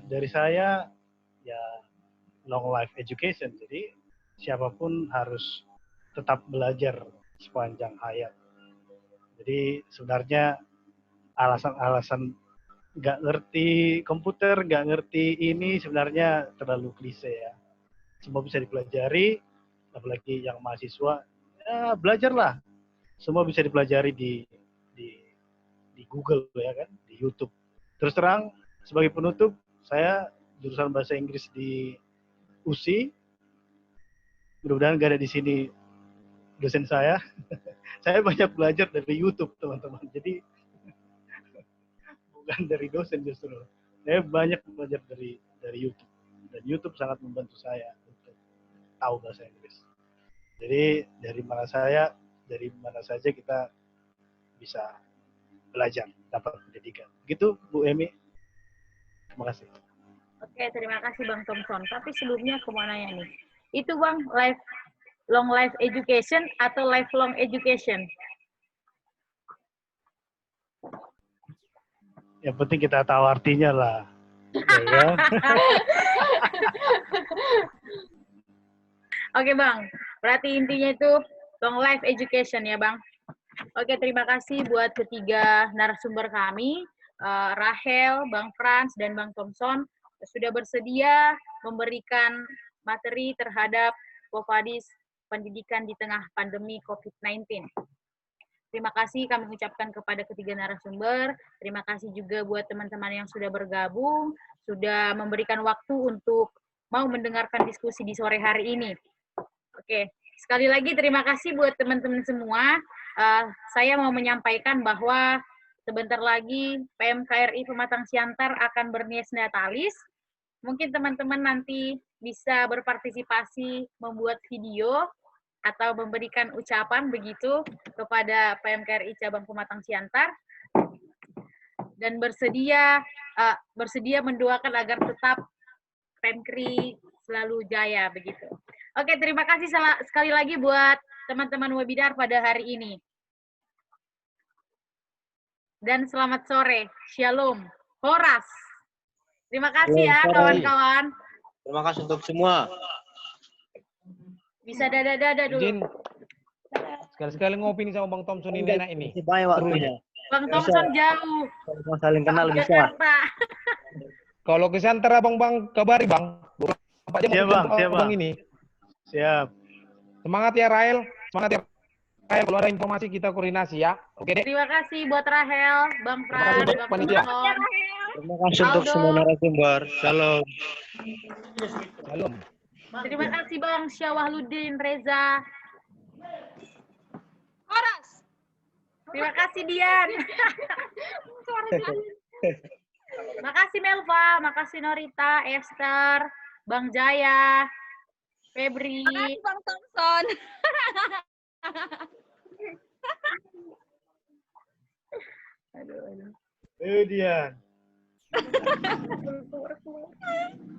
dari saya ya long life education, jadi siapapun harus tetap belajar sepanjang hayat. Jadi sebenarnya alasan-alasan nggak ngerti komputer, nggak ngerti ini sebenarnya terlalu klise ya. Semua bisa dipelajari, apalagi yang mahasiswa, ya belajarlah. Semua bisa dipelajari di Google ya kan, di YouTube. Terus terang, sebagai penutup, saya jurusan bahasa Inggris di USI. Mudah-mudahan nggak ada di sini dosen saya. Saya banyak belajar dari YouTube, teman-teman. Jadi bukan dari dosen justru. Saya banyak belajar dari YouTube. Dan YouTube sangat membantu saya untuk tahu bahasa Inggris. Jadi dari mana saja kita bisa belajar, dapat pendidikan. Begitu Bu Emi. Terima kasih. Oke, terima kasih Bang Thompson. Tapi sebelumnya aku mau nanya nih. Itu Bang, long life education atau lifelong education? Yang penting kita tahu artinya lah. Ya. Oke Bang, berarti intinya itu long life education ya Bang. Oke, terima kasih buat ketiga narasumber kami, Rahel, Bang Frans, dan Bang Thompson sudah bersedia memberikan materi terhadap Qovadis pendidikan di tengah pandemi COVID-19. Terima kasih kami ucapkan kepada ketiga narasumber. Terima kasih juga buat teman-teman yang sudah bergabung, sudah memberikan waktu untuk mau mendengarkan diskusi di sore hari ini. Oke, sekali lagi terima kasih buat teman-teman semua. Saya mau menyampaikan bahwa sebentar lagi PMKRI Pematang Siantar akan bernias natalis. Mungkin teman-teman nanti bisa berpartisipasi membuat video atau memberikan ucapan begitu kepada PMKRI Cabang Pematang Siantar dan bersedia mendoakan agar tetap PMKRI selalu jaya begitu. Oke, terima kasih sekali lagi buat teman-teman webinar pada hari ini. Dan selamat sore. Shalom. Horas. Terima kasih ya kawan-kawan. Terima kasih untuk semua. Bisa dada-dada dulu. Izin sekali-sekali ngopi nih sama Bang Thompson ini enak ini. Masih banyak waktunya. Bang Thompson jauh. Mau saling kenal bisa. Jakarta. Kalau ke Siantar Bang kabari Bang. Siap Bang, ini. Siap. Semangat ya Rahel. Semangat ya Rahel. Kalau ada informasi kita koordinasi ya. Oke deh. Terima kasih buat Rahel, Bang Frans, Bang Panitia. Thompson. Terima kasih untuk semua narasumber. Shalom. Shalom. Terima kasih Bang Syawahluddin Reza. Horas. Terima kasih Dian. Makasih Melva, makasih Norita, Esther, Bang Jaya, Febri. Makasih Bang Thompson. Aduh. Dian.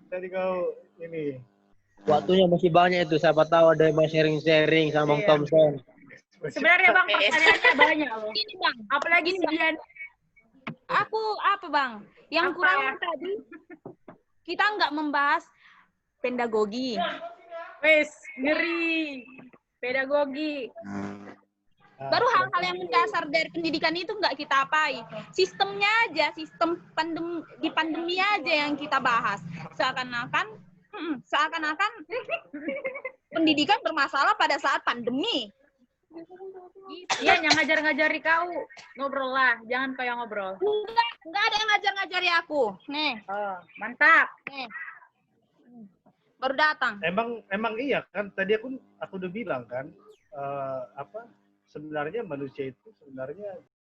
Tadi kau ini. Waktunya masih banyak itu. Siapa tahu ada yang mau sharing-sharing sama Bang Thompson. Sebenarnya Bang pertanyaannya banyak loh. Ini Bang. Apalagi si Dian. Aku apa Bang? Yang Apa? kurang tadi kita nggak membahas pedagogi. Wes, ngeri. Pedagogi. Baru hal-hal yang mendasar dari pendidikan itu nggak kita apai. Sistemnya aja, sistem di pandemi aja yang kita bahas. Seakan-akan pendidikan bermasalah pada saat pandemi. Iya, yang ngajar-ngajari kau. Ngobrol lah, jangan kau yang ngobrol. Enggak ada yang ngajar-ngajari aku. Nih. Oh, mantap. Nih. Baru datang. Emang iya kan tadi aku udah bilang kan sebenarnya manusia itu sebenarnya